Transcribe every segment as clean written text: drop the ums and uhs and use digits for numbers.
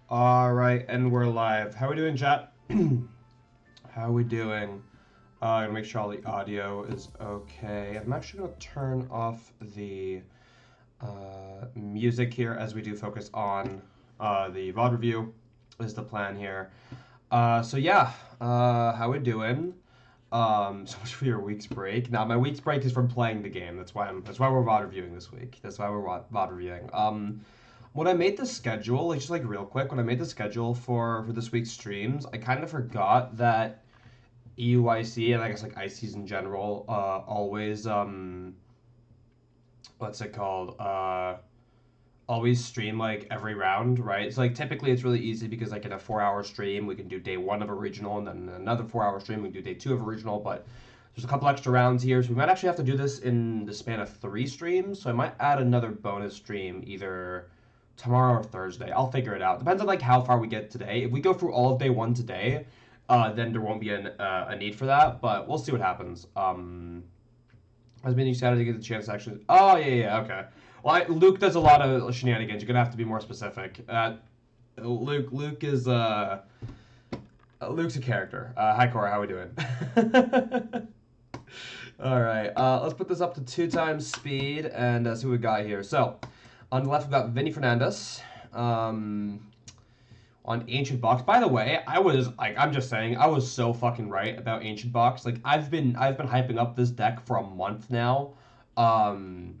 All right, and we're live. How we doing, chat? How we doing? Gonna make sure all the audio is okay. I'm actually gonna turn off the music here as we do focus on the VOD review. Is the plan here? So yeah, how we doing? So much for your week's break. Now my week's break is from playing the game. That's why we're VOD reviewing this week. That's why we're VOD reviewing. When I made the schedule, like just like real quick, when I made the schedule for this week's streams, I kind of forgot that EUIC and I guess like ICs in general always what's it called always stream like every round, right? So like typically it's really easy because like in a 4 hour stream we can do day one of a regional and then another 4 hour stream we can do day two of a regional, but there's a couple extra rounds here, so we might actually have to do this in the span of 3 streams. So I might add another bonus stream either tomorrow or Thursday. I'll figure it out. Depends on like how far we get today. If we go through all of day one today, then there won't be a need for that. But we'll see what happens. Has been excited to get the chance to actually. Oh yeah, okay. Well, Luke does a lot of shenanigans. You're gonna have to be more specific. Luke is Luke's a character. Hi Cora, how we doing? All right, let's put this up to 2 times speed and see what we got here. So, on the left, we've got Vinny Fernandez on Ancient Box. By the way, I was like, I'm just saying, I was so fucking right about Ancient Box. Like, I've been hyping up this deck for a month now, and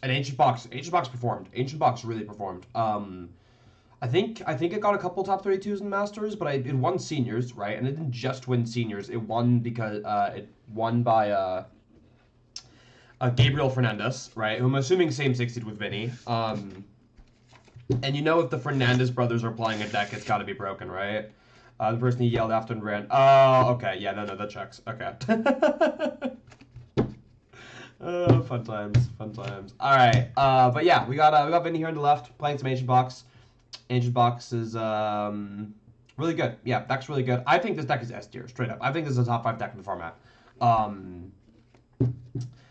Ancient Box performed. Ancient Box really performed. I think it got a couple top 32s in Masters, but it won Seniors, right? And it didn't just win Seniors. It won because it won by Gabriel Fernandez, right? Who I'm assuming same 60'd with Vinny. And you know if the Fernandez brothers are playing a deck, it's got to be broken, right? The person he yelled after and ran. Oh, okay. Yeah, no, that checks. Okay. Oh, fun times, fun times. All right, but yeah, we got Vinny here on the left playing some Ancient Box. Ancient Box is really good. Yeah, deck's really good. I think this deck is S tier, straight up. I think this is a top 5 deck in the format.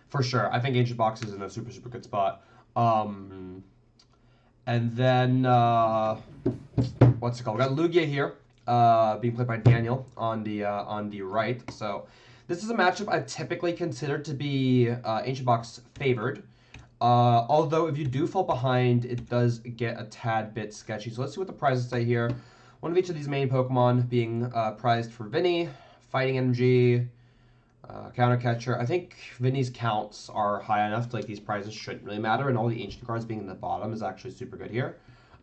For sure. I think Ancient Box is in a super, super good spot. And then, what's it called? We got Lugia here, being played by Daniel on the right. So this is a matchup I typically consider to be Ancient Box favored. Although if you do fall behind, it does get a tad bit sketchy. So let's see what the prizes say here. One of each of these main Pokemon being prized for Vinny, Fighting Energy, Counter Catcher. I think Vinny's counts are high enough to like these prizes shouldn't really matter, and all the ancient cards being in the bottom is actually super good here.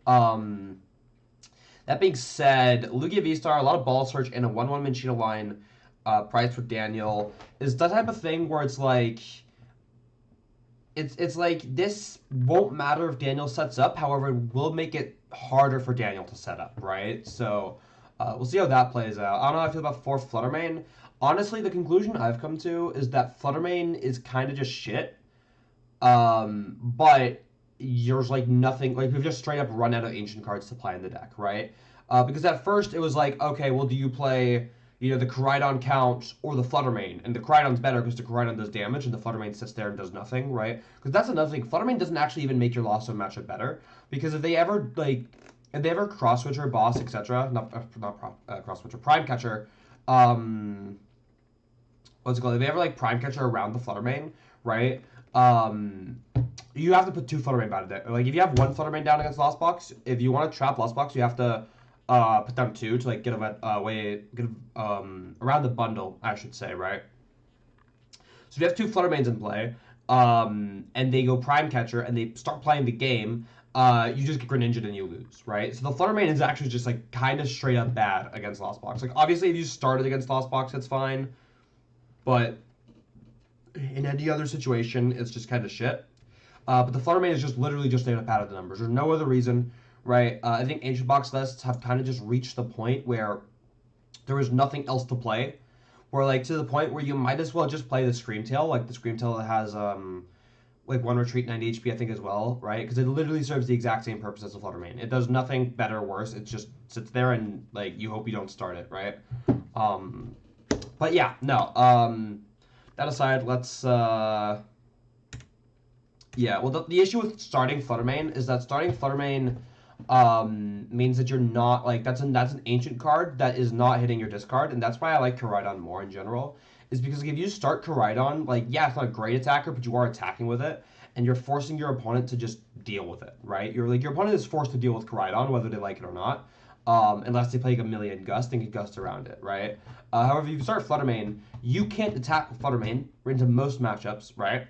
That being said, Lugia Vstar, a lot of Ball Search, and a 1/1 Minchino line prized for Daniel is the type of thing where it's like it's like this won't matter if Daniel sets up. However, it will make it harder for Daniel to set up, right? So we'll see how that plays out. I don't know how I feel about 4 Fluttermane. Honestly, the conclusion I've come to is that Fluttermane is kind of just shit. But there's like nothing, like we've just straight up run out of ancient cards to play in the deck, right? Because at first it was like, okay, well, do you play, the Koraidon count or the Fluttermane? And the Koraidon's better because the Koraidon does damage and the Fluttermane sits there and does nothing, right? Because that's another thing. Fluttermane doesn't actually even make your loss zone matchup better because if they ever cross switcher, boss, etc., not cross switcher, prime catcher, what's it called? If they ever like prime catcher around the Fluttermane, right? You have to put 2 Fluttermane down there. Like if you have 1 Fluttermane down against Lost Box, if you want to trap Lost Box, you have to put down 2 to like get around the bundle, I should say, right? So if you have 2 Fluttermanes in play, and they go prime catcher and they start playing the game, you just get Greninja'd and you lose, right? So the Fluttermane is actually just like kind of straight up bad against Lost Box. Like obviously if you started against Lost Box, it's fine. But in any other situation, it's just kind of shit. But the Fluttermane is just literally just straight up out of the numbers. There's no other reason, right? I think Ancient Box lists have kind of just reached the point where there is nothing else to play. Where like to the point where you might as well just play the Screamtail, like the Screamtail that has like 1 retreat, 90 HP, I think as well, right? Because it literally serves the exact same purpose as the Fluttermane. It does nothing better or worse. It just sits there and like you hope you don't start it, right? But yeah, no. That aside, let's yeah, well, the issue with starting Fluttermane is that starting Fluttermane means that you're not like that's an ancient card that is not hitting your discard, and that's why I like Koraidon more in general. Is because like, if you start Koraidon, like yeah, it's not a great attacker, but you are attacking with it, and you're forcing your opponent to just deal with it, right? You're like your opponent is forced to deal with Koraidon whether they like it or not, unless they play like a million Gust and get Gust around it, right? However, if you start Fluttermane, you can't attack with Fluttermane into most matchups, right?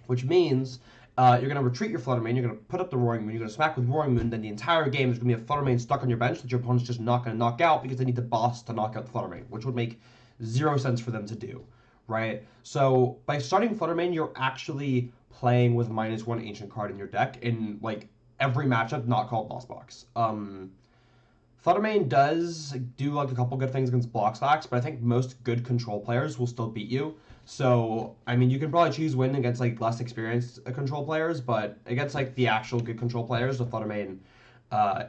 Which means you're going to retreat your Fluttermane, you're going to put up the Roaring Moon, you're going to smack with Roaring Moon, then the entire game is going to be a Fluttermane stuck on your bench that your opponent's just not going to knock out because they need the boss to knock out the Fluttermane, which would make 0 sense for them to do, right? So by starting Fluttermane, you're actually playing with -1 Ancient card in your deck in like every matchup not called Boss Box. Fluttermane does do like a couple good things against block stacks, but I think most good control players will still beat you. So, I mean, you can probably choose win against like less experienced control players, but against like the actual good control players, the Fluttermane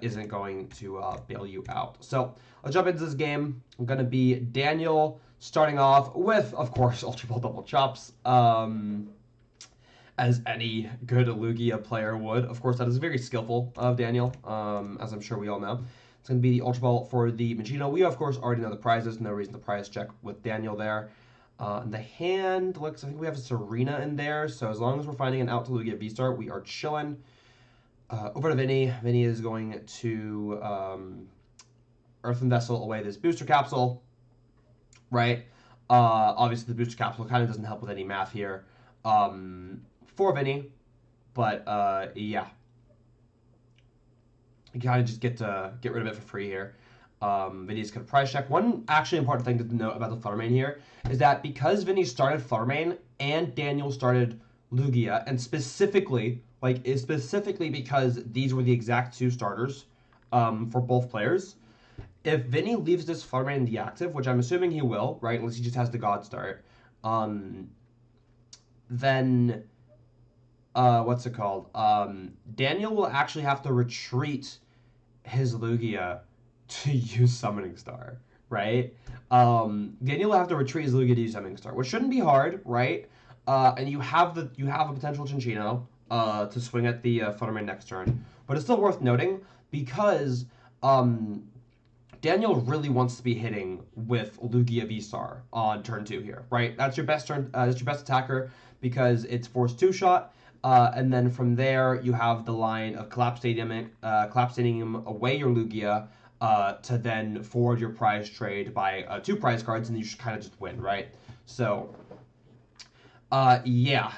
isn't going to bail you out. So, I'll jump into this game. I'm going to be Daniel, starting off with, of course, Ultra Ball Double Chops, as any good Lugia player would. Of course, that is very skillful of Daniel, as I'm sure we all know. It's going to be the Ultra Ball for the Machino. We, of course, already know the prizes. No reason to prize check with Daniel there. The hand looks, I think we have a Serena in there. So as long as we're finding an out to Lugia Vstar, we are chilling. Over to Vinny. Vinny is going to Earthen Vessel away this booster capsule. Right? Obviously, the booster capsule kind of doesn't help with any math here for Vinny. But yeah. You kind of just get rid of it for free here. Vinny's going to prize check. One actually important thing to note about the Fluttermane here is that because Vinny started Fluttermane and Daniel started Lugia, and specifically because these were the exact 2 starters for both players, if Vinny leaves this Fluttermane deactive, which I'm assuming he will, right, unless he just has the God start, then what's it called? Daniel will actually have to retreat his Lugia to use Summoning Star, right? Daniel will have to retreat his Lugia to use Summoning Star, which shouldn't be hard, right? And you have a potential Chinchino to swing at the Fluttermane next turn, but it's still worth noting because Daniel really wants to be hitting with Lugia Vstar on turn 2 here, right? That's your best turn. That's your best attacker because it's force 2-shot. And then from there, you have the line of Collapse Stadium away your Lugia to then forward your prize trade by 2 prize cards, and you should kind of just win, right? So, yeah.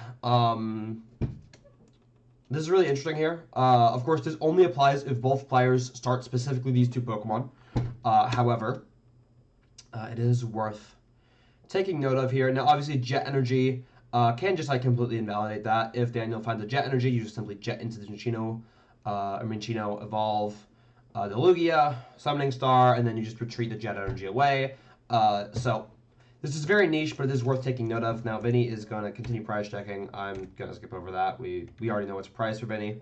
This is really interesting here. Of course, this only applies if both players start specifically these 2 Pokemon. However, it is worth taking note of here. Now, obviously, Jet Energy can just like completely invalidate that. If Daniel finds a Jet Energy, you just simply Jet into the Minccino, evolve the Lugia, Summoning Star, and then you just retreat the Jet Energy away. So this is very niche, but it is worth taking note of. Now, Vinny is going to continue prize checking. I'm going to skip over that. We already know what's price for Vinny.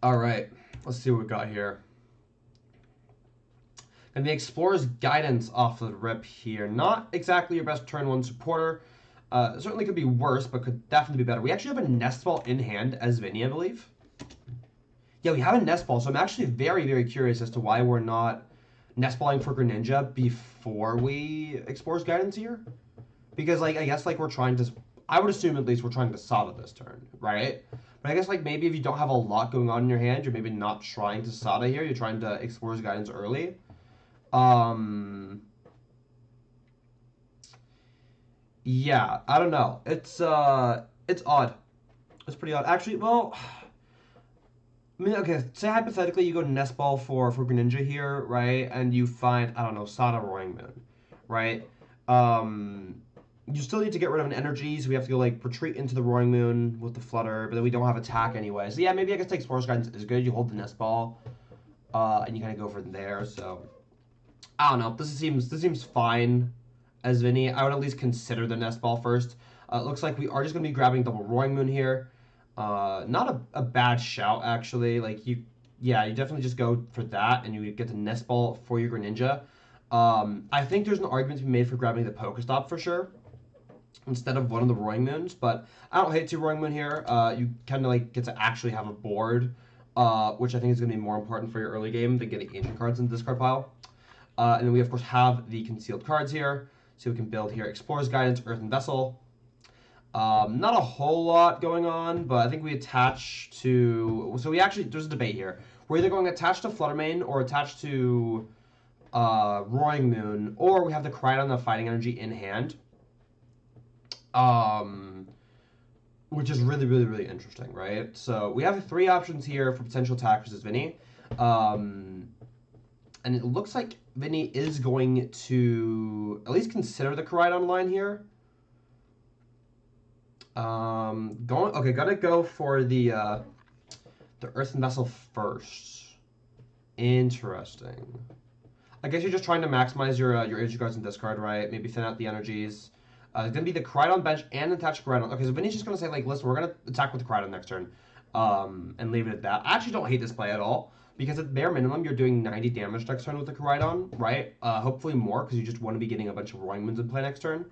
All right, let's see what we got here. And the Explorer's Guidance off the rip here. Not exactly your best turn 1 supporter. Certainly could be worse, but could definitely be better. We actually have a Nest Ball in hand as Vinny, I believe. Yeah, we have a Nest Ball, so I'm actually very, very curious as to why we're not Nest Balling for Greninja before we Explorer's Guidance here. Because, like, I guess, like, we're trying to... I would assume, at least, we're trying to Sada this turn, right? But I guess, like, maybe if you don't have a lot going on in your hand, you're maybe not trying to Sada here. You're trying to Explorer's Guidance early. Yeah, I don't know. It's odd. It's pretty odd. Actually, well, I mean, okay, say hypothetically you go Nest Ball for Greninja here, right? And you find, I don't know, Sada Roaring Moon, right? You still need to get rid of an energy, so we have to go, like, retreat into the Roaring Moon with the Flutter, but then we don't have attack anyway. So yeah, maybe I guess take Explorer's Guidance is good. You hold the Nest Ball, and you kind of go from there, so... I don't know. This seems fine as Vinny. I would at least consider the Nest Ball first. It looks like we are just going to be grabbing double Roaring Moon here. Not a bad shout, actually. Like, you definitely just go for that, and you get the Nest Ball for your Greninja. I think there's an argument to be made for grabbing the Pokestop for sure. instead of one of the Roaring Moons, but I don't hate 2 Roaring Moon here. You kind of like get to actually have a board, which I think is going to be more important for your early game than getting ancient cards in the discard pile. And then we of course have the concealed cards here, so we can build here Explorer's Guidance, Earthen Vessel. Not a whole lot going on, but I think we attach to. So we actually there's a debate here. We're either going attached to Fluttermane or attached to Roaring Moon, or we have the Cryon of Fighting Energy in hand. Which is really, really, really interesting, right? So we have 3 options here for potential attack versus Vinny. And it looks like Vinny is going to at least consider the Koraidon line here. Gonna go for the Earthen Vessel first. Interesting. I guess you're just trying to maximize your energy cards and discard, right? Maybe thin out the energies. It's going to be the Koraidon bench and attach Koraidon. Okay, so Vinny's just going to say, like, listen, we're going to attack with the Koraidon next turn. And leave it at that. I actually don't hate this play at all. Because at bare minimum, you're doing 90 damage next turn with the Koraidon, right? Hopefully more, because you just want to be getting a bunch of Roaring Moons in play next turn.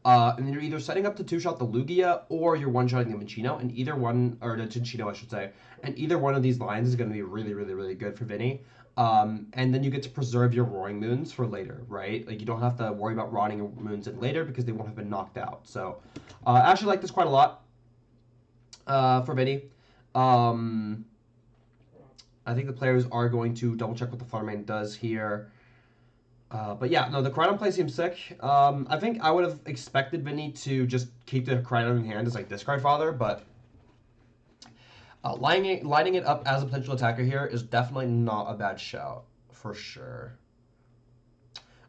And then you're either setting up to 2-shot the Lugia, or you're 1-shotting the Minccino, and either one, or the Cinccino, I should say. And either one of these lines is going to be really, really, really good for Vinny. And then you get to preserve your Roaring Moons for later, right? Like, you don't have to worry about rotting your moons in later because they won't have been knocked out. So, I actually like this quite a lot for Vinny. I think the players are going to double check what the Fluttermane does here. But yeah, no, the Koraidon play seems sick. I think I would have expected Vinny to just keep the Koraidon in hand as like discard fodder, but lining it up as a potential attacker here is definitely not a bad shout, for sure.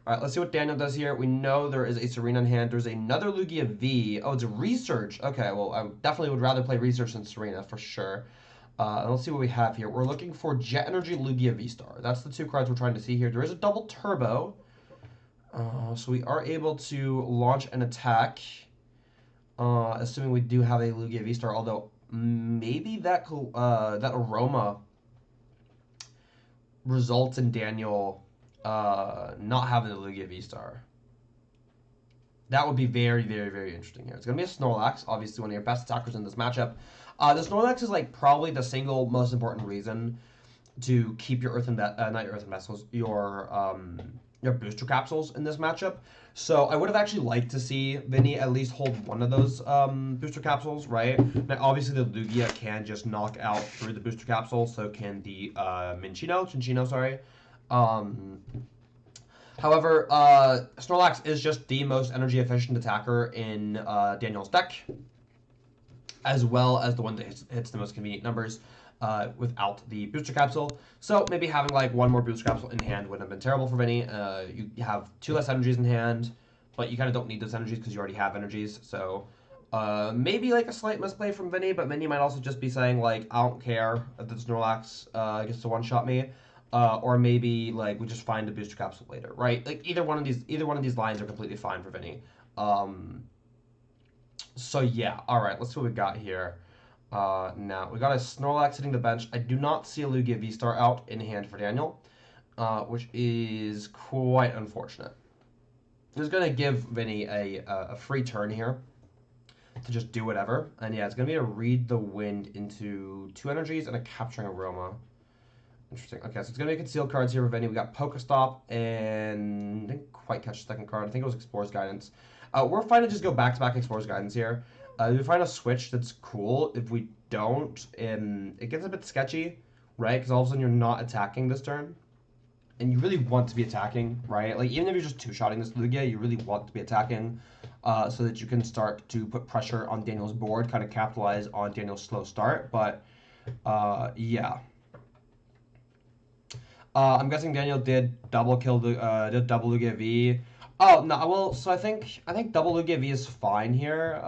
All right, let's see what Daniel does here. We know there is a Serena in hand. There's another Lugia V. Oh, it's a Research. Okay, well, I definitely would rather play Research than Serena, for sure. And let's see what we have here. We're looking for Jet Energy, Lugia, Vstar. That's the 2 cards we're trying to see here. There is a double turbo. So we are able to launch an attack, assuming we do have a Lugia Vstar, although maybe that aroma results in Daniel not having the Lugia Vstar. That would be very, very, very interesting here. It's going to be a Snorlax, obviously one of your best attackers in this matchup. The Snorlax is like probably the single most important reason to keep your not your Earthen Vessels, your booster capsules in this matchup. So I would have actually liked to see Vinny at least hold one of those booster capsules, right? Now, obviously, the Lugia can just knock out through the booster capsule, so can the Cinccino, sorry. However, Snorlax is just the most energy efficient attacker in Daniel's deck, as well as the one that hits the most convenient numbers without the booster capsule. So maybe having like one more booster capsule in hand wouldn't have been terrible for Vinny. You have 2 less energies in hand, but you kind of don't need those energies because you already have energies. So maybe like a slight misplay from Vinny, but Vinny might also just be saying like, I don't care if the Snorlax gets to one-shot me. Or maybe like we just find a booster capsule later, right? Like either one of these lines are completely fine for Vinny. So yeah, all right. Let's see what we got here. Now we got a Snorlax hitting the bench. I do not see a Lugia V-Star out in hand for Daniel, which is quite unfortunate. It's gonna give Vinny a free turn here to just do whatever, and yeah, it's gonna be a Read the Wind into 2 energies and a Capturing Aroma. Interesting. Okay, so it's going to be concealed cards here for Vinny. We got Pokestop and didn't quite catch the second card. I think it was Explorer's Guidance. We're fine to just go back-to-back Explorer's Guidance here. If we find a switch, that's cool. If we don't, it gets a bit sketchy, right? Because all of a sudden you're not attacking this turn. And you really want to be attacking, right? Like, even if you're just 2-shotting this Lugia, you really want to be attacking so that you can start to put pressure on Daniel's board, kind of capitalize on Daniel's slow start. But, yeah. I'm guessing Daniel did double Lugia V. Oh no, well, so I think double Lugia V is fine here.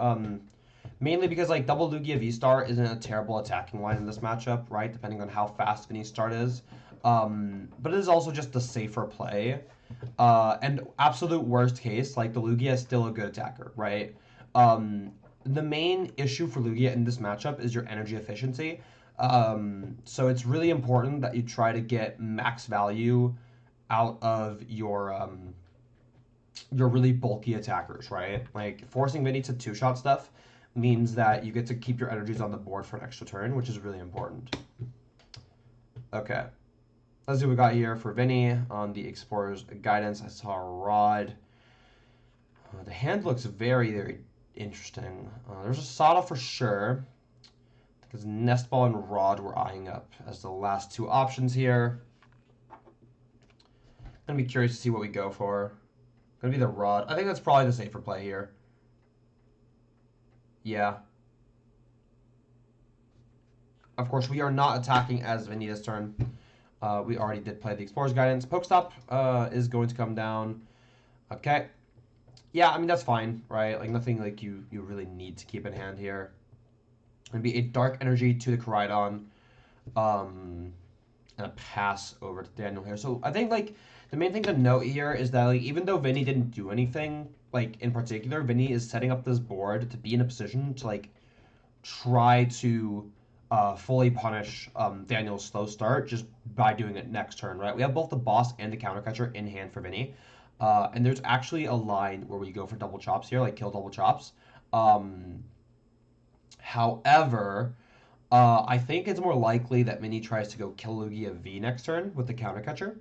Mainly because like double Lugia V-Star isn't a terrible attacking line in this matchup, right? Depending on how fast Vinny's start is. But it is also just the safer play. And absolute worst case, like the Lugia is still a good attacker, right? The main issue for Lugia in this matchup is your energy efficiency. So it's really important that you try to get max value out of your your really bulky attackers, right? Like, forcing Vinny to two-shot stuff means that you get to keep your energies on the board for an extra turn, which is really important. Okay. Let's see what we got here for Vinny on the Explorer's Guidance. I saw a Rod. The hand looks very, very interesting. There's a Sada for sure. Because Nest Ball and Rod we're eyeing up as the last two options here. I'm going to be curious to see what we go for. Going to be the Rod. I think that's probably the safer play here. Yeah. Of course, we are not attacking as Vinny this turn. We already did play the Explorer's Guidance. Pokestop is going to come down. Okay. Yeah, I mean, that's fine, right? Like, nothing like you really need to keep in hand here. It'd be a Dark Energy to the Koraidon. And a pass over to Daniel here. So I think, like, the main thing to note here is that, like, even though Vinny didn't do anything, like, in particular, Vinny is setting up this board to be in a position to, like, try to fully punish Daniel's slow start just by doing it next turn, right? We have both the boss and the counter catcher in hand for Vinny. And there's actually a line where we go for double chops here, like kill double chops. However, I think it's more likely that Vinny tries to go kill Lugia V next turn with the counter catcher.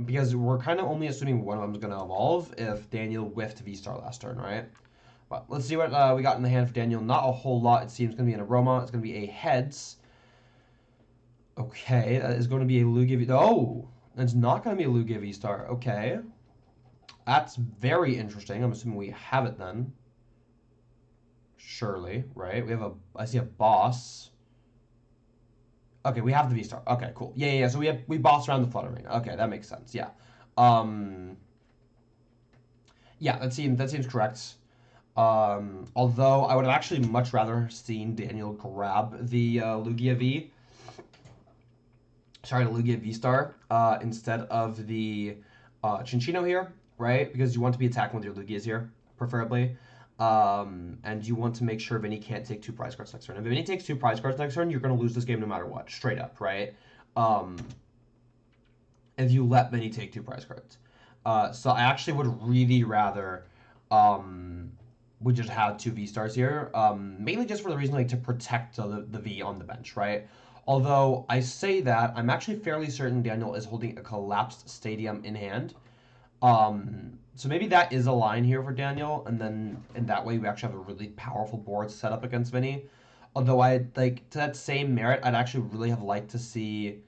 Because we're kind of only assuming one of them is going to evolve if Daniel whiffed Vstar last turn, right? But let's see what we got in the hand for Daniel. Not a whole lot. It seems going to be an Aroma. It's going to be a Heads. Okay, that is going to be a Lugia V. Oh, it's not going to be a Lugia Vstar. Okay. That's very interesting. I'm assuming we have it then. Surely, right? We have I see a boss. Okay, we have the V-Star. Okay, cool. Yeah. So we boss around the Flutter Mane. Okay, that makes sense. Yeah. Yeah, that seems correct. Although I would have actually much rather seen Daniel grab the Lugia V. Sorry, the Lugia V-Star instead of the Chinchino here, right? Because you want to be attacking with your Lugias here, preferably. And you want to make sure Vinny can't take 2 prize cards next turn. If Vinny takes 2 prize cards next turn, you're going to lose this game no matter what, straight up, right? If you let Vinny take 2 prize cards. So I actually would really rather we just have 2 V-Stars here, mainly just for the reason like to protect the V on the bench, right? Although I say that, I'm actually fairly certain Daniel is holding a Collapsed Stadium in hand. So maybe that is a line here for Daniel, and then in that way we actually have a really powerful board set up against Vinny. Although to that same merit, I'd actually really have liked to see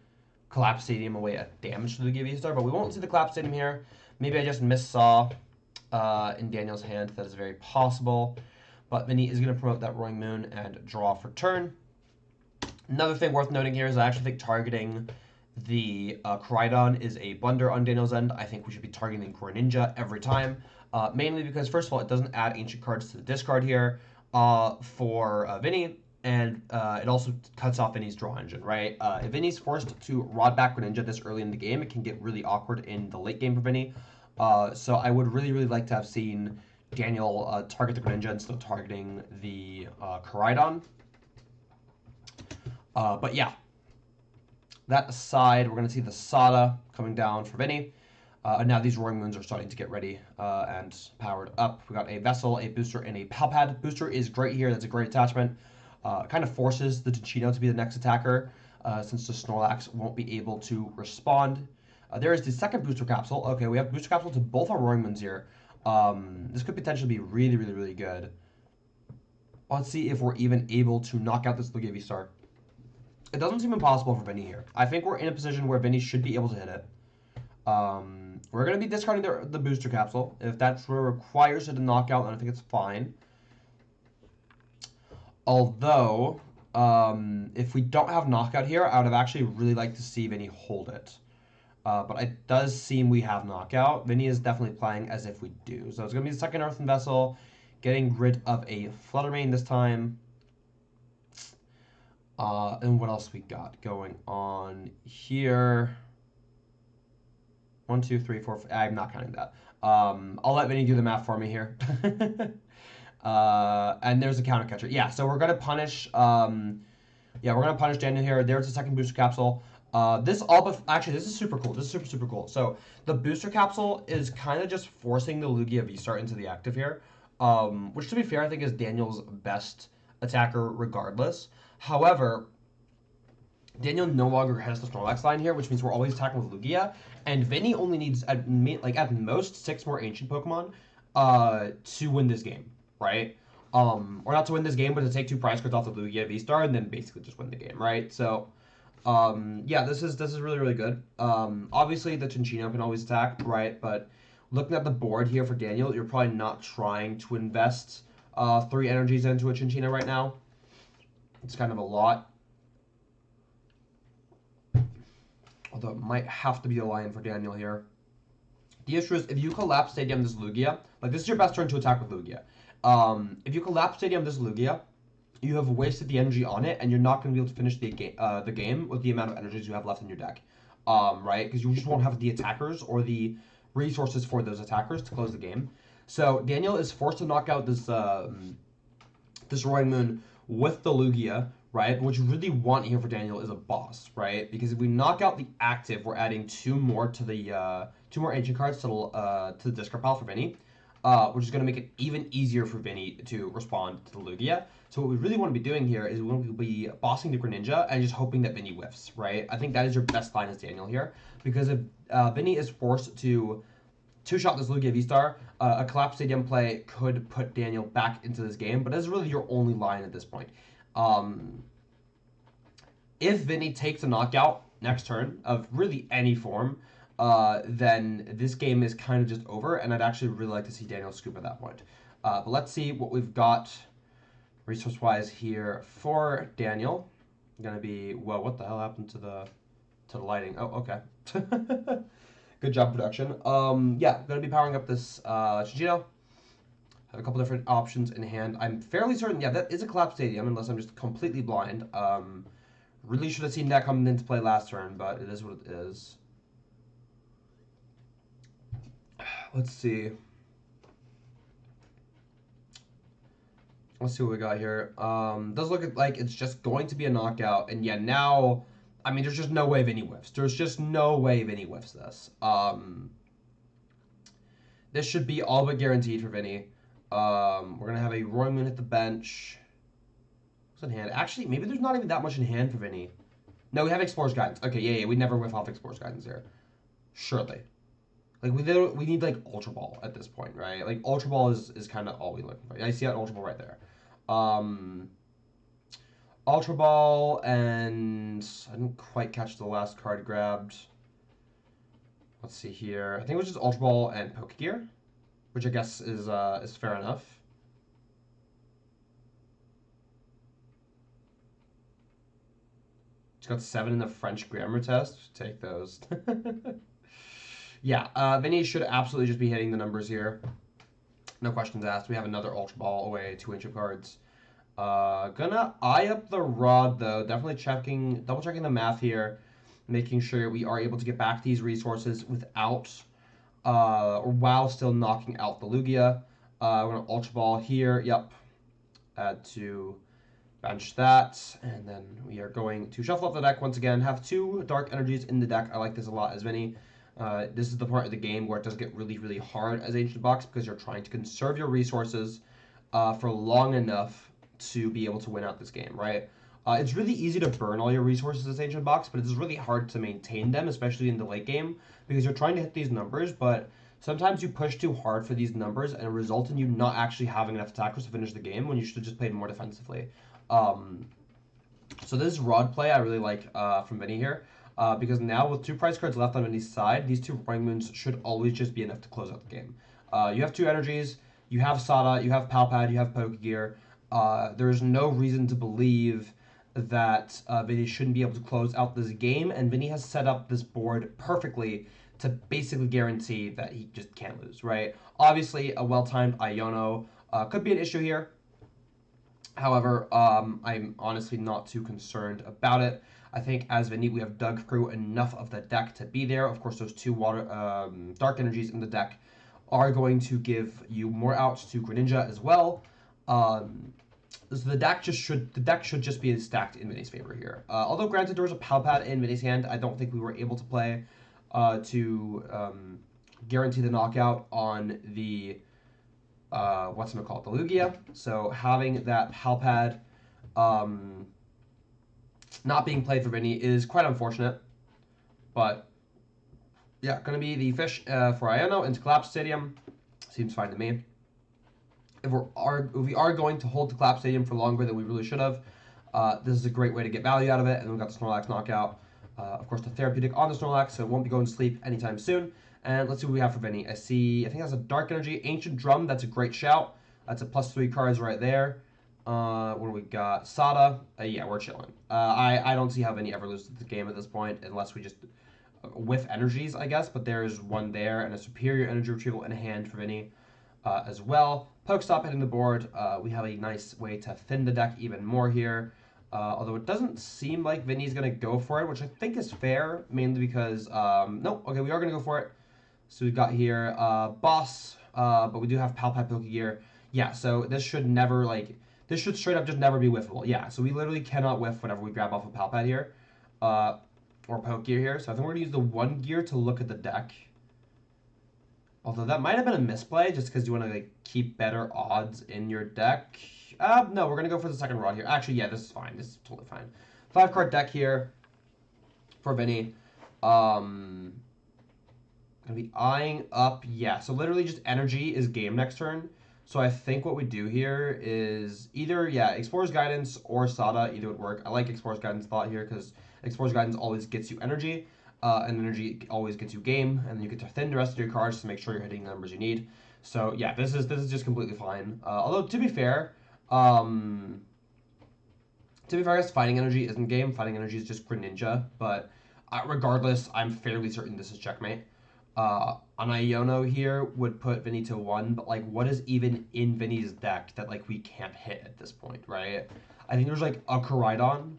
Collapse Stadium away at damage to the V-Star, but we won't see the Collapse Stadium here. Maybe I just missaw in Daniel's hand. That is very possible. But Vinny is going to promote that Roaring Moon and draw for turn. Another thing worth noting here is I actually think targeting the Koraidon is a blunder on Daniel's end. I think we should be targeting Greninja every time. Mainly because, first of all, it doesn't add ancient cards to the discard here for Vinny, and it also cuts off Vinny's draw engine, right? If Vinny's forced to Rod back Greninja this early in the game, it can get really awkward in the late game for Vinny. So I would really, really like to have seen Daniel target the Greninja instead of targeting the Koraidon. But yeah. That aside, we're going to see the Sada coming down for Vinny. And now these Roaring Moons are starting to get ready and powered up. We got a Vessel, a Booster, and a Palpad. Booster is great here. That's a great attachment. Kind of forces the Chinchino to be the next attacker since the Snorlax won't be able to respond. There is the second Booster Capsule. Okay, we have Booster Capsule to both our Roaring Moons here. This could potentially be really, really, really good. Let's see if we're even able to knock out this Lugia V-Star. It doesn't seem impossible for Vinny here. I think we're in a position where Vinny should be able to hit it. We're going to be discarding the Booster Capsule. If that's what requires it to knock out, then I think it's fine. Although, if we don't have knockout here, I would have actually really liked to see Vinny hold it. But it does seem we have knockout. Vinny is definitely playing as if we do. So it's going to be the second Earthen Vessel, getting rid of a Flutter Mane this time. And what else we got going on here? 1, 2, 3, 4, 5. I'm not counting that. I'll let Vinny do the math for me here. And there's a counter catcher. Yeah, so we're gonna punish. Yeah, we're gonna punish Daniel here. There's a second Booster Capsule. Actually, this is super cool. This is super cool. So the booster capsule is kind of just forcing the Lugia Vstar into the active here, which to be fair, I think is Daniel's best attacker regardless. However, Daniel no longer has the Snorlax line here, which means we're always attacking with Lugia, and Vinny only needs at most 6 more Ancient Pokemon to win this game, right? Or not to win this game, but to take 2 prize cards off the Lugia Vstar and then basically just win the game, right? So. Yeah, this is really good. Obviously the Chinchino can always attack, right? But looking at the board here for Daniel, you're probably not trying to invest 3 energies into a Chinchino right now. It's kind of a lot. Although it might have to be a lion for Daniel here. The issue is if you collapse Stadium this Lugia, like this is your best turn to attack with Lugia. If you collapse Stadium this Lugia, you have wasted the energy on it, and you're not going to be able to finish the game with the amount of energies you have left in your deck, right? Because you just won't have the attackers or the resources for those attackers to close the game. So Daniel is forced to knock out this this Roaring Moon with the Lugia, right? What you really want here for Daniel is a boss, right? Because if we knock out the active, we're adding 2 more to the 2 more ancient cards to the discard pile for Vinny. Which is going to make it even easier for Vinny to respond to the Lugia. So what we really want to be doing here is we want to be bossing the Greninja and just hoping that Vinny whiffs, right? I think that is your best line as Daniel here, because if Vinny is forced to 2-shot this Lugia Vstar, a collapse stadium play could put Daniel back into this game, but that's really your only line at this point. If Vinny takes a knockout next turn of really any form, then this game is kind of just over, and I'd actually really like to see Daniel scoop at that point. But let's see what we've got resource-wise here for Daniel. Gonna be, well, what the hell happened to the lighting? Oh, okay. Good job, production. Yeah, gonna be powering up this Chinchino. Have a couple different options in hand. I'm fairly certain, yeah, that is a collapse stadium, unless I'm just completely blind. Really should have seen that coming into play last turn, but it is what it is. Let's see. Let's see what we got here. Does look like it's just going to be a knockout. And yeah, now, I mean, there's just no way Vinny whiffs. There's just no way Vinny whiffs this. This should be all but guaranteed for Vinny. We're going to have a Roaring Moon hit the bench. What's in hand? Actually, maybe there's not even that much in hand for Vinny. No, we have Explorer's Guidance. Okay, yeah, we never whiff off Explorer's Guidance here. Surely. Like, we need, like, Ultra Ball at this point, right? Like, Ultra Ball is kind of all we look for. I see that Ultra Ball right there. Ultra Ball, and I didn't quite catch the last card grabbed. Let's see here. I think it was just Ultra Ball and Pokegear, which I guess is fair enough. It's got 7 in the French grammar test. Take those. Yeah, Vinny should absolutely just be hitting the numbers here. No questions asked. We have another Ultra Ball away, 2 ancient cards. Gonna eye up the Rod, though. Definitely double checking the math here. Making sure we are able to get back these resources without, or while still knocking out the Lugia. We're gonna Ultra Ball here. Yep. Add to bench that. And then we are going to shuffle up the deck once again. Have 2 Dark Energies in the deck. I like this a lot as Vinny. This is the part of the game where it does get really hard as Ancient Box, because you're trying to conserve your resources for long enough to be able to win out this game, right? It's really easy to burn all your resources as Ancient Box, but it's really hard to maintain them, especially in the late game, because you're trying to hit these numbers, but sometimes you push too hard for these numbers and it results in you not actually having enough attackers to finish the game when you should have just played more defensively. So this Rod play I really like from Vinny here. Because now with 2 prize cards left on Vinny's side, these 2 Roaring Moons should always just be enough to close out the game. You have 2 energies, you have Sada, you have Palpad, you have Pokegear. There's no reason to believe that Vinny shouldn't be able to close out this game, and Vinny has set up this board perfectly to basically guarantee that he just can't lose, right? Obviously, a well-timed Iono could be an issue here. However, I'm honestly not too concerned about it. I think as Vinny, we have dug through enough of the deck to be there. Of course, those 2 Dark Energies in the deck are going to give you more outs to Greninja as well. So the deck should just be stacked in Vinny's favor here. Although granted there was a Palpad in Vinny's hand, I don't think we were able to play to guarantee the knockout on the what's it called, the Lugia. So having that Palpad not being played for Vinny is quite unfortunate. But yeah, gonna be the fish for Iono into Collapse Stadium. Seems fine to me. If we are going to hold the Collapse Stadium for longer than we really should have, this is a great way to get value out of it. And we've got the Snorlax knockout. Of course, the therapeutic on the Snorlax, so it won't be going to sleep anytime soon. And let's see what we have for Vinny. I think that's a Dark Energy. Ancient Drum, that's a great shout. That's a +3 cards right there. What do we got? Sada. Yeah, we're chilling. I don't see how Vinny ever loses the game at this point, unless we just whiff energies, I guess. But there's one there, and a Superior Energy Retrieval in hand for Vinny as well. Pokestop hitting the board. We have a nice way to thin the deck even more here. Although it doesn't seem like Vinny's going to go for it, which I think is fair, mainly because, no, okay, we are going to go for it. So we've got here Boss, but we do have Palpad Pokegear. Yeah, so this should never, this should straight up just never be whiffable. Yeah, so we literally cannot whiff whenever we grab off a Palpad here, or Pokegear here. So I think we're going to use the 1 gear to look at the deck. Although that might have been a misplay, just because you want to keep better odds in your deck. No, we're going to go for the second rod here. Actually, yeah, this is fine. This is totally fine. 5-card deck here for Vinny. Gonna be eyeing up. Yeah, so literally just energy is game next turn. So I think what we do here is either, yeah, Explorer's Guidance or Sada. Either would work. I like Explorer's Guidance a lot here because Explorer's Guidance always gets you energy. And energy always gets you game, and then you get to thin the rest of your cards to make sure you're hitting the numbers you need. So yeah, this is just completely fine. Although to be fair, I guess Fighting Energy isn't game. Fighting Energy is just Greninja, but regardless, I'm fairly certain this is checkmate. An Iono here would put Vinny to 1, but what is even in Vinny's deck that we can't hit at this point, right? I think there's a Koraidon.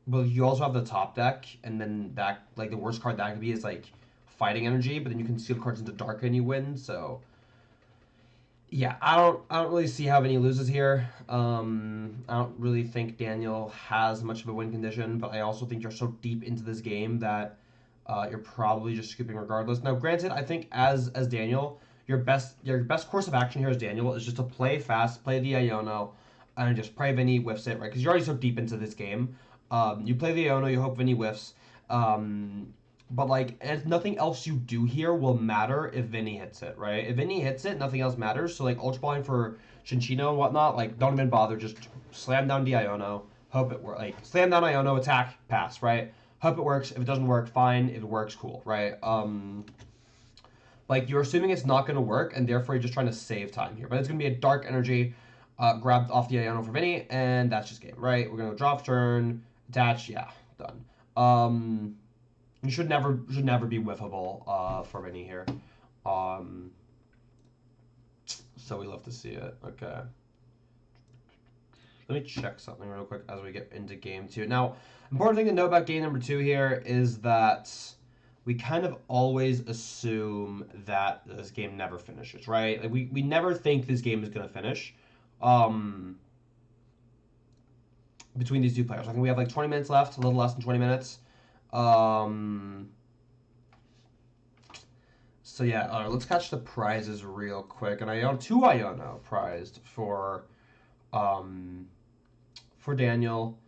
But you also have the top deck, and then that, the worst card that could be is, Fighting Energy, but then you can steal cards into Dark and you win, so... Yeah, I don't really see how Vinny loses here. I don't really think Daniel has much of a win condition, but I also think you're so deep into this game that you're probably just scooping regardless. Now, granted, I think as Daniel, your best course of action here as Daniel is just to play fast, play the Iono, and just pray Vinny whiffs it, right? Because you're already so deep into this game. You play the Iono, you hope Vinny whiffs. But and nothing else you do here will matter if Vinny hits it, right? If Vinny hits it, nothing else matters. So Ultra Balling for Chinchino and whatnot, don't even bother. Just slam down the Iono, hope it works. Slam down Iono, attack, pass, right? Hope it works. If it doesn't work, fine. If it works, cool, right? You're assuming it's not going to work, and therefore you're just trying to save time here. But it's going to be a Dark Energy grabbed off the Iono for Vinny, and that's just game, right? We're going to draw turn, attach, yeah, done. You should never be whiffable for Vinny here. So we love to see it. Okay. Let me check something real quick as we get into game 2. Now, important thing to know about game number 2 here is that we kind of always assume that this game never finishes, right? We never think this game is going to finish. Between these two players. I think we have 20 minutes left, a little less than 20 minutes. So yeah, let's catch the prizes real quick. And I own 2 Iono prized for Daniel.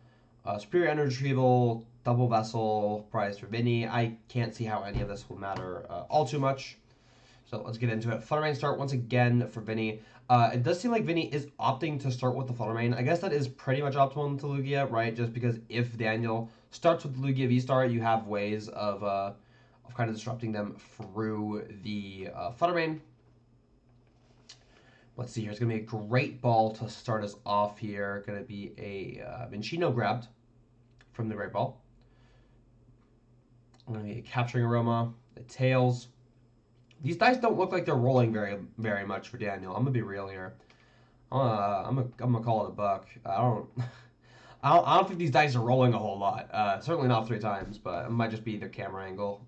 Superior Energy Retrieval, Double Vessel, prize for Vinny. I can't see how any of this will matter all too much. So let's get into it. Flutter Mane start once again for Vinny. It does seem like Vinny is opting to start with the Flutter Mane. I guess that is pretty much optimal to Lugia, right? Just because if Daniel starts with Lugia Vstar, you have ways of kind of disrupting them through the Flutter Mane. Let's see here. It's going to be a great ball to start us off here. Going to be a Minccino grabbed from the Great Ball. Going to be a Capturing Aroma, the Tails. These dice don't look like they're rolling very much for Daniel. I'm gonna be real here. I'm gonna call it a buck. I don't think these dice are rolling a whole lot. Certainly not 3 times, but it might just be their camera angle.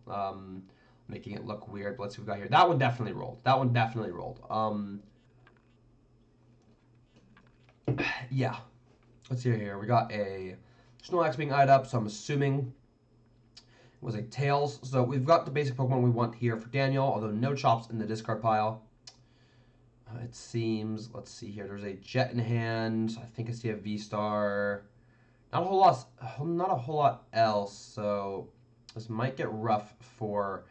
making it look weird. Let's see what we got here. That one definitely rolled. That one definitely rolled. Yeah. Let's see here. We got a Snorlax being eyed up, so I'm assuming it was a Tails. So we've got the basic Pokemon we want here for Daniel, although no Chops in the discard pile. It seems, let's see here, there's a Jet in hand. I think I see a Vstar. Not a whole lot else, so this might get rough for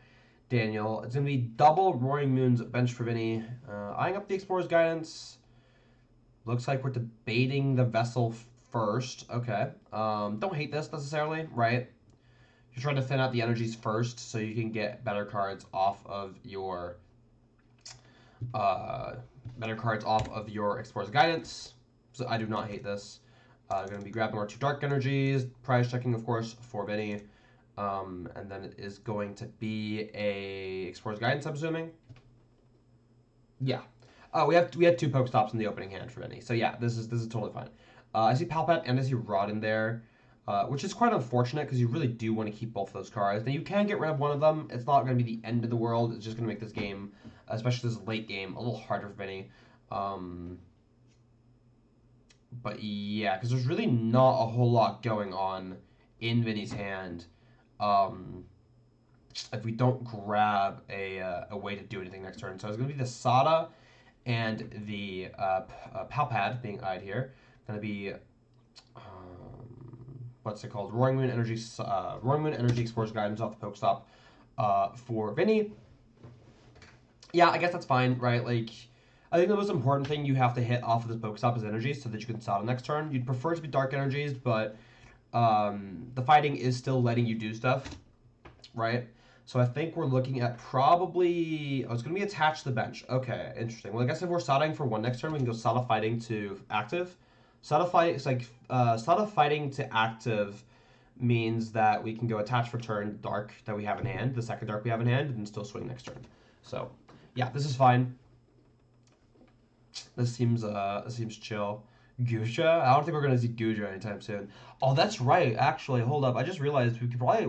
Daniel. It's going to be double Roaring Moons bench for Vinny. Eyeing up the Explorer's Guidance. Looks like we're debating the Vessel first. Okay. Don't hate this necessarily, right? You're trying to thin out the energies first so you can get better cards off of your Explorer's Guidance. So I do not hate this. Going to be grabbing our 2 Dark Energies, prize checking, of course, for Vinny. And then it is going to be a Explorer's Guidance, I'm assuming. Yeah. We had 2 Pokestops in the opening hand for Vinny. So yeah, this is totally fine. I see Palpat and I see Rod in there, which is quite unfortunate because you really do want to keep both of those cards. Now you can get rid of one of them. It's not going to be the end of the world. It's just going to make this game, especially this late game, a little harder for Vinny. But yeah, because there's really not a whole lot going on in Vinny's hand. If we don't grab a way to do anything next turn. So it's going to be the Sada and the Palpad being eyed here. Going to be, what's it called? Roaring Moon Energy Explorer's Guidance off the Pokestop for Vinny. Yeah, I guess that's fine, right? Like, I think the most important thing you have to hit off of this Pokestop is energies so that you can Sada next turn. You'd prefer it to be Dark Energies, but the fighting is still letting you do stuff, right? So I think we're looking at probably... Oh, it's going to be attached to the bench. Okay, interesting. Well, I guess if we're Sadaing for 1 next turn, we can go Sada Fighting to active. Sada Fighting to active means that we can go attach for turn Dark that we have in hand, the second Dark we have in hand, and still swing next turn. So, yeah, this is fine. This seems chill. Gusha? I don't think we're gonna see Gusha anytime soon. Oh, that's right. Actually, hold up. I just realized we're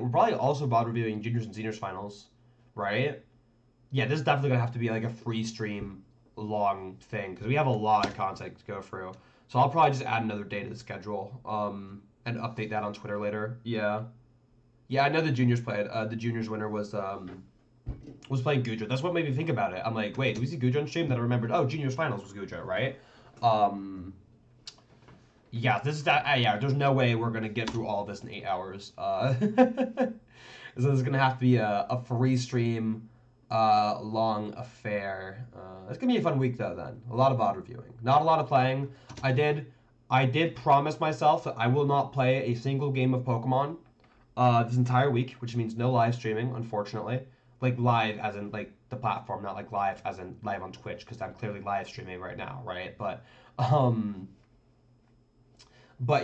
probably also about reviewing juniors and seniors finals, right? Yeah, this is definitely gonna have to be like a free stream long thing because we have a lot of content to go through. So I'll probably just add another day to the schedule, and update that on Twitter later. Yeah, yeah. I know the juniors played. The juniors winner was playing Guja. That's what made me think about it. I'm like, wait, did we see Guja on stream? Then I remembered, oh, juniors finals was Guja, right? Yeah, this is that. Yeah, there's no way we're gonna get through all of this in 8 hours. So this is gonna have to be a free stream, long affair. It's gonna be a fun week though. Then a lot of VOD reviewing, not a lot of playing. I did promise myself that I will not play a single game of Pokemon this entire week, which means no live streaming, unfortunately. Like live as in like the platform, not like live as in live on Twitch, because I'm clearly live streaming right now, right? But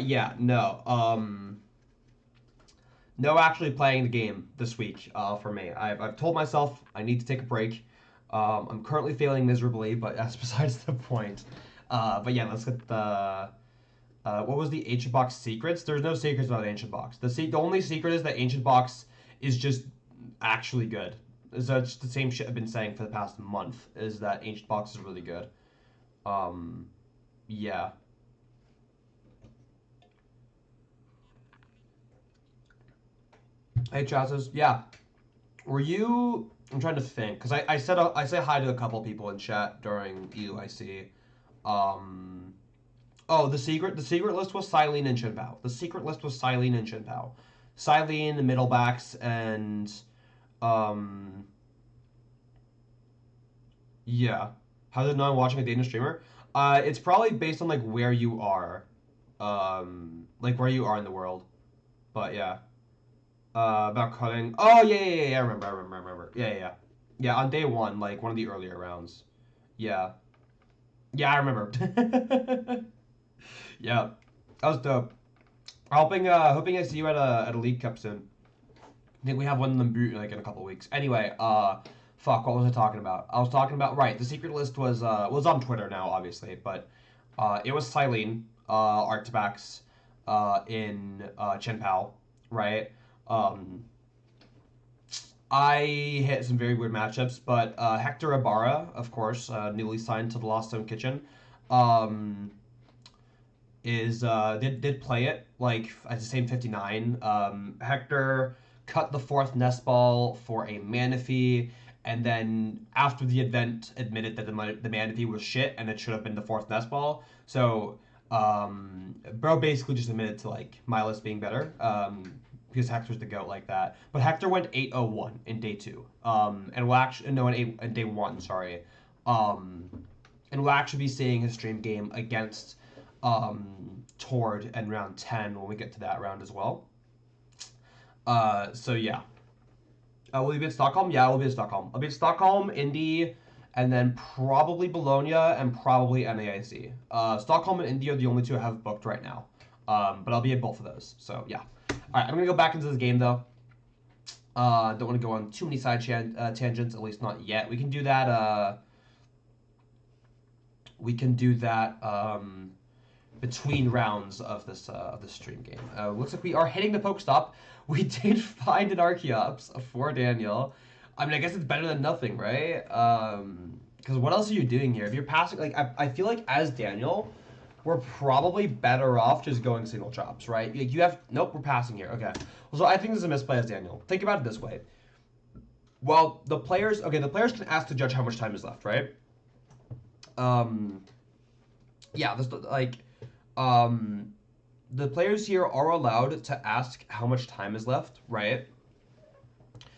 yeah, no. No actually playing the game this week for me. I've told myself I need to take a break. I'm currently failing miserably, but that's besides the point. But yeah, let's get the... what was the Ancient Box secrets? There's no secrets about Ancient Box. The only secret is that Ancient Box is just actually good. That's the same shit I've been saying for the past month, is that Ancient Box is really good. Yeah. Hey, Chazos. Yeah. Were you... I'm trying to think, because I said hi to a couple people in chat during EUIC. Oh, the secret list was Silene and Chien-Pao. The secret list was Silene and Chien-Pao. Silene, the middlebacks, and yeah. How's it not watching a Danish streamer? It's probably based on like where you are, like where you are in the world. But yeah. About cutting. Oh yeah. I remember. Yeah. Yeah, on day 1, like one of the earlier rounds. Yeah. Yeah, I remember. Yeah, that was dope. Hoping I see you at a League Cup soon. I think we have one in the like in a couple weeks. Anyway, fuck, what was I talking about? I was talking about, right, the secret list was on Twitter now, obviously, but it was Silene, Arctibax, in Chien-Pao, right? I hit some very weird matchups, but Hector Ibarra, of course, newly signed to the Lost Zone Kitchen, um, is did play it like at the same 59. Hector cut the fourth nest ball for a Manaphy, and then after the event admitted that the Manaphy was shit and it should have been the fourth nest ball. So bro basically just admitted to like my list being better. Because Hector's the goat like that. But Hector went 8-0-1 in day 2. And we'll actually no in day 1, sorry. And we'll actually be seeing his stream game against Tord in round 10 when we get to that round as well. So yeah. Will he be at Stockholm? Yeah, we'll be at Stockholm. I'll be at Stockholm, Indy, and then probably Bologna and probably NAIC. Stockholm and Indy are the only two I have booked right now. But I'll be at both of those. So yeah. All right, I'm gonna go back into this game though. Don't want to go on too many side tangents, at least not yet. We can do that. Between rounds of this stream game. Looks like we are hitting the Pokestop. We did find an Arceus for Daniel. I mean, I guess it's better than nothing, right? Because what else are you doing here? If you're passing, like, I feel like as Daniel, we're probably better off just going single chops, right? Like you have, nope, we're passing here. Okay. Well, so I think this is a misplay as Daniel. Think about it this way. Well, the players can ask the judge how much time is left, right? Yeah, this, like, the players here are allowed to ask how much time is left, right?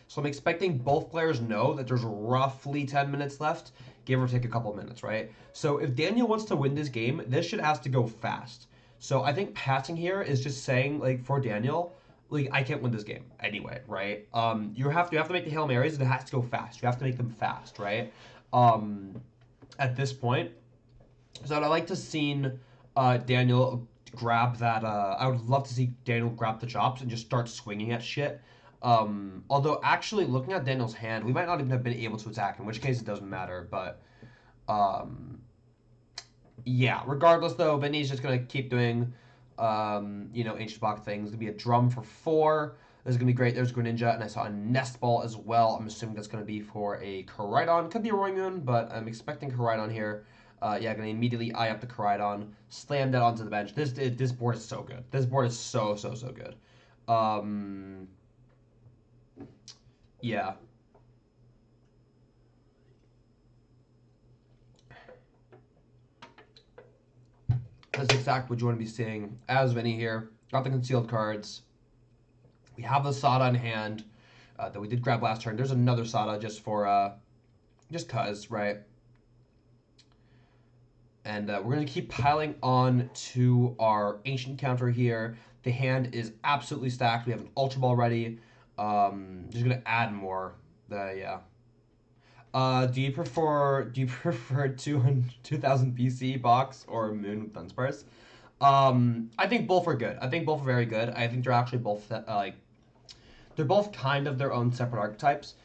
So I'm expecting both players know that there's roughly 10 minutes left, give or take a couple minutes, right? So if Daniel wants to win this game, this shit has to go fast. So I think passing here is just saying, like, for Daniel, like, I can't win this game anyway, right? You have to make the Hail Marys, and it has to go fast. You have to make them fast, right? At this point. So I'd like to see Daniel grab that. I would love to see Daniel grab the chops and just start swinging at shit. Although actually looking at Daniel's hand, we might not even have been able to attack, in which case it doesn't matter. But yeah, regardless though, Vinny's just gonna keep doing ancient block things. It's gonna be a drum for 4. This is gonna be great. There's Greninja, and I saw a Nest Ball as well. I'm assuming that's gonna be for a Koraidon. Could be a Roaring Moon, but I'm expecting Koraidon here. Yeah, gonna immediately eye up the Koraidon, slam that onto the bench. This board is so good. This board is so good. Yeah. That's exactly what you want to be seeing. As Vinny here, got the concealed cards. We have the Sada in hand that we did grab last turn. There's another Sada just for, just cuz, right? And we're going to keep piling on to our Ancient counter here. The hand is absolutely stacked. We have an Ultra Ball ready. Just going to add more. Yeah. Do you prefer 2000 BC box or Moon with Dunsparce? I think both are good. I think both are very good. I think they're actually both they're both kind of their own separate archetypes.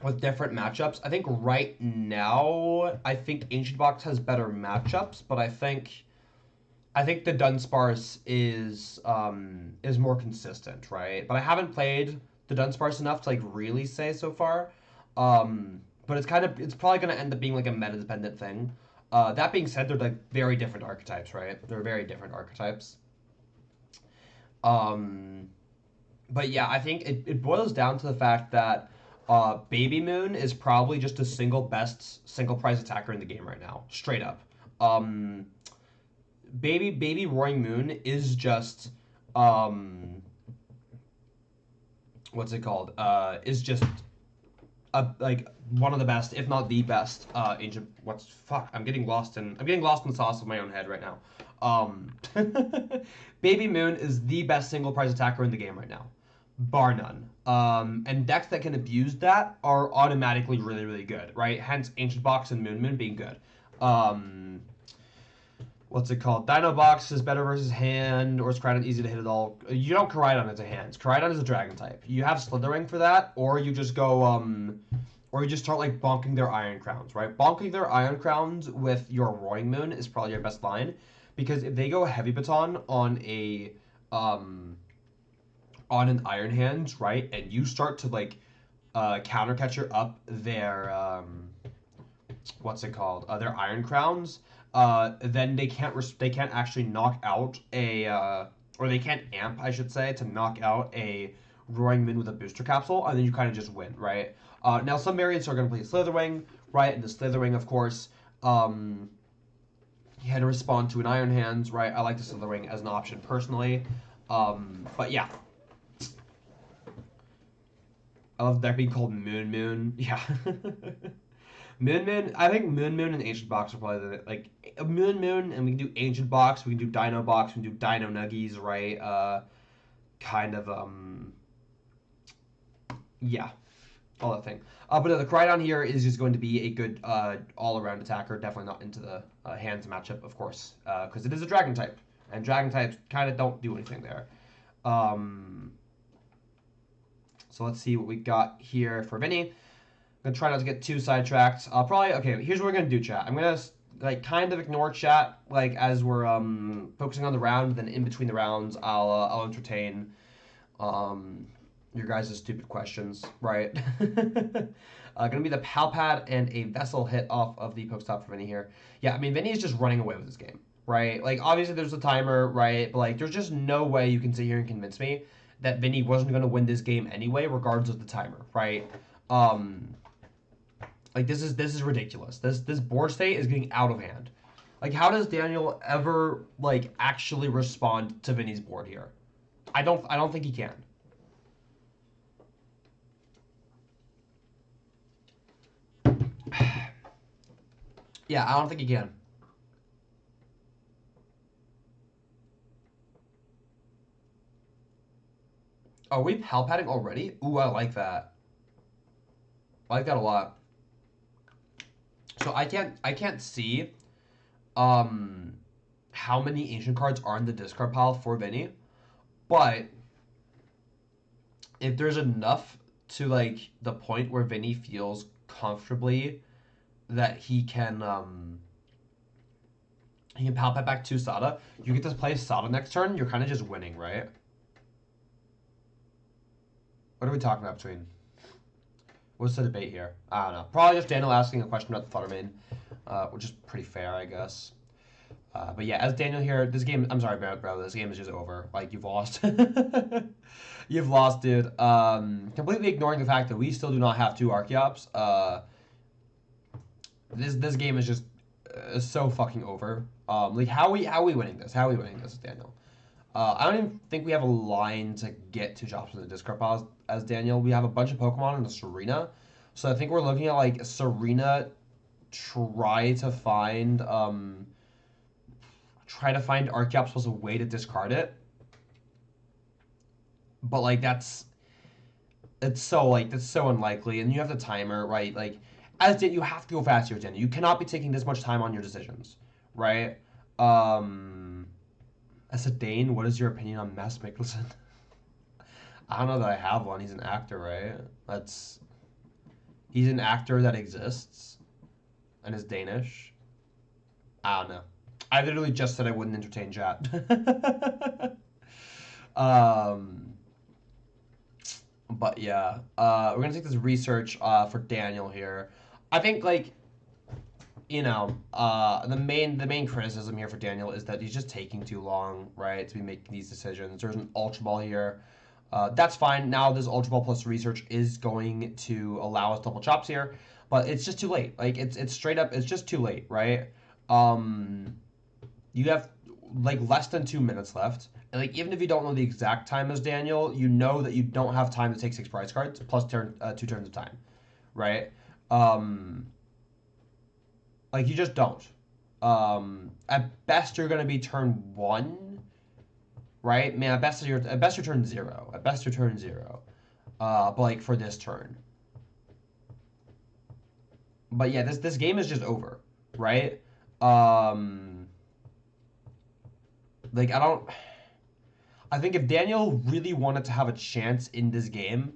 With different matchups. I think right now, I think Ancient Box has better matchups, but I think the Dunsparce is more consistent, right? But I haven't played the Dunsparce enough to like really say so far. But it's probably gonna end up being like a meta dependent thing. That being said, they're like very different archetypes, right? They're very different archetypes. But yeah, I think it boils down to the fact that Baby Moon is probably just the single price attacker in the game right now, straight up. Baby Roaring Moon is just what's it called? Is just like one of the best, if not the best, ancient. I'm getting lost in the sauce of my own head right now. Baby Moon is the best single price attacker in the game right now, bar none. And decks that can abuse that are automatically really, really good, right? Hence, Ancient Box and Moon being good. What's it called? Dino Box is better versus hand, or is Koraidon easy to hit at all? You don't Koraidon as a hand. Koraidon is a dragon type. You have Slithering for that, or you just go, or you just start like bonking their Iron Crowns, right? Bonking their Iron Crowns with your Roaring Moon is probably your best line, because if they go Heavy Baton on a on an Iron Hands, right, and you start to like counter catcher up their what's it called? Their Iron Crowns, then they can't actually knock out a or they can't amp, I should say, to knock out a Roaring Moon with a booster capsule, and then you kind of just win, right? Now some variants are going to play Slitherwing, right? And the Slitherwing, of course, you had to respond to an Iron Hands, right? I like the Slitherwing as an option personally, but yeah. I love that being called Moon Moon. Yeah. Moon Moon, I think Moon Moon and Ancient Box are probably the, like, Moon Moon, and we can do Ancient Box, we can do Dino Box, we can do Dino Nuggies, right? Kind of, yeah, all that thing. But the Crydon here is just going to be a good all-around attacker, definitely not into the hands matchup, of course, because it is a Dragon type, and Dragon types kind of don't do anything there. So let's see what we got here for Vinny. I'm gonna try not to get too sidetracked. Okay, here's what we're gonna do, chat. I'm gonna like kind of ignore chat like as we're focusing on the round, then in between the rounds I'll entertain your guys' stupid questions, right? Gonna be the Palpad and a Vessel hit off of the Pokestop for Vinny here. Yeah, I mean Vinny is just running away with this game, right? Like obviously there's a timer, right? But like there's just no way you can sit here and convince me that Vinny wasn't gonna win this game anyway, regardless of the timer, right? Like this is ridiculous. This board state is getting out of hand. Like how does Daniel ever like actually respond to Vinny's board here? I don't think he can. Yeah, I don't think he can. Are we palpating already? Ooh, I like that. I like that a lot. So I can't see how many ancient cards are in the discard pile for Vinny, but if there's enough to like the point where Vinny feels comfortably that he can palpate back to Sada, you get to play Sada next turn, you're kind of just winning, right? What are we talking about between? What's the debate here? I don't know. Probably just Daniel asking a question about the Fluttermane, which is pretty fair, I guess. But yeah, as Daniel here, this game, I'm sorry, bro, this game is just over. Like, you've lost. You've lost, dude. Completely ignoring the fact that we still do not have 2 Archeops. This game is just so fucking over. Like, how are we winning this? How are we winning this, Daniel? I don't even think we have a line to get 2 drops in the discard pile as Daniel. We have a bunch of Pokemon in the Serena. So I think we're looking at, like, Serena try to find Archeops was a way to discard it. But, like, that's so unlikely. And you have the timer, right? Like, as you have to go faster, Daniel. You cannot be taking this much time on your decisions, right? As a Dane, what is your opinion on Mads Mikkelsen? I don't know that I have one. He's an actor, right? He's an actor that exists and is Danish. I don't know. I literally just said I wouldn't entertain chat. But yeah, we're gonna take this research for Daniel here. I think like, you know, the main criticism here for Daniel is that he's just taking too long, right, to be making these decisions. There's an Ultra Ball here. That's fine. Now this Ultra Ball plus research is going to allow us double chops here, but it's just too late. Like it's straight up, it's just too late, right? You have like less than 2 minutes left, and like even if you don't know the exact time as Daniel, you know that you don't have time to take 6 prize cards plus 2 turns of time, right? Like, you just don't. At best, you're going to be turn 1, right? Man, at best you're turn 0. At best, you're turn 0. But, like, for this turn. But, yeah, this game is just over, right? Like, I think if Daniel really wanted to have a chance in this game,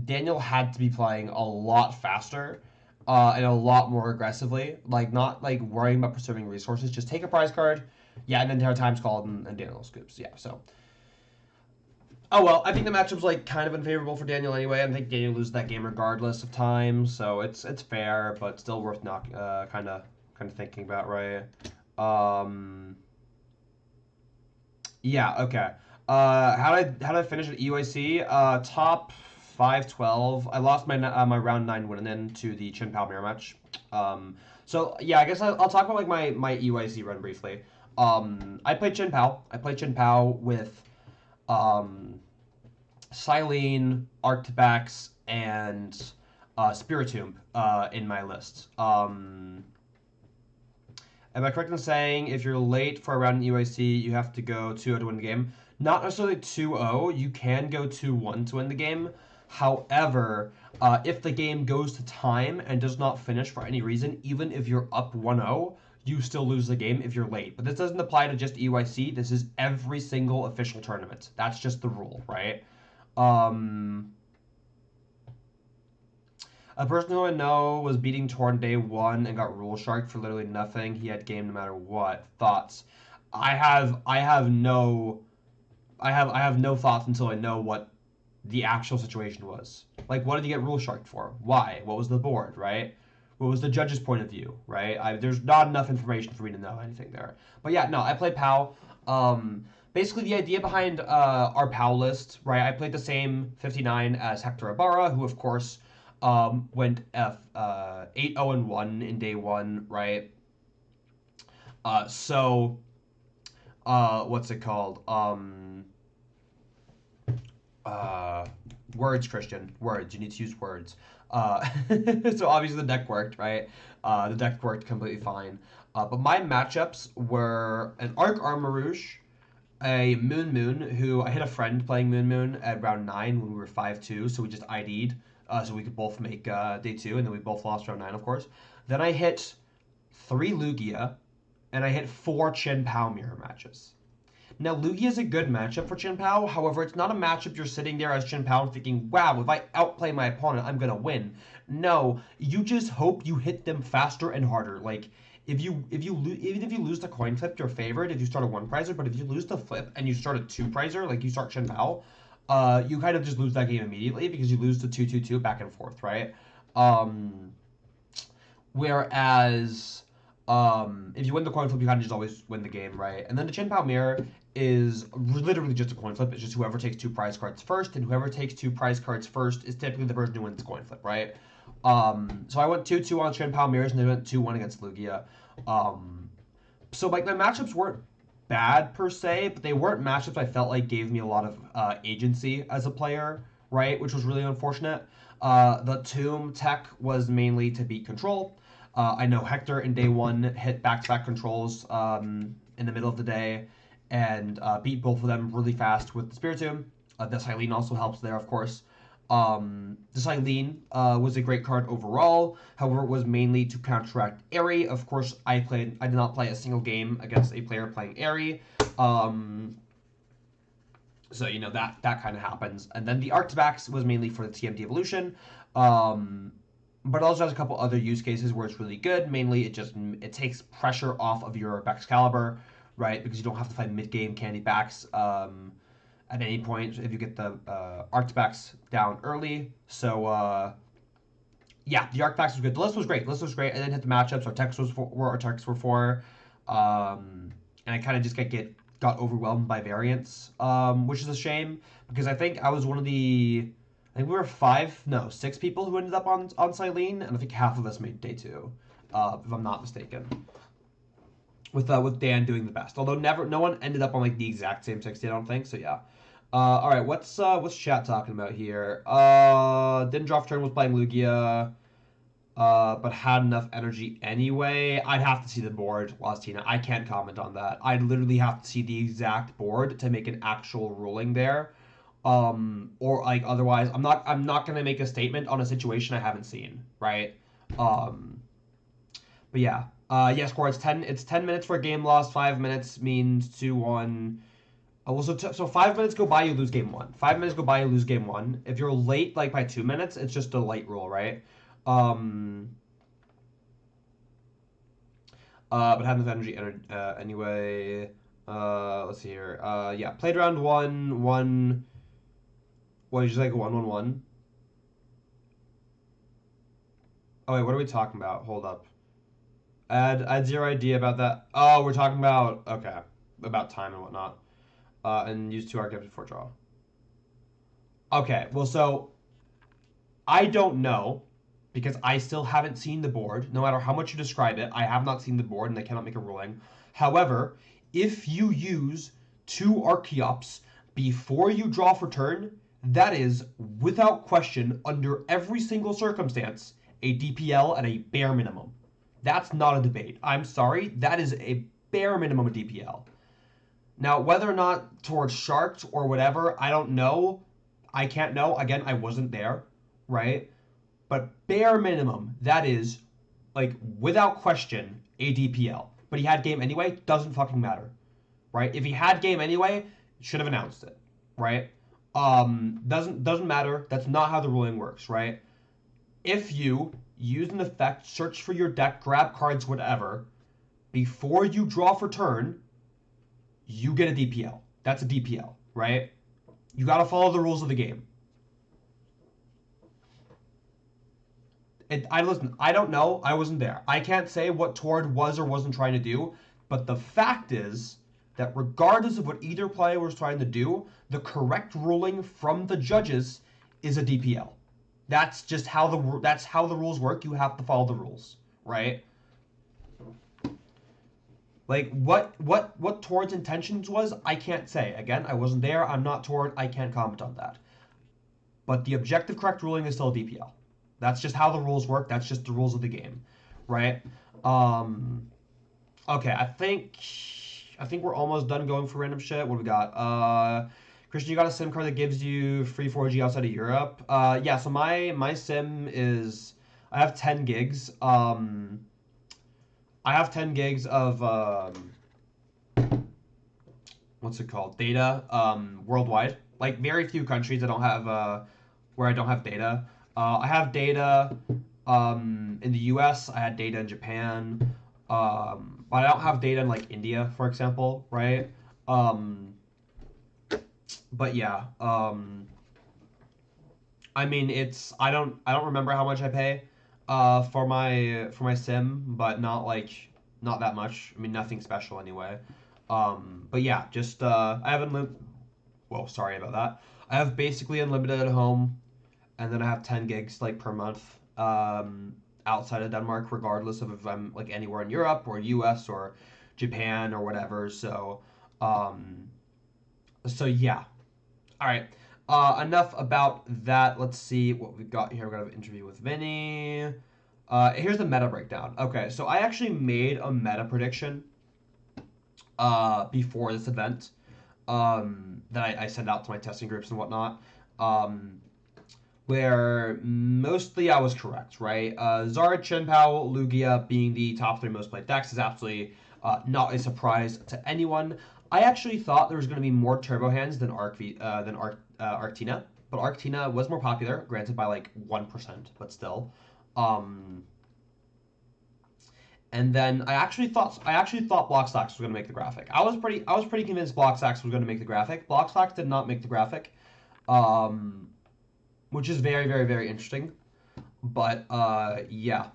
Daniel had to be playing a lot faster. And a lot more aggressively, like not like worrying about preserving resources. Just take a prize card, yeah, and then there are times called and Daniel scoops, yeah. So, Oh well, I think the matchup's like kind of unfavorable for Daniel anyway. I think Daniel loses that game regardless of time, so it's fair, but still worth not kind of thinking about, right? Um, yeah, okay. How did I finish at EUIC? Top 512. I lost my round 9 win and then to the Chien-Pao mirror match. So yeah, I guess I'll talk about like my EUIC run briefly. I played Chien-Pao. I played Chien-Pao with um Silene, Arctibax, and Spiritomb in my list. Am I correct in saying if you're late for a round in UIC, you have to go 2-0 to win the game? Not necessarily 2-0. You can go 2-1 to win the game. However, if the game goes to time and does not finish for any reason, even if you're up 1-0, you still lose the game if you're late. But this doesn't apply to just EUIC. This is every single official tournament. That's just the rule, right? Um, a person who I know was beating Torn day one and got Rule Shark for literally nothing. He had game no matter what. Thoughts? I have no thoughts until I know what the actual situation was. Like, what did he get Rule Sharked for? Why? What was the board? Right? What was the judge's point of view? Right? There's not enough information for me to know anything there. But yeah, no, I played POW. Basically, the idea behind our POW list, right? I played the same 59 as Hector Ibarra, who of course went 8-0-1 in day one, right? So what's it called? Words, Christian. Words. You need to use words. So obviously the deck worked, right? The deck worked completely fine. But my matchups were an Arc Armarouge, a Moon, who I hit a friend playing Moon at round 9 when we were 5-2, so we just ID'd, so we could both make day 2, and then we both lost round 9, of course. Then I hit 3 Lugia, and I hit 4 Chien-Pao mirror matches. Now, Lugia is a good matchup for Chien-Pao. However, it's not a matchup you're sitting there as Chien-Pao thinking, wow, if I outplay my opponent, I'm going to win. No, you just hope you hit them faster and harder. Like, even if you lose the coin flip, you're favored if you start a 1-prizer, but if you lose the flip and you start a 2-prizer, like you start Chien-Pao, you kind of just lose that game immediately because you lose the 2-2-2 back and forth, right? Whereas if you win the coin flip, you kind of just always win the game, right? And then the Chien-Pao mirror is literally just a coin flip. It's just whoever takes 2 prize cards first, and whoever takes 2 prize cards first is typically the person who wins the coin flip, right? So I went 2-2 on Chien-Pao mirrors, and they went 2-1 against Lugia. So like my matchups weren't bad per se, but they weren't matchups I felt like gave me a lot of agency as a player, right? Which was really unfortunate. The Tomb tech was mainly to beat control. I know Hector in day 1 hit back-to-back controls in the middle of the day and beat both of them really fast with the Spiritomb. The Silene also helps there, of course. The Silene was a great card overall. However, it was mainly to counteract Airy. Of course, I did not play a single game against a player playing Airy. So you know that kind of happens. And then the Arctibax was mainly for the TMD evolution. But also has a couple other use cases where it's really good. Mainly, it takes pressure off of your Excalibur, right? Because you don't have to fight mid-game candy backs at any point if you get the Arctibax down early. So yeah, the Arctibax was good. The list was great. I didn't hit the matchups. Our texts were for, and I kind of just got overwhelmed by variants, which is a shame because I think I was one of the. I think we were 6 people who ended up on Silene, and I think half of us made day 2, if I'm not mistaken. With Dan doing the best, although no one ended up on like the exact same 60, I don't think. So yeah. All right, what's chat talking about here? Didn't draw for turn, was playing Lugia, but had enough energy anyway. I'd have to see the board, Lastina. I can't comment on that. I'd literally have to see the exact board to make an actual ruling there. Or like otherwise, I'm not gonna make a statement on a situation I haven't seen, right? But yeah, yes, Core. It's 10 minutes for a game lost. 5 minutes means 2-1. Well, so 5 minutes go by, you lose game 1. 5 minutes go by, you lose game 1. If you're late, like by 2 minutes, it's just a late rule, right? But had enough energy anyway. Let's see here. Yeah, played round 1, What, you just like 1-1-1? Oh wait, what are we talking about? Hold up. I had zero idea about that. Oh, we're talking about, okay, about time and whatnot. And use 2 archetypes before draw. Okay, well, so I don't know because I still haven't seen the board. No matter how much you describe it, I have not seen the board and I cannot make a ruling. However, if you use 2 Archeops before you draw for turn, that is, without question, under every single circumstance, a DPL at a bare minimum. That's not a debate. I'm sorry, that is a bare minimum of DPL. Now, whether or not towards Sharks or whatever, I don't know. I can't know. Again, I wasn't there, right? But bare minimum, that is, like, without question, a DPL. But he had game anyway, doesn't fucking matter, right? If he had game anyway, should have announced it, right? Doesn't matter. That's not how the ruling works, right? If you use an effect, search for your deck, grab cards, whatever, before you draw for turn, you get a DPL. That's a DPL, right? You gotta follow the rules of the game. Listen, I don't know. I wasn't there. I can't say what Tord was or wasn't trying to do, but the fact is that regardless of what either player was trying to do, the correct ruling from the judges is a DPL. That's just how the rules work. You have to follow the rules, right? Like what Tord's intentions was, I can't say. Again, I wasn't there. I'm not Tord. I can't comment on that. But the objective correct ruling is still a DPL. That's just how the rules work. That's just the rules of the game, right? Okay, I think we're almost done going for random shit. What do we got? Christian, you got a SIM card that gives you free 4G outside of Europe? Yeah. So my SIM is, I have 10 gigs. I have 10 gigs of what's it called? Data worldwide. Like very few countries I don't have where I don't have data. I have data in the US. I had data in Japan. But I don't have data in like India, for example, right? But yeah. I mean, I don't remember how much I pay for my SIM, but not that much. I mean, nothing special anyway. But yeah, just I have well, sorry about that. I have basically unlimited at home, and then I have 10 gigs like per month outside of Denmark, regardless of if I'm like anywhere in Europe or US or Japan or whatever. So yeah. All right. Enough about that. Let's see what we've got here. We're gonna have an interview with Vinny. Here's the meta breakdown. Okay, so I actually made a meta prediction before this event that I sent out to my testing groups and whatnot, where mostly I was correct, right? Zard, Chien-Pao, Lugia being the top 3 most played decks is absolutely not a surprise to anyone. I actually thought there was going to be more turbo hands than Arctina, but Arctina was more popular, granted by like 1%, but still. And then I actually thought Blockstocks was going to make the graphic. I was pretty convinced Blockstocks was going to make the graphic. Blockstocks did not make the graphic, which is very, very, very interesting. But yeah,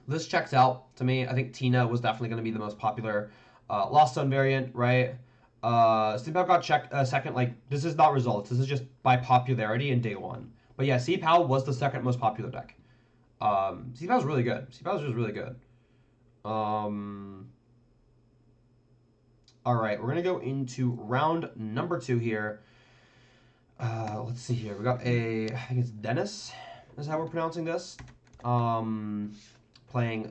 this checks out to me. I think Tina was definitely going to be the most popular Lost Zone variant, right? Chien-Pao got second. Like, this is not results. This is just by popularity in day 1. But yeah, Chien-Pao was the second most popular deck. Chien-Pao's really good. Chien-Pao's just really good. All right, we're gonna go into round number 2 here. Let's see here. We got I think it's Dennis, is how we're pronouncing this. Playing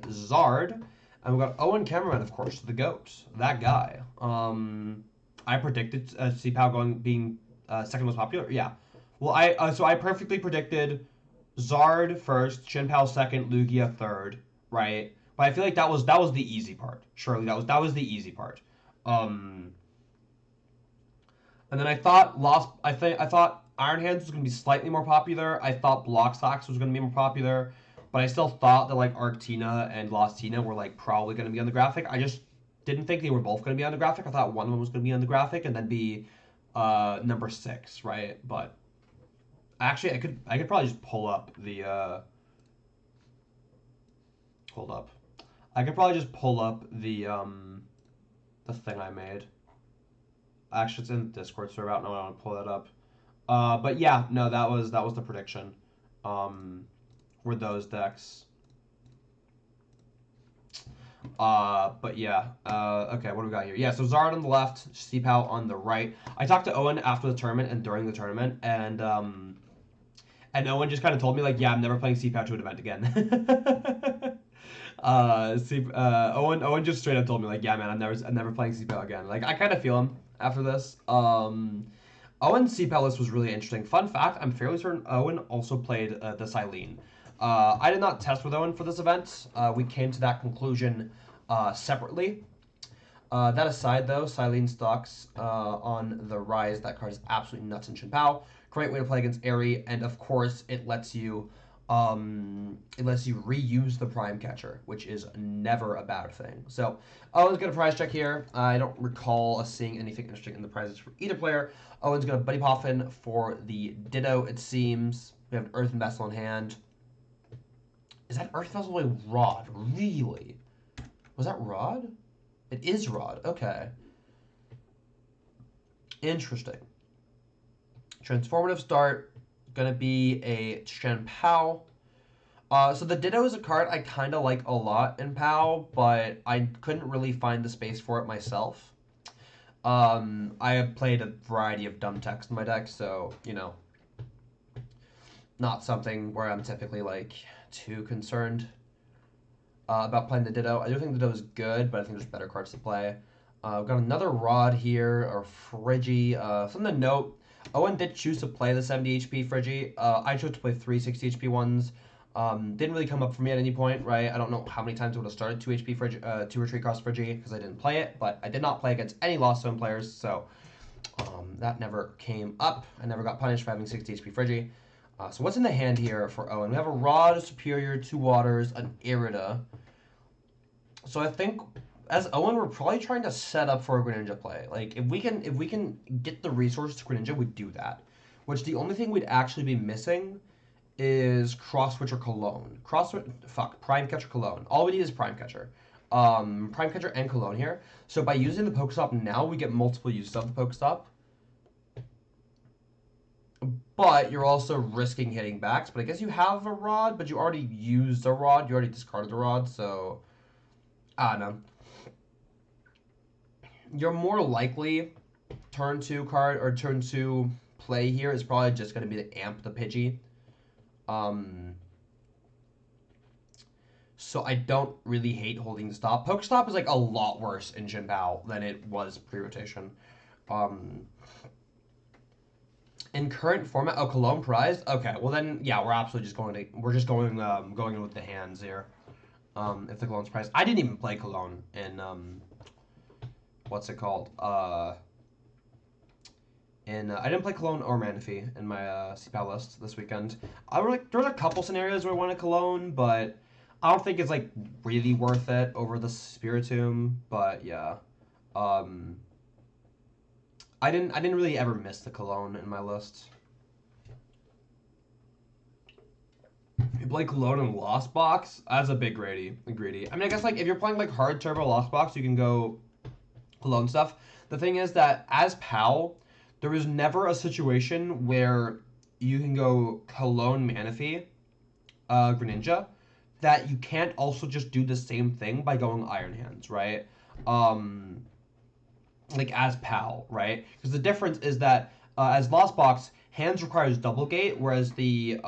Zard. And we've got Owen Cameraman, of course, the GOAT. That guy. I predicted Chien-Pao being second most popular. Yeah. Well, so I perfectly predicted Zard first, Chien-Pao second, Lugia third, right? But I feel like that was the easy part. Surely that was the easy part. And then I thought Iron Hands was gonna be slightly more popular. I thought Blockstocks was gonna be more popular, but I still thought that like Arctina and Lost Tina were like probably gonna be on the graphic. I just didn't think they were both gonna be on the graphic. I thought one of them was gonna be on the graphic and then be number 6, right? But actually, I could probably just pull up the hold up. I could probably just pull up the thing I made. Actually, it's in Discord server. I don't know. I want to pull that up. But yeah, no, that was the prediction. Were those decks? But yeah. Okay, what do we got here? Yeah, so Zard on the left, Chien-Pao on the right. I talked to Owen after the tournament and during the tournament, and Owen just kind of told me like, yeah, I'm never playing Chien-Pao to an event again. Owen just straight up told me like, yeah, man, I'm never playing Chien-Pao again. Like, I kind of feel him after this. Owen's Chien-Pao list was really interesting. Fun fact, I'm fairly certain Owen also played the Silene. I did not test with Owen for this event. We came to that conclusion separately. That aside, though, Silene stocks on the rise. That card is absolutely nuts in Chien-Pao. Great way to play against Airy, and of course, it lets you reuse the Prime Catcher, which is never a bad thing. So, Owen's gonna prize check here. I don't recall us seeing anything interesting in the prizes for either player. Owen's gonna Buddy Poffin for the Ditto, it seems. We have an Earthen Vessel in hand. Is that Earthen Vessel a Rod? Really? Was that Rod? It is Rod. Okay. Interesting. Transformative start. Gonna be a Chien-Pao. So the Ditto is a card I kind of like a lot in POW, but I couldn't really find the space for it myself. I have played a variety of dumb text in my deck, so, you know, not something where I'm typically, like, too concerned about playing the Ditto. I do think the Ditto is good, but I think there's better cards to play. We've got another Rod here, or Friggy. Something to note, Owen did choose to play the 70 HP Friggy. I chose to play 3 60 HP ones. Didn't really come up for me at any point, right? I don't know how many times I would have started 2 HP Friggy, 2 retreat cost Friggy, because I didn't play it, but I did not play against any Lost Zone players, so that never came up. I never got punished for having 60 HP Friggy. So what's in the hand here for Owen? We have a Rod, a Superior, 2 Waters, an Irida. So I think as Owen, we're probably trying to set up for a Greninja play. Like, if we can get the resources to Greninja, we'd do that. Which the only thing we'd actually be missing is Cross Switch or Cologne. Prime Catcher, Cologne. All we need is Prime Catcher. Prime Catcher and Cologne here. So by using the Pokestop now, we get multiple uses of the Pokestop. But you're also risking hitting backs. But I guess you have a Rod, but you already used a Rod. You already discarded the Rod, so I don't know. Your more likely turn 2 card or turn 2 play here is probably just going to be to amp the Pidgey. So I don't really hate holding the stop. Pokestop is like a lot worse in Chien-Pao than it was pre-rotation. In current format, Cologne prized. Okay, well then, yeah, we're absolutely just going going with the hands here. If the Cologne's prized, I didn't even play Cologne in what's it called? I didn't play Cologne or Manaphy in my Chien-Pao list this weekend. There's a couple scenarios where I wanted Cologne, but I don't think it's like really worth it over the Spiritomb. But yeah, I didn't really ever miss the Cologne in my list. You play Cologne in Lost Box? That's a bit greedy. I mean, I guess like if you're playing like hard turbo Lost Box, you can go Cologne stuff. The thing is that as POW, there is never a situation where you can go Cologne Manaphy, Greninja, that you can't also just do the same thing by going Iron Hands, right? Like as POW, right? Because the difference is that as Lost Box, Hands requires double gate, whereas the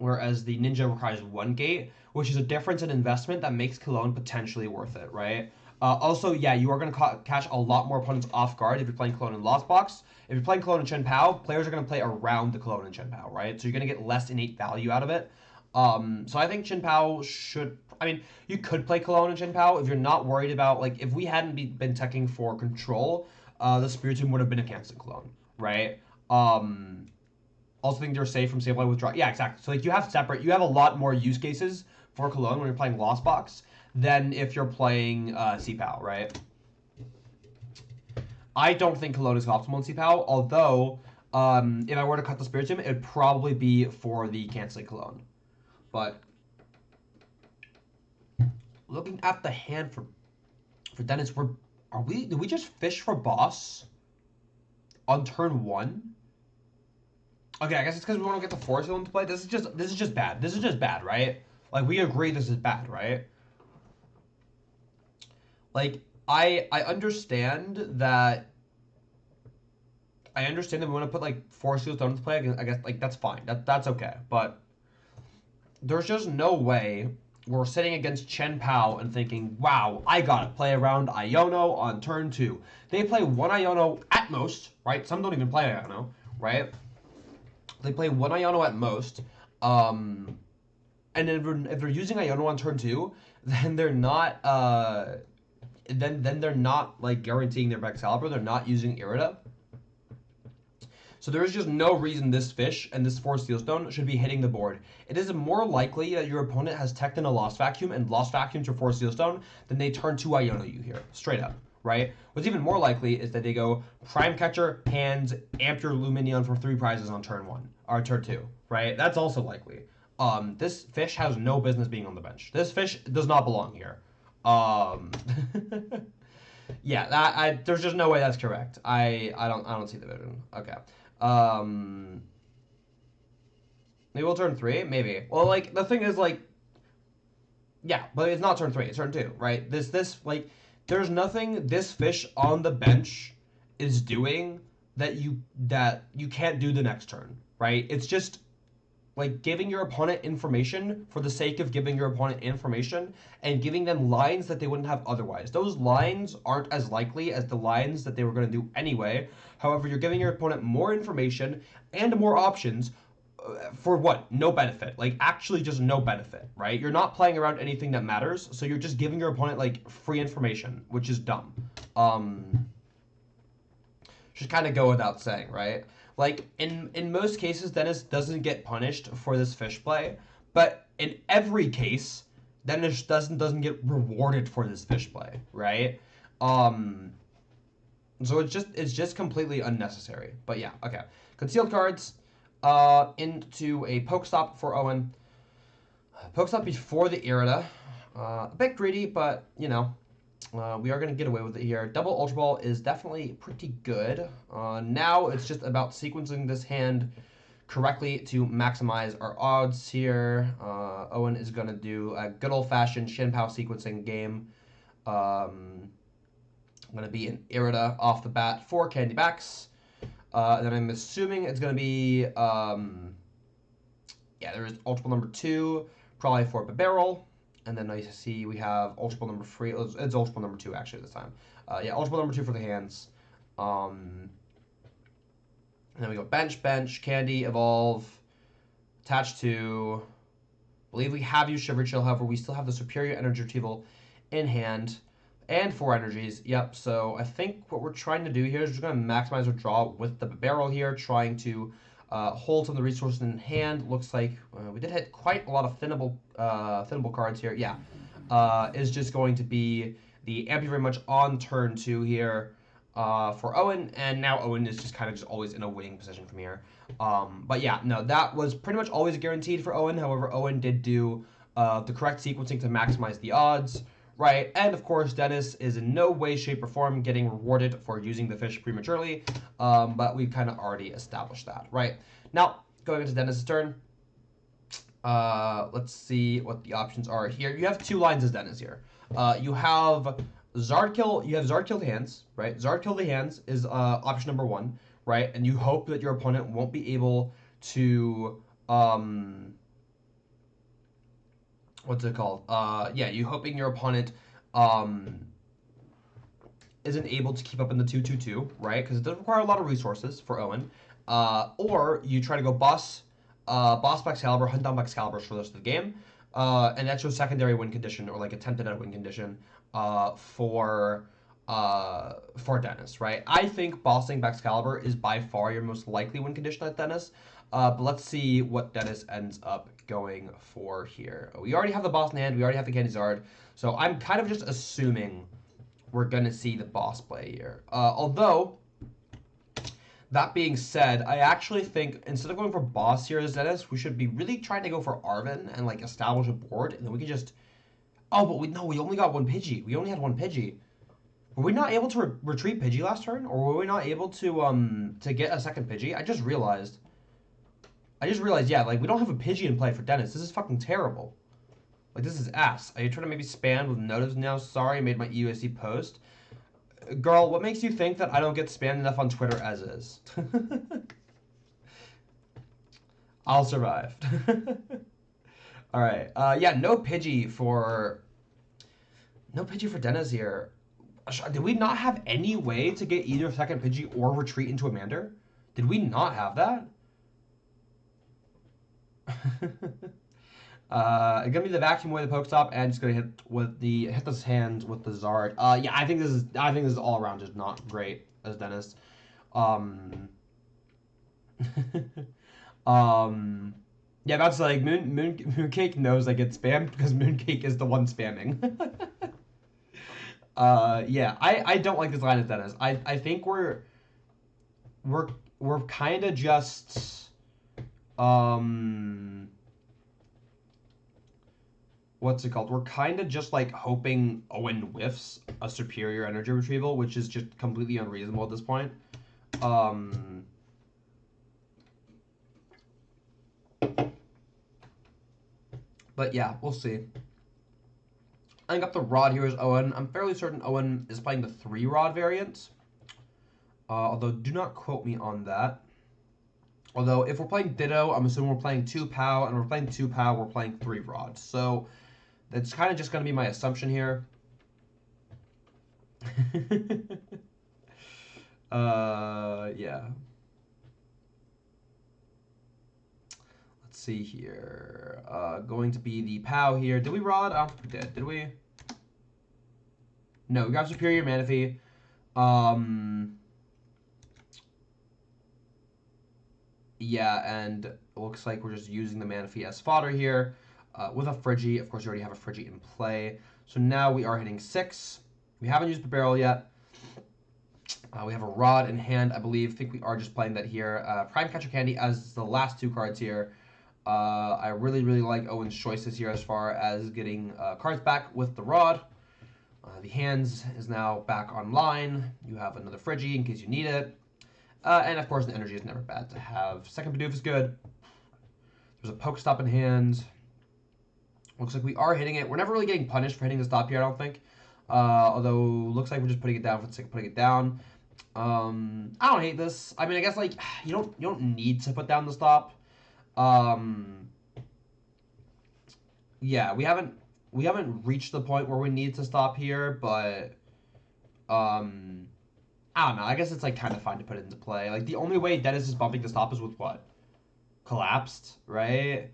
Ninja requires 1 gate, which is a difference in investment that makes Cologne potentially worth it, right? Also, yeah, you are going to catch a lot more opponents off guard if you're playing Cologne in Lost Box. If you're playing Cologne in Chien-Pao, players are going to play around the Cologne in Chien-Pao, right? So you're going to get less innate value out of it. So I think Chien-Pao should... I mean, you could play Cologne in Chien-Pao if you're not worried about... Like, if we hadn't been teching for control, the Spiritomb would have been a Cancer Cologne, right? Also think they're safe from Sableye withdrawal. Yeah, exactly. So like you have a lot more use cases for Cologne when you're playing Lost Box than if you're playing Chien-Pao, right? I don't think Cologne is optimal in Chien-Pao, although if I were to cut the Spirit Gem, it'd probably be for the canceling Cologne. But looking at the hand for Dennis, did we just fish for boss on turn 1? Okay, I guess it's because we want to get the Force Field into play. This is just bad. This is just bad, right? Like, we agree this is bad, right? Like, I understand that we want to put like Force Field into play. I guess like that's fine. That's okay. But there's just no way we're sitting against Chien-Pao and thinking, wow, I gotta play around Iono on turn 2. They play 1 Iono at most, right? Some don't even play Iono, right? They play 1 Iono at most. And if they're using Iono on turn 2, then they're not then they're not like guaranteeing their Excalibur. They're not using Irida. So there is just no reason this fish and this Force Steel Stone should be hitting the board. It is more likely that your opponent has teched in a Lost Vacuum and Lost Vacuum to Force Steel Stone than they turn 2 Iono you here, straight up, right? What's even more likely is that they go Prime Catcher, Hands, Amp your Luminion for 3 prizes on turn 1, or turn 2, right? That's also likely. This fish has no business being on the bench. This fish does not belong here. Yeah, there's just no way that's correct. I don't see the vision. Okay. Maybe we'll turn 3? Maybe. Well, like, the thing is, like, yeah, but it's not turn 3, it's turn 2, right? Like, there's nothing this fish on the bench is doing that you can't do the next turn, right? It's just, like, giving your opponent information for the sake of giving your opponent information and giving them lines that they wouldn't have otherwise. Those lines aren't as likely as the lines that they were going to do anyway. However, you're giving your opponent more information and more options for what? No benefit. Like, actually just no benefit, right? You're not playing around anything that matters, so you're just giving your opponent, like, free information, which is dumb. Should kind of go without saying, right? Like, in most cases, Dennis doesn't get punished for this fish play, but in every case, Dennis doesn't get rewarded for this fish play, right? So it's just completely unnecessary. But yeah, okay. Concealed cards into a Pokestop for Owen. Pokestop before the Irida. A bit greedy, but, you know, we are going to get away with it here. Double Ultra Ball is definitely pretty good. Now it's just about sequencing this hand correctly to maximize our odds here. Owen is going to do a good old-fashioned Chien-Pao sequencing game. Going to be an Irida off the bat for Candy Backs. Then I'm assuming it's going to be, yeah, there is Ultra Ball number 2, probably for Barrel. And then I see we have Ultra Ball number 3. It's Ultra Ball number 2 actually this time. Yeah, Ultra Ball number 2 for the hands. And then we go bench, Candy, Evolve, attach to. Believe we have used Shiver Chill, however, we still have the Superior Energy Retrieval in hand. And 4 energies. Yep, so I think what we're trying to do here is we're going to maximize our draw with the barrel here, trying to hold some of the resources in hand. Looks like we did hit quite a lot of thinnable cards here. Yeah, is just going to be the Amp You Very Much on turn 2 here for Owen, and now Owen is just kind of just always in a winning position from here. But yeah, no, that was pretty much always guaranteed for Owen. However, Owen did do the correct sequencing to maximize the odds. Right, and of course, Dennis is in no way, shape, or form getting rewarded for using the fish prematurely, but we've kind of already established that, right? Now, going into Dennis's turn, let's see what the options are here. You have 2 lines as Dennis here. You have Zard Kill the hands, right? Zard Kill the hands is option number 1, right? And you hope that your opponent won't be able to, what's it called? Yeah, you hoping your opponent isn't able to keep up in the 2-2-2, right? Because it does require a lot of resources for Owen. Or you try to go boss Excalibur, hunt down Excalibur for the rest of the game, and that's your secondary win condition, or like attempted at win condition for Dennis, right? I think bossing Excalibur is by far your most likely win condition at Dennis. But let's see what Dennis ends up going for here. We already have the boss in hand. We already have the Candy Zard. So I'm kind of just assuming we're gonna see the boss play here. Although, that being said, I actually think instead of going for boss here as Dennis, we should be really trying to go for Arven and like establish a board, and then we can just. Oh, but we only got one Pidgey. We only had one Pidgey. Were we not able to retreat Pidgey last turn, or were we not able to get a second Pidgey? I just realized, yeah, like we don't have a Pidgey in play for Dennis. This is fucking terrible. Like this is ass. Are you trying to maybe spam with notice now? Sorry, I made my EUIC post. Girl, what makes you think that I don't get spammed enough on Twitter as is? I'll survive. All right. Yeah, no Pidgey for Dennis here. Did we not have any way to get either second Pidgey or retreat into a Mander? Did we not have that? Gonna be the vacuum away the Pokestop and just gonna hit this hand with the Zard. Yeah, I think this is all around just not great as Dennis. Yeah, that's like Mooncake knows I get spammed because Mooncake is the one spamming. Yeah, I don't like this line as Dennis. I think we're kind of just what's it called? We're kind of just like hoping Owen whiffs a superior energy retrieval, which is just completely unreasonable at this point. But yeah, we'll see. I think up the Rod here is Owen. I'm fairly certain Owen is playing the 3-Rod variant. Although, do not quote me on that. Although, if we're playing Ditto, I'm assuming we're playing 2-Pow, and we're playing 2-Pow, we're playing 3-Rod. So, that's kind of just going to be my assumption here. Yeah. Let's see here. Going to be the Pow here. Did we Rod? I don't think we did we? No, we got Superior Manaphy. Yeah, and it looks like we're just using the Manaphy as fodder here. With a Friggy. Of course, you already have a Friggy in play. So now we are hitting 6. We haven't used the barrel yet. We have a Rod in hand, I believe. I think we are just playing that here. Prime Catcher Candy as the last 2 cards here. I really, really like Owen's choices here as far as getting cards back with the Rod. The hands is now back online. You have another Friggy in case you need it. And of course, the energy is never bad to have. Second Bidoof is good. There's a Pokestop in hand. Looks like we are hitting it. We're never really getting punished for hitting the stop here, I don't think. Although, looks like we're just putting it down for the sake of putting it down. I don't hate this. I mean, I guess, like, you don't need to put down the stop. Yeah, we haven't reached the point where we need to stop here, but I don't know. I guess it's like kind of fine to put it into play. Like the only way Dennis is bumping the stop is with what? Collapsed, right?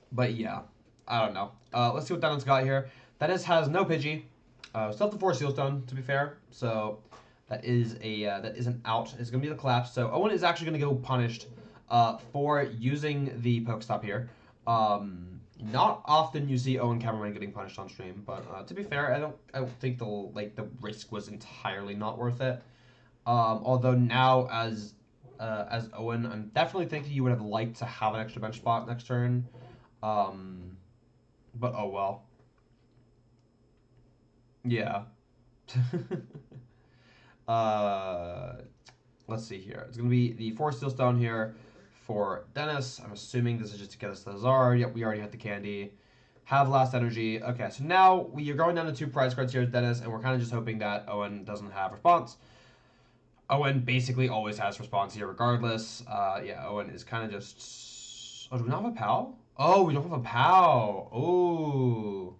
But yeah, I don't know. Let's see what Dennis got here. Dennis has no Pidgey. Still have the 4 Sealstone, to be fair. So that is an out. It's gonna be the collapse. So Owen is actually gonna go punished for using the Pokestop here. Not often you see Owen Cameraman getting punished on stream, but to be fair, I don't think the risk was entirely not worth it. Although now as Owen, I'm definitely thinking you would have liked to have an extra bench spot next turn. But oh well. Yeah. Let's see here. It's gonna be the 4 Steelstone here for Dennis. I'm assuming this is just to get us the Zard. Yep, we already had the candy. Have last energy. Okay, so now we are going down to 2 prize cards here with Dennis, and we're kind of just hoping that Owen doesn't have response. Owen basically always has response here regardless. Yeah, Owen is kind of just... Oh, do we not have a PAL? Oh, we don't have a PAL. Oh.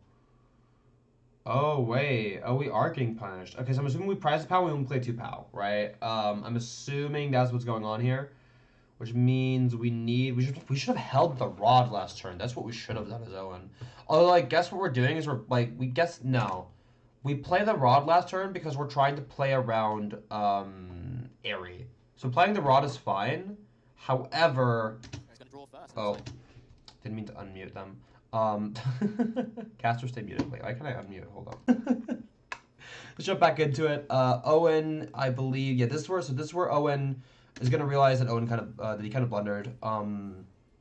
Oh, wait. Oh, we are getting punished. Okay, so I'm assuming we prize the PAL, we only play 2 PAL, right? I'm assuming that's what's going on here. Which means we should have held the Rod last turn. That's what we should have done as Owen. Although, like, guess what we're doing is no. We play the Rod last turn because we're trying to play around Airy. So playing the Rod is fine. However, oh, didn't mean to unmute them. Caster, stay muted. Wait, why can't I unmute? Hold on. Let's jump back into it. Owen, I believe, yeah, this is where Owen is gonna realize that that he kind of blundered.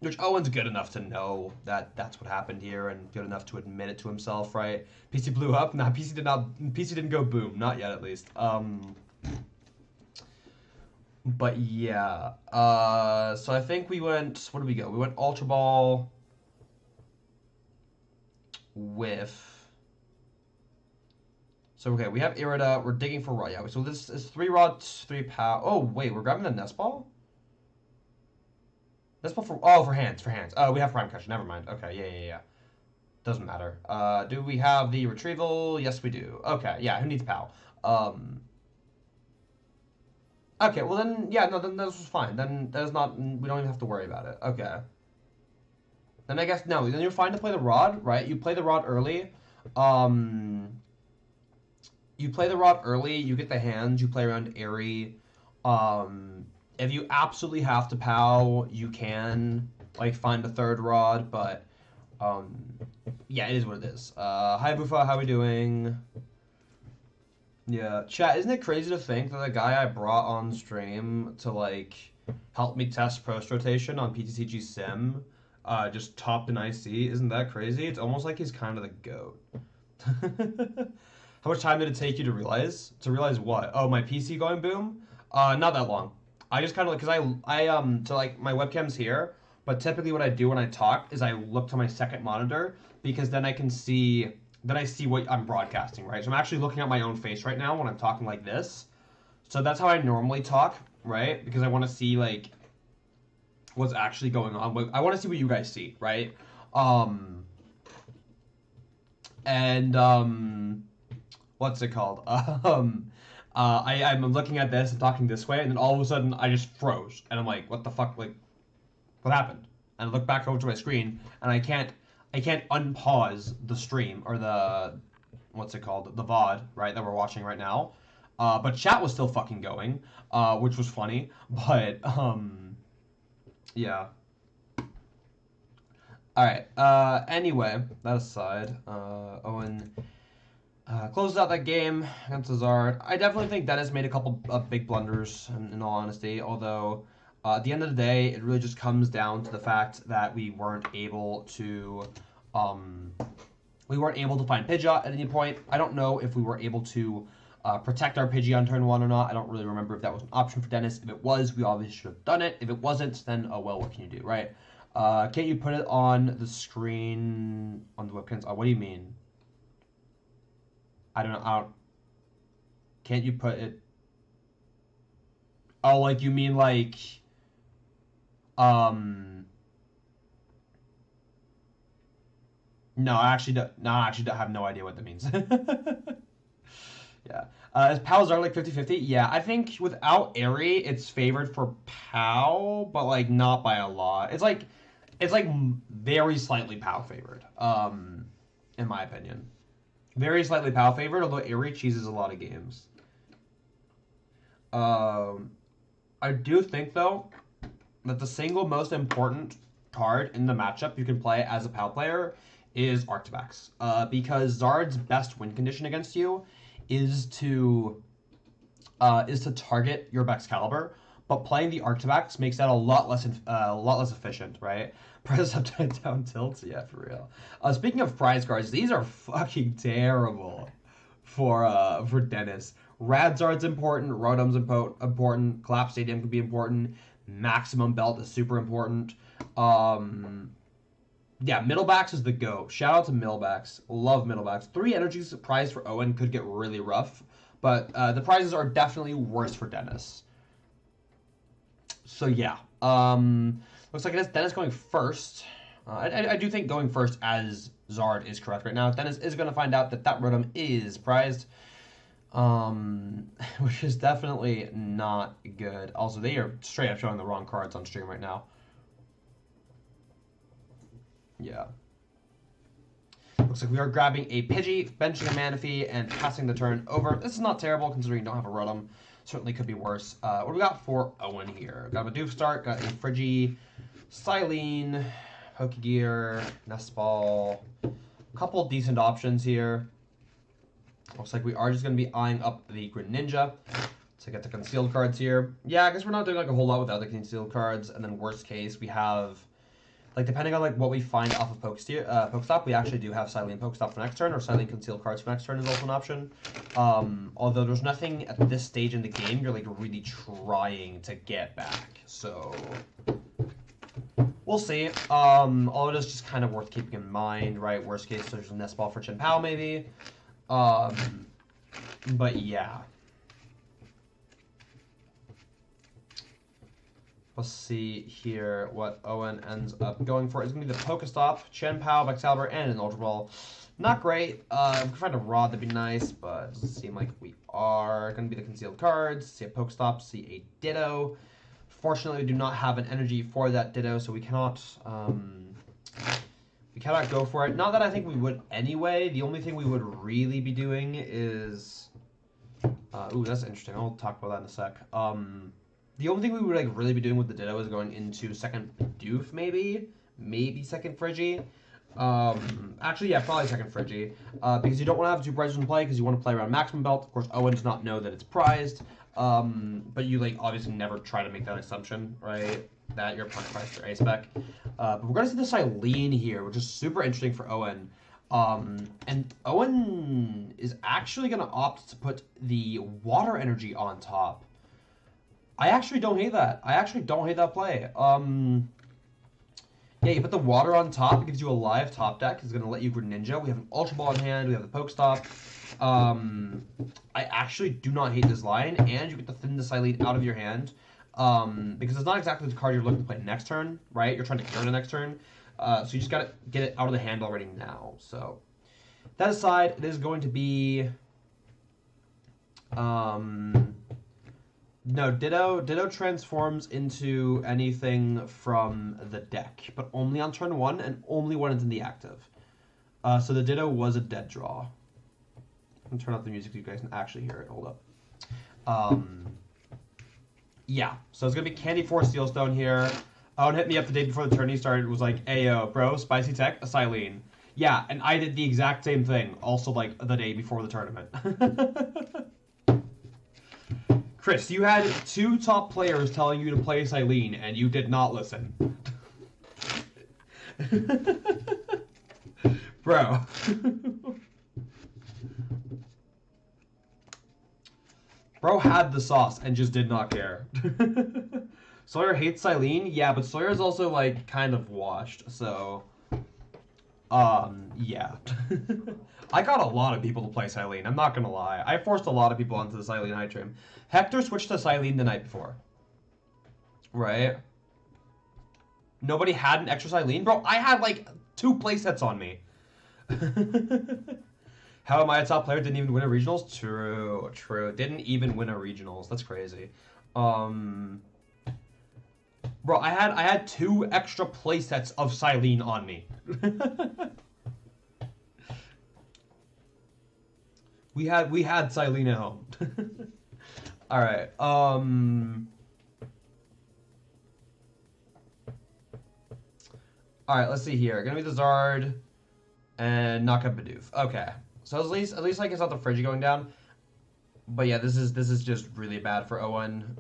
Which Owen's good enough to know that that's what happened here, and good enough to admit it to himself, right? PC blew up. Nah, PC didn't go boom, not yet at least. But yeah, so I think we went. What did we go? We went Ultra Ball with. So okay, we have Irida. We're digging for Rod. Yeah, so this is 3 Rod, 3 Pow. Oh wait, we're grabbing the Nest Ball. Nest Ball for hands. Oh, we have Prime Catcher. Never mind. Okay, yeah. Doesn't matter. Do we have the Retrieval? Yes, we do. Okay, yeah. Who needs Pow? Okay, well then, yeah, no, then this was fine. Then that is not. We don't even have to worry about it. Okay. Then I guess no. Then you're fine to play the Rod, right? You play the Rod early. You play the Rod early, you get the hands, you play around Airy. If you absolutely have to POW, you can, like, find a 3rd Rod, but, yeah, it is what it is. Hi, Bufa, how we doing? Yeah, chat, isn't it crazy to think that the guy I brought on stream to, like, help me test Post Rotation on PTCG Sim, just topped an IC? Isn't that crazy? It's almost like he's kind of the GOAT. How much time did it take you to realize? To realize what? Oh, my PC going boom? Not that long. I just kind of, because so like, my webcam's here, but typically what I do when I talk is I look to my second monitor, because then I see what I'm broadcasting, right? So I'm actually looking at my own face right now when I'm talking like this. So that's how I normally talk, right? Because I want to see, like, what's actually going on. I want to see what you guys see, right? What's it called? I'm looking at this and talking this way, and then all of a sudden I just froze, and I'm like, what the fuck? Like, what happened? And I look back over to my screen, and I can't unpause the stream or the what's it called? The VOD, right? That we're watching right now. But chat was still fucking going, which was funny. But yeah. All right. Anyway, that aside, Owen. Closes out that game against Zard. I definitely think Dennis made a couple of big blunders, in all honesty. Although, at the end of the day, it really just comes down to the fact that we weren't able to find Pidgeot at any point. I don't know if we were able to protect our Pidgey on turn 1 or not. I don't really remember if that was an option for Dennis. If it was, we obviously should have done it. If it wasn't, then oh well, what can you do, right? Can't you put it on the screen on the webcams? What do you mean? I don't know. Can't you put it? Oh, like you mean like, No, I actually don't. No, I actually have no idea what that means. Yeah. Is POWs are like 50-50? Yeah, I think without Airy, it's favored for POW, but like not by a lot. It's like very slightly POW favored. In my opinion. Very slightly POW favored, although Airy cheeses a lot of games. I do think, though, that the single most important card in the matchup you can play as a POW player is Arctivax. Because Zard's best win condition against you is to target your Excalibur, but playing the Arctivax makes that a lot less efficient, right? Press up, down, tilts, yeah, for real. Speaking of prize cards, these are fucking terrible for Dennis. Radzard's important, Rotom's important, Collapse Stadium could be important, Maximum Belt is super important. Yeah, Middlebacks is the GOAT. Shout out to Middlebacks. Love Middlebacks. 3 energies prize for Owen could get really rough, but the prizes are definitely worse for Dennis. So yeah, looks like it is Dennis going first. I do think going first as Zard is correct right now. Dennis is going to find out that Rotom is prized, which is definitely not good. Also, they are straight up showing the wrong cards on stream right now. Yeah. Looks like we are grabbing a Pidgey, benching a Manaphy, and passing the turn over. This is not terrible considering you don't have a Rotom. Certainly could be worse. What do we got for Owen here? Got a Vstar, got a Friggy, Silene, Pokegear, Nest Ball, a couple decent options here. Looks like we are just going to be eyeing up the Greninja to get the concealed cards here. Yeah, I guess we're not doing like a whole lot without the concealed cards. And then worst case, we have, like, depending on like what we find off of Pokestop, we actually do have Silene Pokestop for next turn, or Silene concealed cards for next turn is also an option. Although there's nothing at this stage in the game you're like really trying to get back. So we'll see. All of it is just kind of worth keeping in mind, right? Worst case, there's a Nest Ball for Chien-Pao maybe. But yeah. Let's see here what Owen ends up going for. It's going to be the Pokestop, Chien-Pao, Excalibur, and an Ultra Ball. Not great. If we could find a Rod, that'd be nice, but it doesn't seem like we are. Going to be the concealed cards. See a Pokestop, see a Ditto. Fortunately, we do not have an energy for that Ditto, so we cannot go for it. Not that I think we would anyway. The only thing we would really be doing is... ooh, that's interesting. I'll talk about that in a sec. The only thing we would like really be doing with the Ditto is going into second Doof, maybe second Friggy. Actually, yeah, probably second Friggy, because you don't want to have two prizes in play because you want to play around maximum belt. Of course, Owen does not know that it's prized, but you like obviously never try to make that assumption, right? That you're playing prized for A spec. But we're gonna see the Silene here, which is super interesting for Owen. And Owen is actually gonna opt to put the water energy on top. I actually don't hate that. I actually don't hate that play. Yeah, you put the water on top. It gives you a live top deck. It's going to let you Greninja. We have an Ultra Ball in hand. We have the Pokestop. I actually do not hate this line. And you get to thin the Silene out of your hand. Because it's not exactly the card you're looking to play next turn, right? You're trying to clear the next turn. So you just got to get it out of the hand already now. So that aside, it is going to be... No, Ditto transforms into anything from the deck, but only on turn 1 and only when it's in the active. So the Ditto was a dead draw. I'm turn off the music so you guys can actually hear it. Hold up. Yeah, so it's going to be Candy Force Steelstone here. Owen hit me up the day before the tourney started. It was like, ayo, bro, spicy tech, a Silene. Yeah, and I did the exact same thing, also like the day before the tournament. Chris, you had 2 top players telling you to play Silene, and you did not listen. Bro. Bro had the sauce and just did not care. Sawyer hates Silene? Yeah, but Sawyer's also, like, kind of washed, so... yeah. I got a lot of people to play Silene, I'm not gonna lie. I forced a lot of people onto the Silene Night Stream. Hector switched to Silene the night before. Right? Nobody had an extra Silene? Bro, I had, like, 2 playsets on me. How am I a top player? Didn't even win a regionals? True, true. Didn't even win a regionals. That's crazy. Bro, I had 2 extra playsets of Silene on me. We had Silene at home. All right. All right. Let's see here. Gonna be the Zard and knock up Bidoof. Okay. So at least like it's not the Friggy going down. But yeah, this is just really bad for Owen.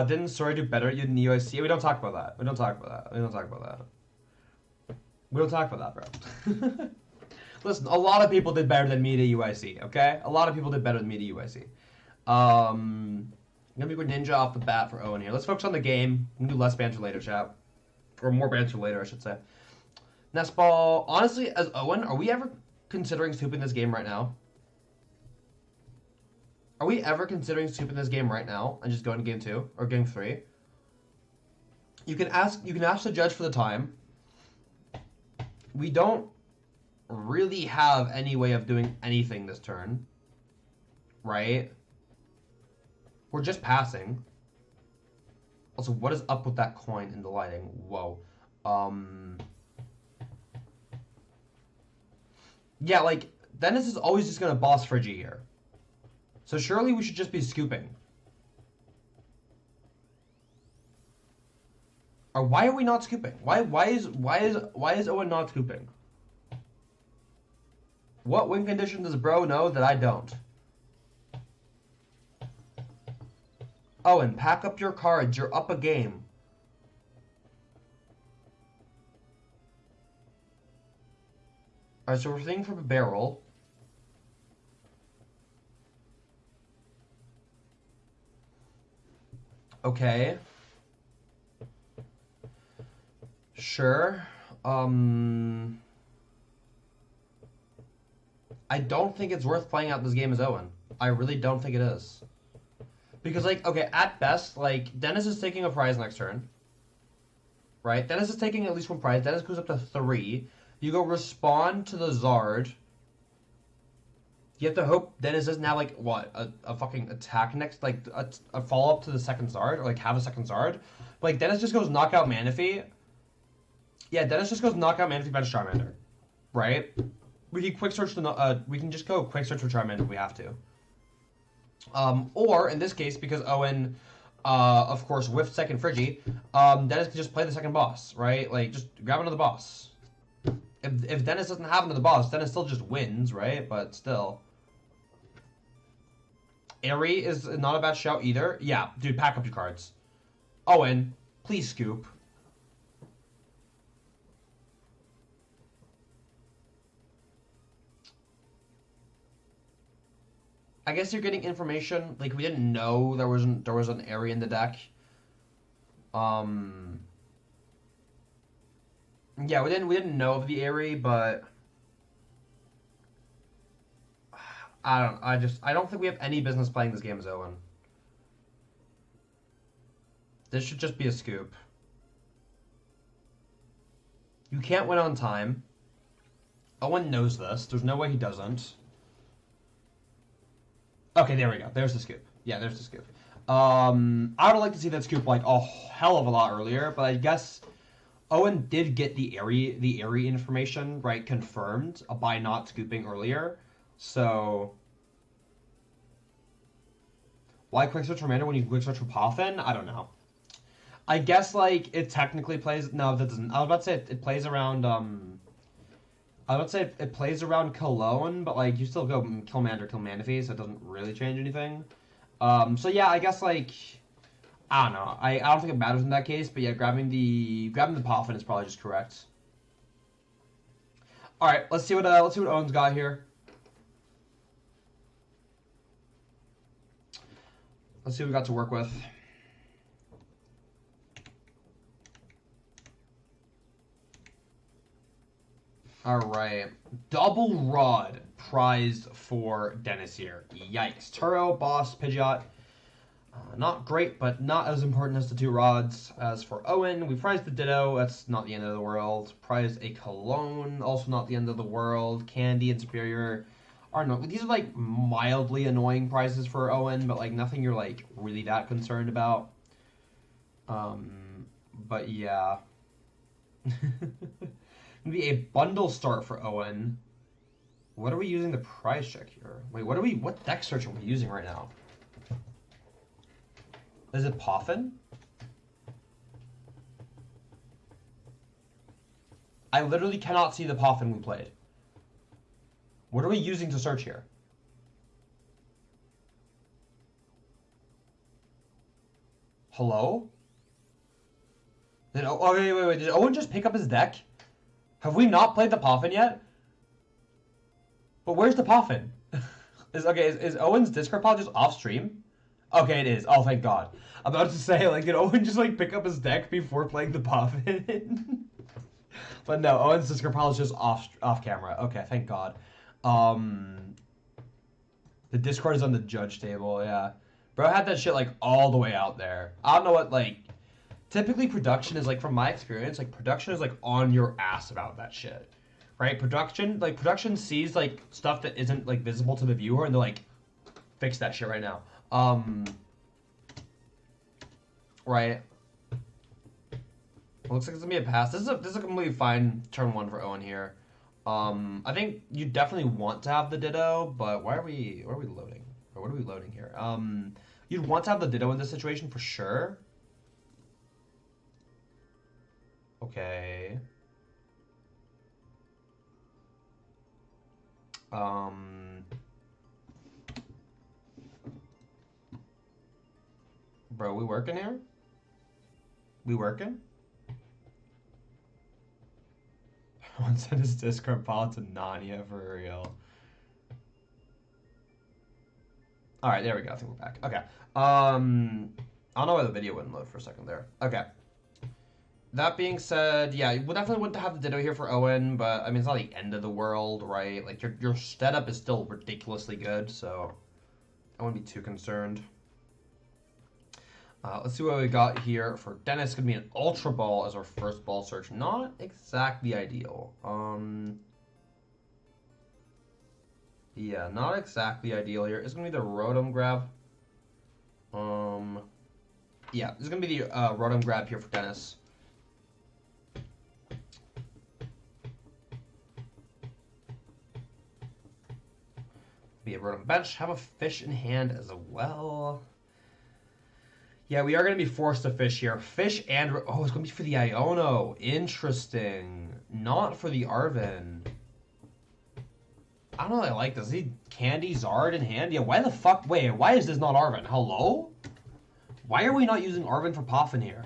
Didn't Sora do better at you than the EUIC? We don't talk about that. We don't talk about that. We don't talk about that. We don't talk about that, bro. Listen, a lot of people did better than me to EUIC, okay? A lot of people did better than me to EUIC. I'm gonna be Greninja off the bat for Owen here. Let's focus on the game. We can do less banter later, chat. Or more banter later, I should say. Nest Ball. Honestly, as Owen, are we ever considering scooping this game right now? Are we ever considering scooping this game right now and just going to game 2 or game 3? You can ask the judge for the time. We don't really have any way of doing anything this turn, right? We're just passing. Also, what is up with that coin in the lighting? Whoa. Yeah, like, Dennis is always just gonna boss Friggy here. So surely we should just be scooping. Or why are we not scooping? Why is Owen not scooping? What win condition does bro know that I don't? Owen, pack up your cards. You're up a game. Alright, so we're thinking from a barrel. Okay. Sure. I don't think it's worth playing out this game as Owen. I really don't think it is. Because, like, okay, at best, like, Dennis is taking a prize next turn. Right? Dennis is taking at least one prize. Dennis goes up to 3. You go respond to the Zard. You have to hope Dennis doesn't have, like, what? A fucking attack next? Like, a follow-up to the second Zard? Or, like, have a second Zard? But, like, Dennis just goes knockout Manaphy. Yeah, Dennis just goes knockout Manaphy by Charmander. Right? We can quick search the. We can just go quick search for Charmander if we have to. Or in this case, because Owen, of course, whiffed second Friggy, Dennis can just play the second boss, right? Like just grab another boss. If Dennis doesn't have another boss, Dennis still just wins, right? But still, Airy is not a bad shout either. Yeah, dude, pack up your cards. Owen, please scoop. I guess you're getting information. Like we didn't know there was an area in the deck. Yeah, we didn't know of the area, but I don't think we have any business playing this game as Owen. This should just be a scoop. You can't win on time. Owen knows this. There's no way he doesn't. Okay, there we go. There's the scoop. Yeah, there's the scoop. I would like to see that scoop like a hell of a lot earlier, but I guess Owen did get the area information right confirmed by not scooping earlier. So why quick search for Commander when you quick search for Poffin? I don't know. I guess like it technically plays. No, that doesn't. I was about to say it plays around. I would say it plays around Cologne, but like you still go Killmander, kill Manaphy, so it doesn't really change anything. So yeah, I guess like I don't know. I don't think it matters in that case, but yeah, grabbing the Poffin is probably just correct. All right, let's see what Owen's got here. Let's see what we got to work with. All right, double rod prized for Dennis here. Yikes! Turo, Boss, Pidgeot. Not great, but not as important as the 2 rods. As for Owen, we prized the Ditto. That's not the end of the world. Prized a Cologne. Also not the end of the world. Candy and Superior are no. These are like mildly annoying prizes for Owen, but like nothing you're like really that concerned about. But yeah. Be a bundle start for Owen. What are we using the prize check here? Wait, what deck search are we using right now? Is it Poffin? I literally cannot see the Poffin we played. What are we using to search here? Hello? Wait. Did Owen just pick up his deck? Have we not played the Poffin yet? But where's the Poffin? Is Owen's Discord pile just off stream? Okay, it is. Oh, thank God. I'm about to say, like, did Owen just, like, pick up his deck before playing the Poffin? But no, Owen's Discord pile is just off camera. Okay, thank God. The Discord is on the judge table, yeah. Bro had that shit, like, all the way out there. I don't know what, like... Typically, production is, like, from my experience, like, production is, like, on your ass about that shit. Right? Production sees, like, stuff that isn't, like, visible to the viewer, and they're like, fix that shit right now. Right. Looks like it's gonna be a pass. This is a completely fine turn 1 for Owen here. I think you definitely want to have the Ditto, but why are we loading? Or what are we loading here? You'd want to have the Ditto in this situation for sure. Okay. Bro, we working here? We working? One said his Discord policy Nania for real. Alright, there we go. I think we're back. Okay. I don't know why the video wouldn't load for a second there. Okay. That being said, yeah, we definitely wouldn't have the Ditto here for Owen, but I mean, it's not the end of the world, right? Like, your setup is still ridiculously good, so I wouldn't be too concerned. Let's see what we got here for Dennis. It's going to be an Ultra Ball as our first ball search. Not exactly ideal. Yeah, not exactly ideal here. It's going to be the Rotom Grab. Yeah, this is going to be the Rotom Grab here for Dennis. Be a Rotom bench. Have a fish in hand as well. Yeah, we are going to be forced to fish here. Fish and... Oh, it's going to be for the Iono. Interesting. Not for the Arven. I don't know if I like this. Is he Candy Zard in hand? Yeah, why the fuck... Wait, why is this not Arven? Hello? Why are we not using Arven for Poffin here?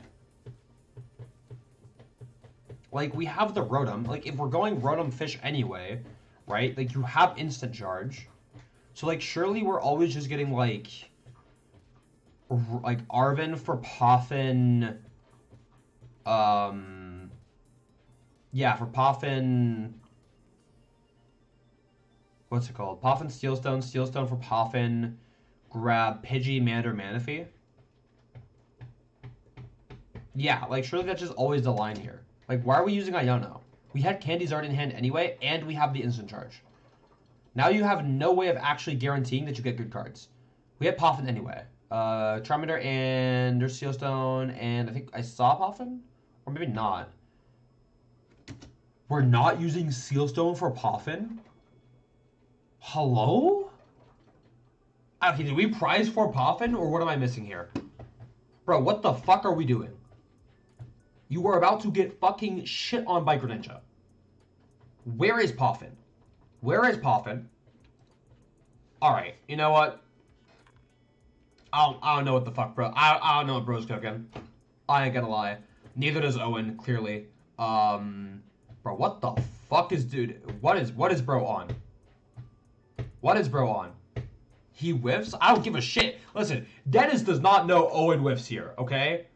Like, we have the Rotom. Like, if we're going Rotom Fish anyway, right? Like, you have Instant Charge. So, like, surely we're always just getting, like Arven for Poffin. Yeah, for Poffin. What's it called? Poffin Steelstone. Steelstone for Poffin. Grab Pidgey, Mander, Manaphy. Yeah, like, surely that's just always the line here. Like, why are we using Iono? We had Candy Zard in hand anyway, and we have the Instant Charge. Now you have no way of actually guaranteeing that you get good cards. We had Poffin anyway. Charmander and there's Sealstone, and I think I saw Poffin? Or maybe not. We're not using Sealstone for Poffin? Hello? Okay, did we prize for Poffin, or what am I missing here? Bro, what the fuck are we doing? You are about to get fucking shit on by Greninja. Where is Poffin? Where is Poffin? Alright, you know what? I don't know what the fuck, bro. I don't know what bro's cooking. I ain't gonna lie. Neither does Owen, clearly. Bro, what the fuck is, dude? What is bro on? What is bro on? He whiffs? I don't give a shit. Listen, Dennis does not know Owen whiffs here, okay?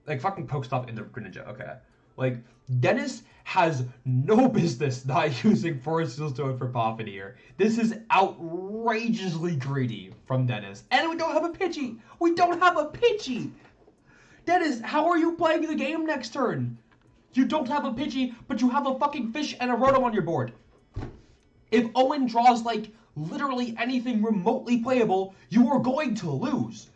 Like, fucking Pokestop into Greninja, okay? Like, Dennis has no business not using Forest Sealstone for Poffin here. This is outrageously greedy from Dennis. And we don't have a Pidgey! We don't have a Pidgey! Dennis, how are you playing the game next turn? You don't have a Pidgey, but you have a fucking fish and a Rotom on your board. If Owen draws, like, literally anything remotely playable, you are going to lose.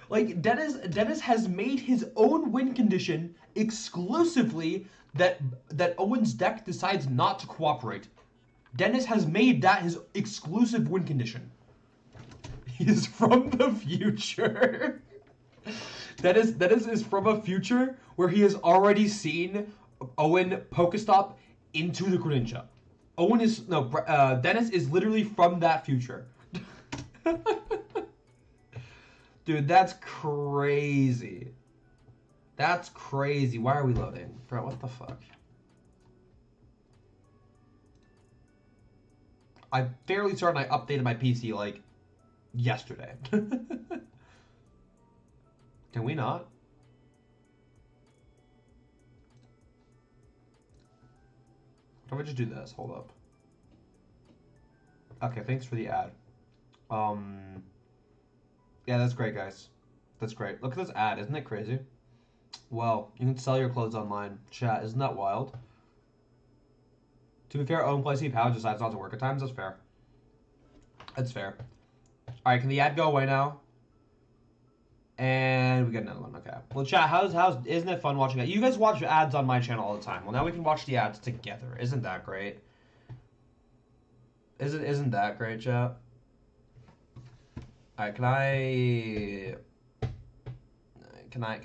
Like, Dennis has made his own win condition exclusively that Owen's deck decides not to cooperate. Dennis has made that his exclusive win condition. He is from the future. Dennis is from a future where he has already seen Owen Pokestop into the Greninja. Dennis is literally from that future. Dude, that's crazy. That's crazy. Why are we loading? Bro, what the fuck? I'm fairly certain I updated my PC, like, yesterday. Can we not? How about we just do this? Hold up. Okay, thanks for the ad. Yeah, that's great, guys. That's great. Look at this ad. Isn't it crazy? Well, you can sell your clothes online. Chat, isn't that wild? To be fair, Owen plays Chien-Pao decides not to work at times. That's fair. That's fair. Alright, can the ad go away now? And we get another one. Okay. Well, chat, isn't it fun watching it? You guys watch ads on my channel all the time. Well, now we can watch the ads together. Isn't that great? Isn't that great, chat? Alright, can I... Can I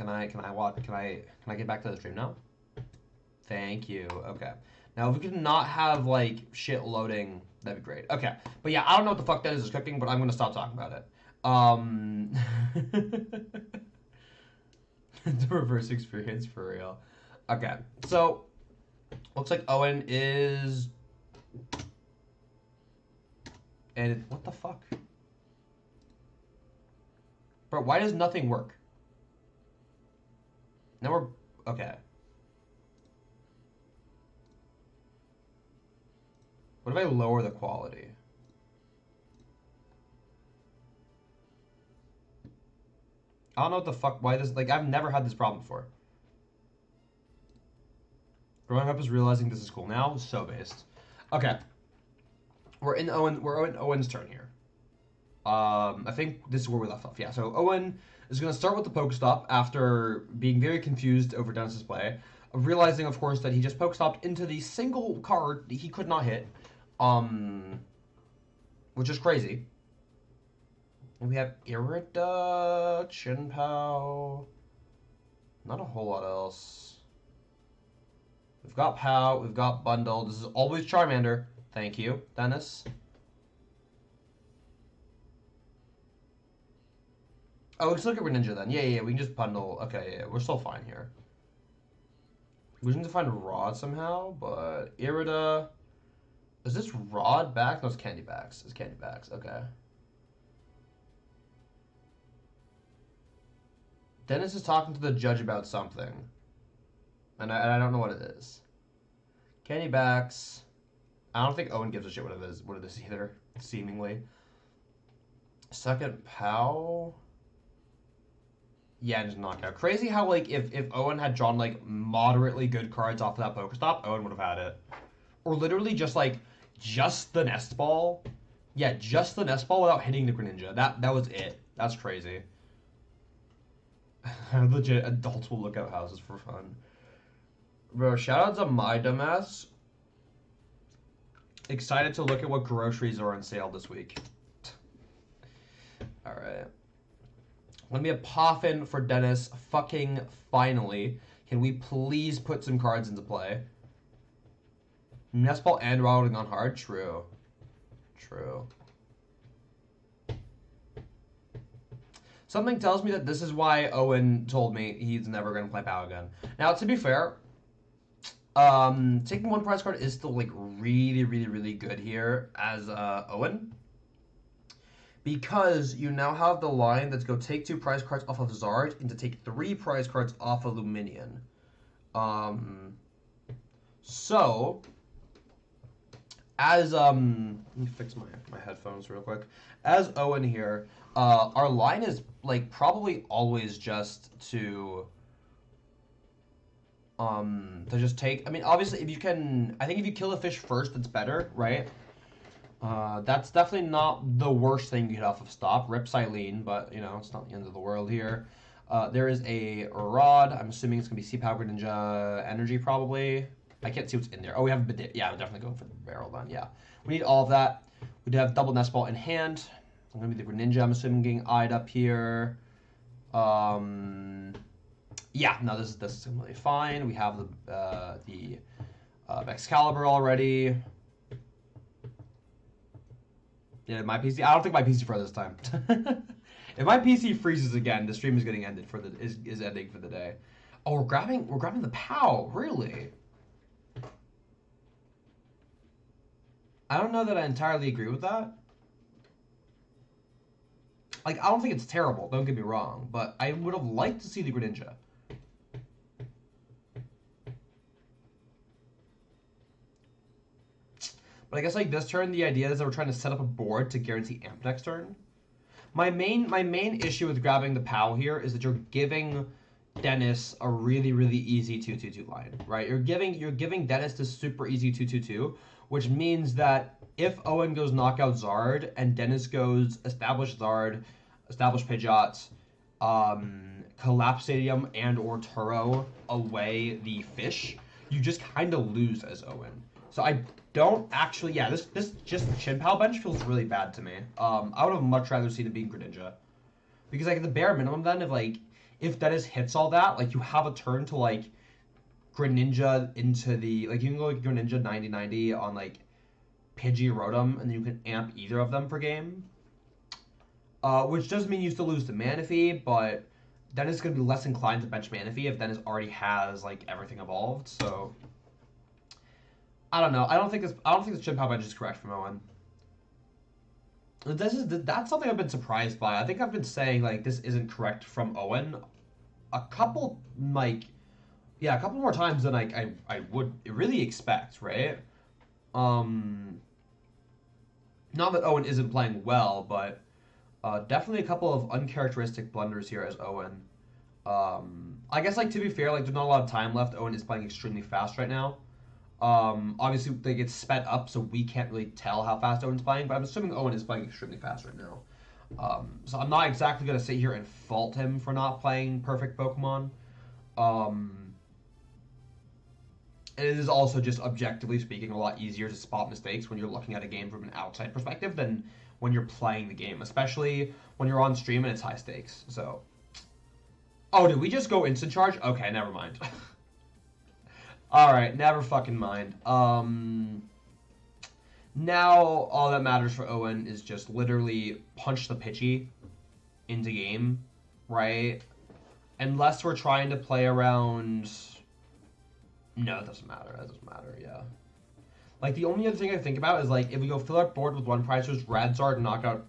get back to the stream now? Thank you. Okay. Now, if we could not have, like, shit loading, that'd be great. Okay. But yeah, I don't know what the fuck that is cooking, but I'm gonna stop talking about it. The reverse experience for real. Okay. So, looks like Owen is... And what the fuck? Bro, why does nothing work? Now we're... Okay. What if I lower the quality? I don't know what the fuck... Why this... Like, I've never had this problem before. Growing up is realizing this is cool now. So based. Okay. We're in Owen's turn here. I think this is where we left off. Yeah, so Owen is going to start with the Pokestop after being very confused over Dennis's play. Realizing, of course, that he just Pokestopped into the single card he could not hit. Which is crazy. And we have Irida, Chien-Pao. Not a whole lot else. We've got Pao, we've got Bundle. This is always Charmander. Thank you, Dennis. Oh, let's look at Greninja then. Yeah, we can just bundle. Okay, yeah, we're still fine here. We need to find Rod somehow, but Irida... Is this Rod back? No, it's Candy Backs. It's Candy Backs, okay. Dennis is talking to the judge about something. And I don't know what it is. Candy Backs. I don't think Owen gives a shit what it is either, seemingly. Second Pao. Yeah, just knockout. Crazy how, like, if Owen had drawn, like, moderately good cards off of that Pokestop, Owen would have had it. Or literally just, like, just the Nest Ball. Yeah, just the Nest Ball without hitting the Greninja. That was it. That's crazy. Legit, adults will look out houses for fun. Bro, shout out to my dumbass. Excited to look at what groceries are on sale this week. Alright. Let me a poffin for Dennis. Fucking finally. Can we please put some cards into play? Nest Ball and Rod would have gone hard? True. True. Something tells me that this is why Owen told me he's never going to play Pao again. Now, to be fair, taking one prize card is still, like, really good here as Owen. Because you now have the line that's go take 2 prize cards off of Zard and to take 3 prize cards off of Luminion. So, as, let me fix my headphones real quick. As Owen here, our line is, like, probably always just to just take, I mean, obviously, if you can, I think if you kill a fish first, it's better, right? That's definitely not the worst thing you get off of stop. Rip Silene, but, you know, it's not the end of the world here. There is a Rod. I'm assuming it's going to be Sea-Power Ninja Energy, probably. I can't see what's in there. Oh, we have a Bidit. Yeah, we're definitely going for the barrel then, yeah. We need all of that. We do have double Nest Ball in hand. I'm going to be the Greninja, I'm assuming, getting eyed up here. Yeah, no, this is completely fine. We have the Excalibur already. Yeah, my PC. I don't think my PC froze this time. If my PC freezes again, the stream is getting ended is ending for the day. Oh, we're grabbing the Pao, really? I don't know that I entirely agree with that. Like, I don't think it's terrible. Don't get me wrong, but I would have liked to see the Greninja. But I guess, like, this turn, the idea is that we're trying to set up a board to guarantee amp next turn. My main issue with grabbing the Pao here is that you're giving Dennis a really easy 2-2-2 line, right? You're giving Dennis this super easy 2-2-2, which means that if Owen goes knockout Zard and Dennis goes establish Zard, establish Pidgeot, collapse Stadium and or Turo away the fish, you just kind of lose as Owen. So I don't actually, yeah, this just Chien-Pao bench feels really bad to me. I would have much rather seen it being Greninja. Because, like, at the bare minimum then, if Dennis hits all that, like, you have a turn to, like, Greninja into the, like, you can go like Greninja 90-90 on, like, Pidgey Rotom, and then you can amp either of them for game. Which doesn't mean you still lose to Manaphy, but Dennis is going to be less inclined to bench Manaphy if Dennis already has, like, everything evolved, so... I don't know. I don't think this Chien-Pao bench is correct from Owen. That's something I've been surprised by. I think I've been saying, like, this isn't correct from Owen a couple, like... Yeah, a couple more times than I would really expect, right? Not that Owen isn't playing well, but definitely a couple of uncharacteristic blunders here as Owen. I guess, like, to be fair, like, there's not a lot of time left. Owen is playing extremely fast right now. Obviously, they get sped up, so we can't really tell how fast Owen's playing, but I'm assuming Owen is playing extremely fast right now. So I'm not exactly going to sit here and fault him for not playing perfect Pokemon. It is also just objectively speaking a lot easier to spot mistakes when you're looking at a game from an outside perspective than when you're playing the game, especially when you're on stream and it's high stakes. So, oh, did we just go instant charge? Okay, never mind. All right, never fucking mind. Now all that matters for Owen is just literally punch the Pidgey into game, right? Unless we're trying to play around. No, it doesn't matter. That doesn't matter, yeah. Like, the only other thing I think about is, like, if we go fill our board with one prizers, Radzard, Knockout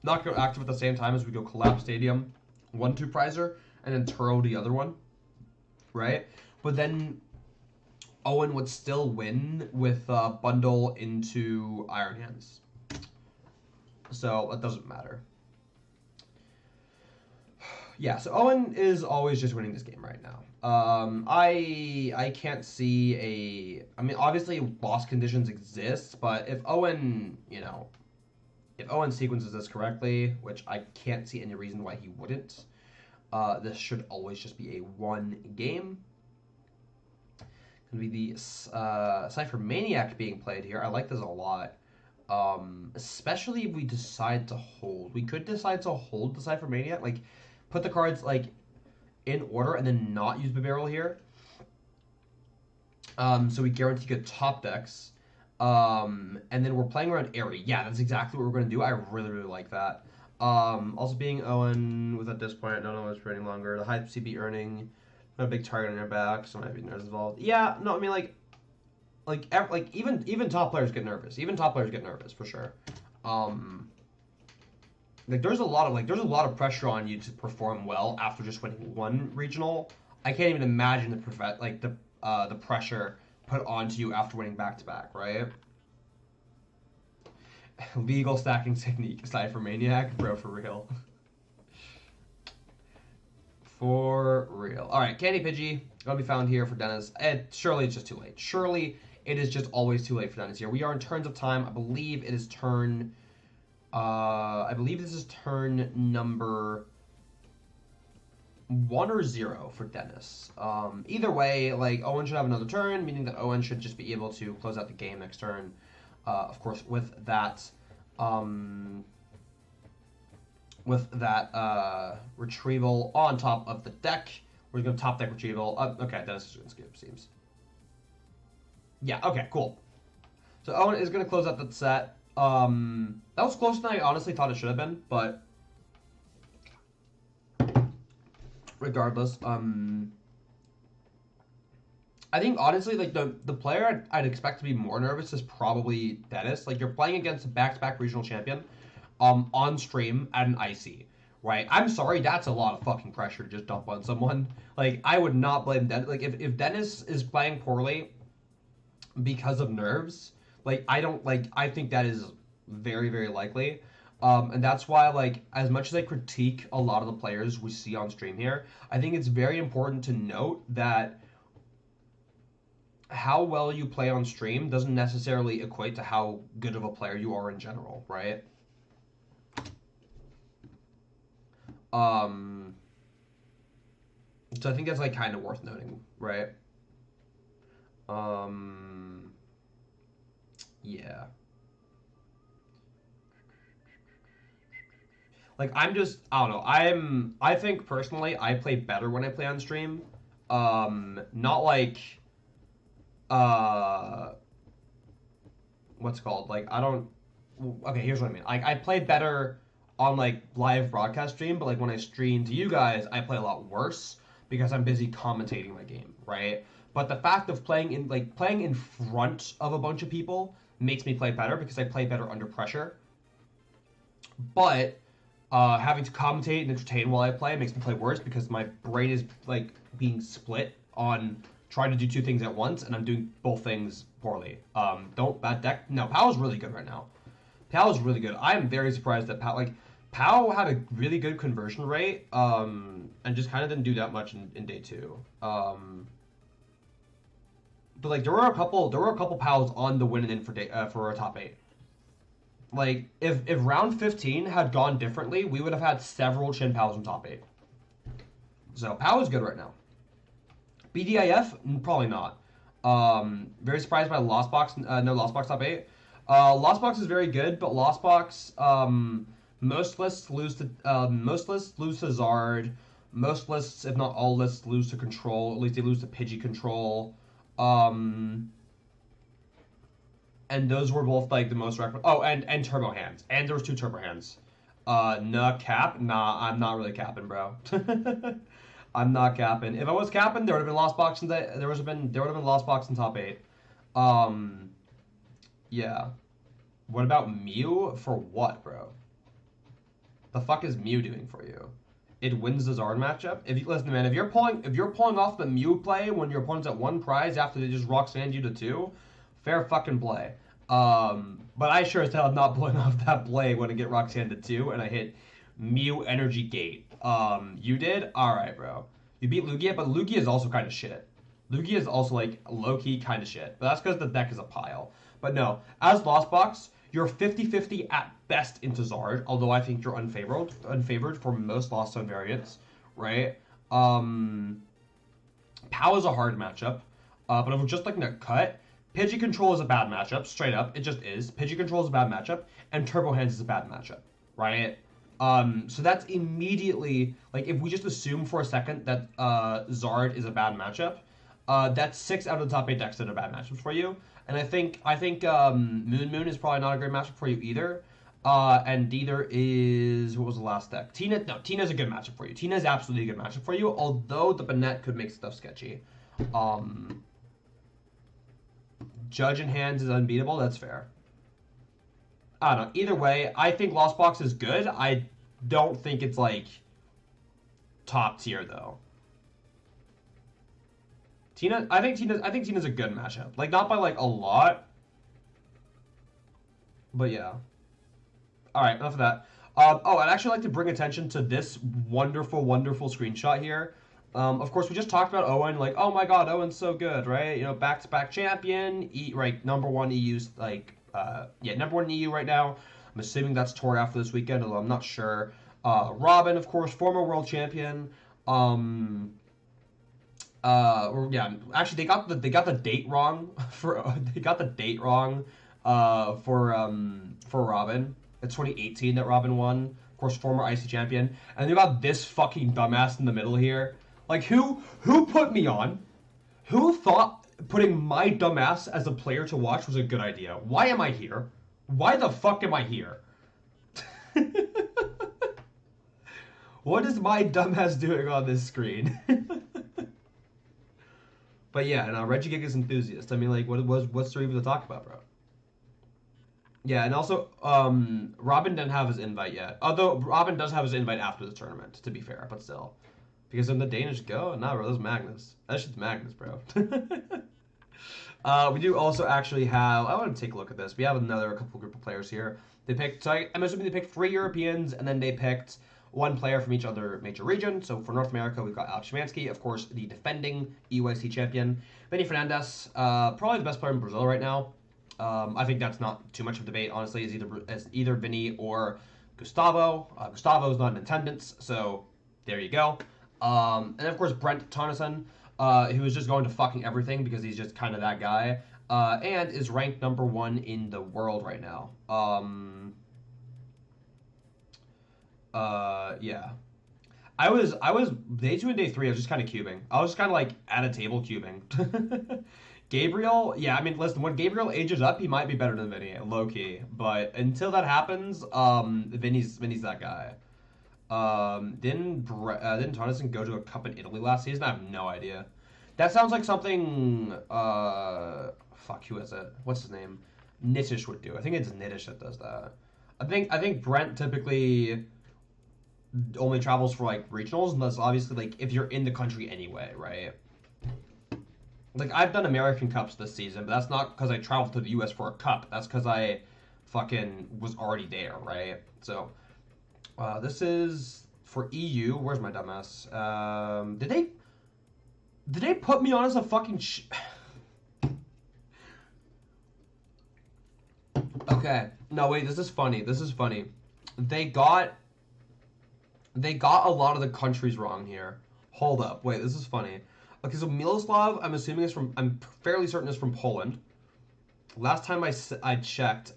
active at the same time as we go Collapse Stadium, 1-2 prizer, and then Turo the other one, right? But then Owen would still win with Bundle into Iron Hands. So, it doesn't matter. Yeah, so Owen is always just winning this game right now. I can't see a... I mean, obviously, loss conditions exist, but if Owen, you know... If Owen sequences this correctly, which I can't see any reason why he wouldn't, this should always just be a one game. Gonna be the Cypher Maniac being played here. I like this a lot. Especially if we decide to hold. We could decide to hold the Cypher Maniac, like... Put the cards, like, in order and then not use Bibarel here. So we guarantee good top decks. And then we're playing around Airy. Yeah, that's exactly what we're going to do. I really, really like that. Also being Owen with at this point, don't know what's for any longer. The high CP earning, not a big target on their back, so might be nerves involved. Yeah, no, I mean, like even top players get nervous. Even top players get nervous, for sure. Like there's a lot of pressure on you to perform well after just winning one regional. I can't even imagine the pressure put onto you after winning back-to-back, right? Legal stacking technique, Cypher Maniac, bro, for real. For real. All right, Candy Pidgey gonna be found here for Dennis. Surely it's just too late. Surely it is just always too late for Dennis here. We are in turns of time. I believe it is turn. I believe this is turn number 1 or 0 for Dennis. Either way, like, Owen should have another turn, meaning that Owen should just be able to close out the game next turn. Of course, with that retrieval on top of the deck, we're going to top deck retrieval. Okay, Dennis is going to skip, seems. Yeah, okay, cool. So Owen is going to close out that set. That was closer than I honestly thought it should have been, but regardless, I think honestly, like the player I'd expect to be more nervous is probably Dennis. Like you're playing against a back-to-back regional champion, on stream at an IC, right? I'm sorry, that's a lot of fucking pressure to just dump on someone. Like I would not blame Dennis. Like if Dennis is playing poorly because of nerves. Like, I think that is very, very likely. And that's why, like, as much as I critique a lot of the players we see on stream here, I think it's very important to note that how well you play on stream doesn't necessarily equate to how good of a player you are in general, right? So I think that's, like, kind of worth noting, right? Yeah. Like I don't know. I think personally I play better when I play on stream. Not like uh what's it called? Like I don't okay, here's what I mean. I play better on like live broadcast stream, but like when I stream to you guys, I play a lot worse because I'm busy commentating my game, right? But the fact of playing in front of a bunch of people makes me play better because I play better under pressure. But having to commentate and entertain while I play makes me play worse because my brain is like being split on trying to do two things at once, and I'm doing both things poorly. Don't bad deck. No, Pao is really good right now. Pao is really good. I am very surprised that Pao had a really good conversion rate, and just kind of didn't do that much in day two. But like there were a couple Paos on the win in for a top 8. Like if round 15 had gone differently, we would have had several Chien-Paos in top 8. So Pao is good right now. BDIF probably not. Very surprised by Lost Box. No Lost Box top 8. Lost Box is very good, but Lost Box most lists lose to Zard. Most lists, if not all lists, lose to Control. At least they lose to Pidgey Control. And those were both like the most recommended. Oh, and Turbo Hands. And there was 2 Turbo Hands. Nah, cap? Nah, I'm not really capping, bro. I'm not capping. If I was capping, there would have been Lost Box in there would have been Lost Box in top 8. Yeah. What about Mew? For what, bro? The fuck is Mew doing for you? It wins the Zard matchup. If you listen, man, if you're pulling off the Mew play when your opponent's at 1 prize after they just rock sand you to 2, fair fucking play. But I sure as hell am not pulling off that play when I get rock sand to 2 and I hit Mew Energy Gate. You did? Alright, bro. You beat Lugia, but Lugia is also kind of shit. Lugia is also like low-key kind of shit. But that's because the deck is a pile. But no, as Lost Box, you're 50-50 at best into Zard, although I think you're unfavored for most Lost Zone variants, right? Pao is a hard matchup, but if we're just looking at cut, Pidgey Control is a bad matchup, straight up, it just is. Pidgey Control is a bad matchup, and Turbo Hands is a bad matchup, right? So that's immediately, like, if we just assume for a second that Zard is a bad matchup, that's 6 out of the top 8 decks that are bad matchups for you. And I think Moon is probably not a great matchup for you either. And neither is, what was the last deck? Tina's a good matchup for you. Tina's absolutely a good matchup for you, although the Banette could make stuff sketchy. Judge in hands is unbeatable, that's fair. I don't know. Either way, I think Lost Box is good. I don't think it's like top tier though. I think Tina's a good matchup. Like not by like a lot. But yeah. Alright, enough of that. I'd actually like to bring attention to this wonderful, wonderful screenshot here. Of course, we just talked about Owen, like, oh my god, Owen's so good, right? You know, back-to-back champion, right, number 1 EU's, like, number 1 EU right now. I'm assuming that's tour after this weekend, although I'm not sure. Robin, of course, former world champion. Actually, they got the date wrong for Robin. It's 2018 that Robin won. Of course, former IC champion, and they got this fucking dumbass in the middle here. Like, who put me on? Who thought putting my dumbass as a player to watch was a good idea? Why am I here? Why the fuck am I here? What is my dumbass doing on this screen? But yeah, and Regigig is enthusiast. I mean, like, what's there even to talk about, bro? Yeah, and also, Robin didn't have his invite yet. Although, Robin does have his invite after the tournament, to be fair, but still. Because when the Danish go, nah, bro, that's Magnus. That shit's Magnus, bro. We do also actually have, I want to take a look at this. We have a couple group of players here. They picked, so I'm assuming they picked 3 Europeans, and then they picked 1 player from each other major region. So for North America, we've got Alex Szymanski, of course, the defending EUIC champion. Benny Fernandez, probably the best player in Brazil right now. I think that's not too much of a debate, honestly, as either Vinny or Gustavo. Gustavo is not in attendance, so there you go. And of course, Brent Tonneson, who is just going to fucking everything because he's just kind of that guy, and is ranked number 1 in the world right now. Yeah. I was day 2 and day 3. I was just kind of cubing. I was kind of like at a table cubing. Gabriel, yeah. I mean, listen. When Gabriel ages up, he might be better than Vinny, low key. But until that happens, Vinny's that guy. Didn't Tonison go to a cup in Italy last season? I have no idea. That sounds like something. Fuck. Who is it? What's his name? Nitish would do. I think it's Nitish that does that. I think Brent typically only travels for like regionals, and that's obviously like if you're in the country anyway, right? Like I've done American Cups this season, but that's not because I traveled to the US for a cup. That's because I fucking was already there, right? So this is for EU. Where's my dumbass? Did they put me on as a fucking Okay. No, wait, this is funny. This is funny. They got a lot of the countries wrong here. Hold up. Wait, this is funny. Okay, so Miloslav, I'm fairly certain is from Poland. Last time I checked,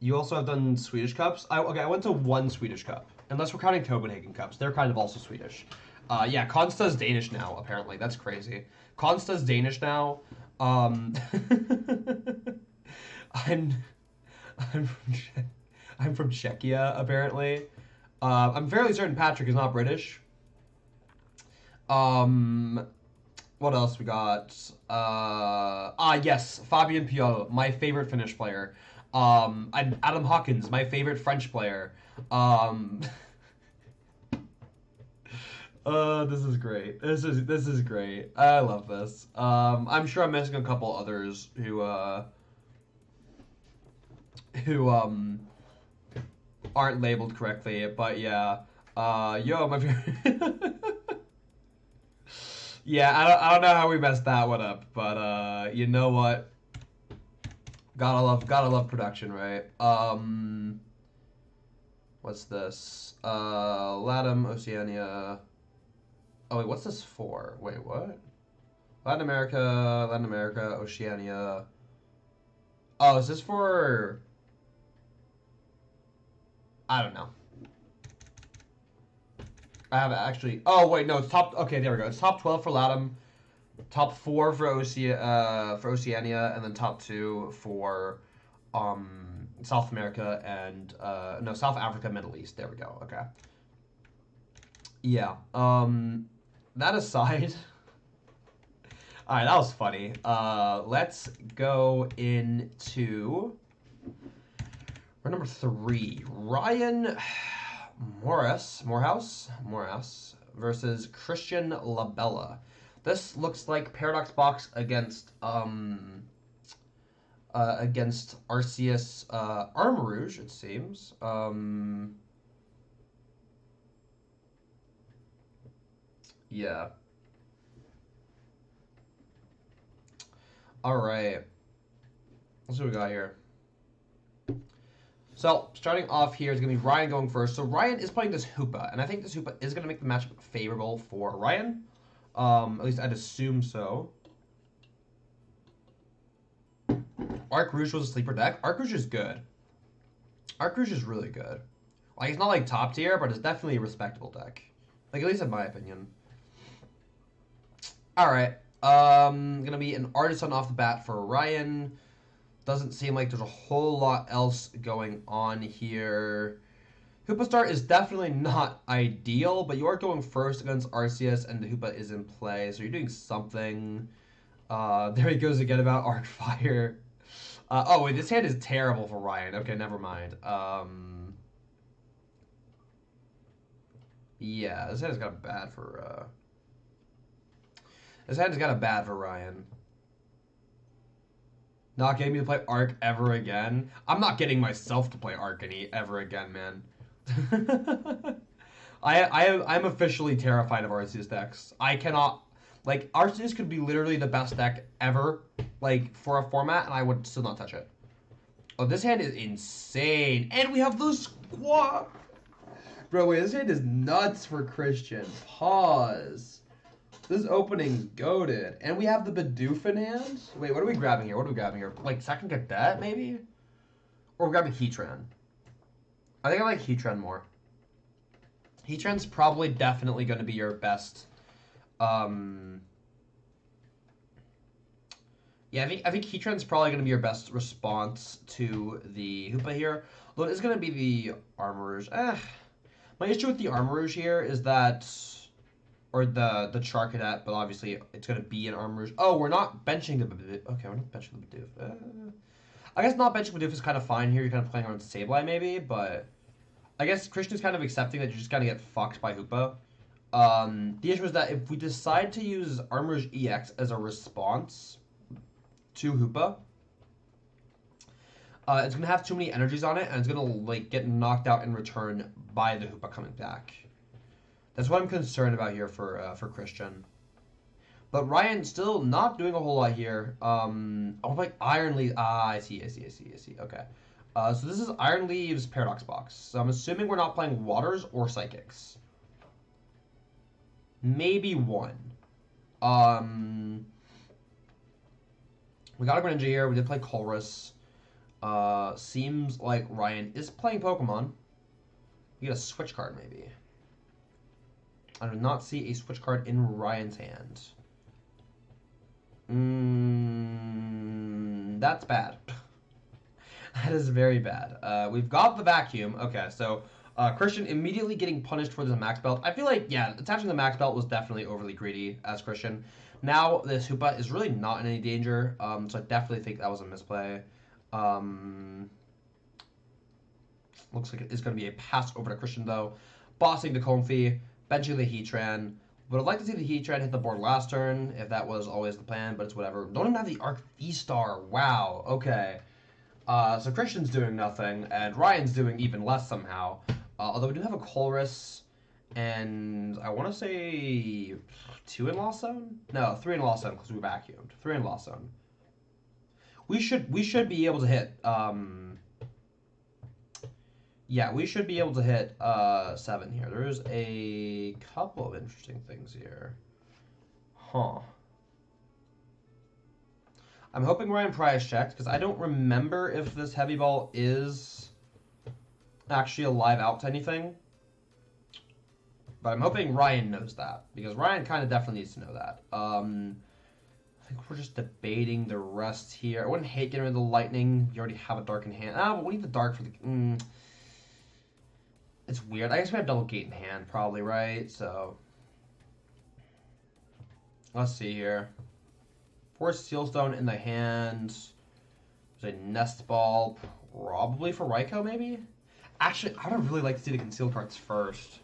you also have done Swedish Cups. I went to one Swedish Cup. Unless we're counting Copenhagen Cups. They're kind of also Swedish. Yeah, Konsta's Danish now, apparently. That's crazy. Konsta's Danish now. I'm from Czechia, apparently. I'm fairly certain Patrick is not British. What else we got? Yes, Fabian Piot, my favorite Finnish player. Adam Hawkins, my favorite French player. This is great. This is great. I love this. I'm sure I'm missing a couple others who aren't labeled correctly, but yeah. Yo, my favorite. Yeah, I don't know how we messed that one up, but you know what? Gotta love production, right? What's this? Latam, Oceania. Oh wait, what's this for? Wait, what? Latin America, Oceania. Oh, is this for? I don't know. I have actually. Oh wait, no, it's top. Okay, there we go. It's top 12 for Latam, top 4 for Oceania, and then top 2 for South America and no, South Africa, Middle East. There we go. Okay. Yeah. That aside. All right, that was funny. Let's go into. We're number 3. Ryan Morehouse versus Christian Labella. This looks like Paradox Box against Arceus Armarouge, it seems. Yeah. All right. Let's see what we got here. So, starting off here is going to be Ryan going first. So, Ryan is playing this Hoopa, and I think this Hoopa is going to make the matchup favorable for Ryan. At least I'd assume so. Armarouge was a sleeper deck. Armarouge is good. Armarouge is really good. Like, it's not like top tier, but it's definitely a respectable deck. Like, at least in my opinion. Alright. Gonna be an Artisan off the bat for Ryan. Doesn't seem like there's a whole lot else going on here. Hoopa Star is definitely not ideal, but you are going first against Arceus, and the Hoopa is in play, so you're doing something. There he goes again about Arcfire. Oh, wait, this hand is terrible for Ryan. Okay, never mind. Yeah, this hand has got bad for, This hand has got a bad for Ryan. Not getting me to play Arc ever again. I'm not getting myself to play Arc ever again, man. I'm officially terrified of Arceus decks. I cannot... Like, Arceus could be literally the best deck ever, like, for a format, and I would still not touch it. Oh, this hand is insane. And we have the squad. Bro, wait, this hand is nuts for Christian. Pause. This opening's goated. And we have the Bidoof in hand? Wait, what are we grabbing here? What are we grabbing here? Like, second cadet, maybe? Or we're grabbing Heatran. I think I like Heatran more. Heatran's probably definitely going to be your best. Yeah, I think Heatran's probably going to be your best response to the Hoopa here. Although it's going to be the Armarouge. My issue with the Armarouge here is that, or the Charcadet, but obviously it's going to be an Armarouge. Oh, we're not benching the Bidoof. Okay, we're not benching the Bidoof. I guess not benching Bidoof is kind of fine here. You're kind of playing around Sableye maybe, but I guess Christian's kind of accepting that you're just going to get fucked by Hoopa. The issue is that if we decide to use Armarouge EX as a response to Hoopa, it's gonna have too many energies on it, and it's gonna like get knocked out in return by the Hoopa coming back. That's what I'm concerned about here for Christian. But Ryan still not doing a whole lot here. Oh, like Iron Leaf. I see. Okay. So this is Iron Leaf's Paradox Box. So I'm assuming we're not playing Waters or Psychics. Maybe one. We got a Greninja here. We did play Colress. Seems like Ryan is playing Pokemon. We get a switch card, maybe. I do not see a switch card in Ryan's hand. That's bad. That is very bad. We've got the Vacuum. Okay, so Christian immediately getting punished for the Max Belt. I feel like, yeah, attaching the Max Belt was definitely overly greedy as Christian. Now, this Hoopa is really not in any danger, so I definitely think that was a misplay. Looks like it's going to be a pass over to Christian, though. Bossing the Comfey, benching the Heatran. Would have liked to see the Heatran hit the board last turn, if that was always the plan, but it's whatever. Don't even have the Arc Vstar. Wow, okay. So Christian's doing nothing, and Ryan's doing even less somehow. Although we do have a Colress, and I want to say 2 in Lost Zone? No, 3 in Lost Zone, because we vacuumed. 3 in Lost Zone. We should be able to hit, yeah, we should be able to hit 7 here. There's a couple of interesting things here. Huh. I'm hoping Ryan Price checked, because I don't remember if this Heavy Ball is actually a live out to anything. But I'm hoping Ryan knows that, because Ryan kind of definitely needs to know that. I think we're just debating the rest here. I wouldn't hate getting rid of the Lightning. You already have a Dark in hand. But we need the Dark for the... It's weird. I guess we have Double Gate in hand, probably, right? So... let's see here. 4 Sealstone in the hand. There's a Nest Ball, probably for Raikou, maybe? Actually, I would have really liked to see the concealed cards first.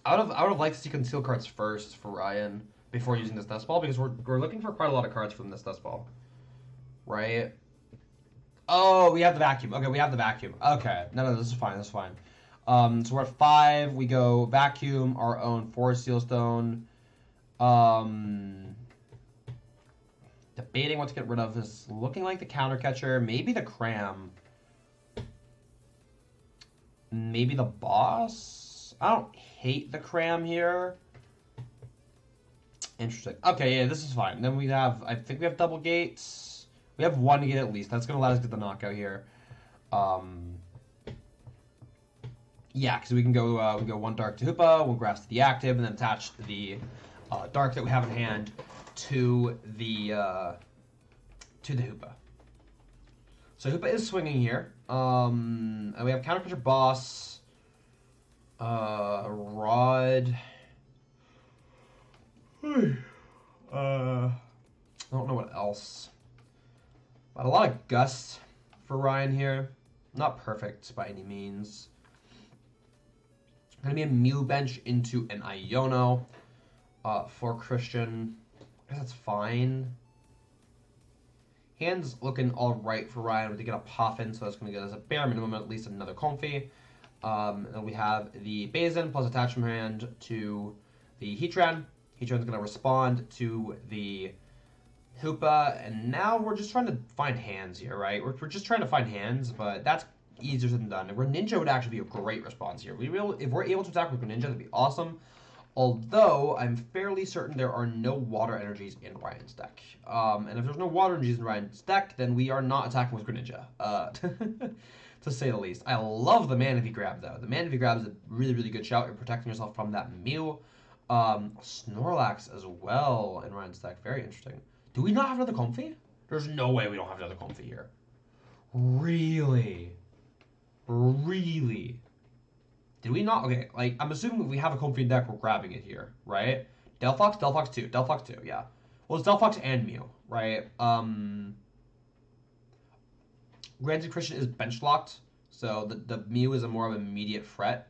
I would have liked to see concealed cards first for Ryan before using this Nest Ball, because we're looking for quite a lot of cards from this Nest Ball. Right? Oh, we have the Vacuum. Okay, we have the Vacuum. Okay. No, this is fine. This is fine. So we're at 5. We go Vacuum, our own 4 Sealstone. Debating what to get rid of. Is looking like the Counter Catcher. Maybe the Cram. Maybe the Boss. I don't hate the Cram here. Interesting. Okay, yeah, this is fine. Then we have, I think we have Double Gates. We have 1 to get at least. That's going to let us get the knockout here. Yeah, because we can go 1 Dark to Hoopa, 1 Grass to the active, and then attach the Dark that we have in hand to the Hoopa. So Hoopa is swinging here. And we have Counter Pitcher Boss, Rod. I don't know what else. But a lot of Gust for Ryan here. Not perfect by any means. Gonna be a Mew bench into an Iono for Christian. I guess that's fine. Hand's looking all right for Ryan. We did get a Poffin, so that's going to get us a bare minimum at least another Comfey. And we have the Bazin plus attachment hand to the Heatran. Heatran's going to respond to the Hoopa, and now we're just trying to find hands here, right? We're just trying to find hands, but that's easier than done. And Greninja would actually be a great response here. If we're able to attack with Greninja, that'd be awesome. Although, I'm fairly certain there are no water energies in Ryan's deck. And if there's no water energies in Ryan's deck, then we are not attacking with Greninja. To to say the least. I love the Manaphy grab, though. The Manaphy grab is a really, really good shout. You're protecting yourself from that Mew. Snorlax as well in Ryan's deck. Very interesting. Do we not have another Comfey? There's no way we don't have another Comfey here. Really? Really? Did we not? Okay, like, I'm assuming if we have a Comfey deck, we're grabbing it here, right? Delphox? Delphox 2. Delphox 2, yeah. Well, it's Delphox and Mew, right? Granted, Christian is bench locked, so the Mew is a more of an immediate threat.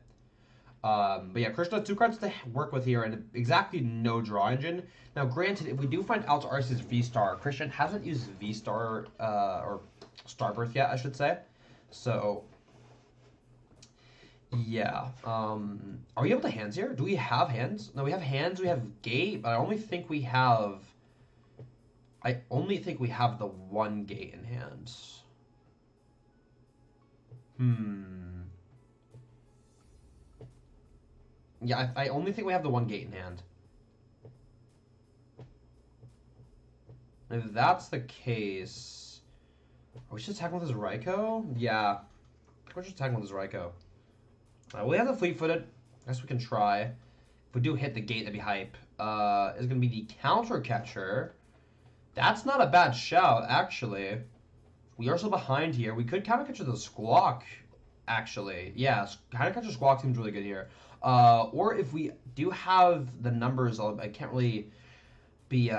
But yeah, Christian has 2 cards to work with here and exactly no draw engine. Now, granted, if we do find out Arceus Vstar, Christian hasn't used Vstar, or Starbirth yet, I should say. So, yeah. Are we able to hands here? Do we have hands? No, we have hands, we have gate, but I only think we have the 1 gate in hand. Yeah, I only think we have the 1 gate in hand. If that's the case, are we just attacking with his Raikou? Yeah, we're just attacking with his Raikou. We have the fleet-footed. I guess we can try. If we do hit the gate, that'd be hype. Is going to be the counter catcher. That's not a bad shout, actually. We are still behind here. We could counter catcher the Squawk, actually. Yeah, counter catcher Squawk seems really good here. Or if we do have the numbers, I can't really be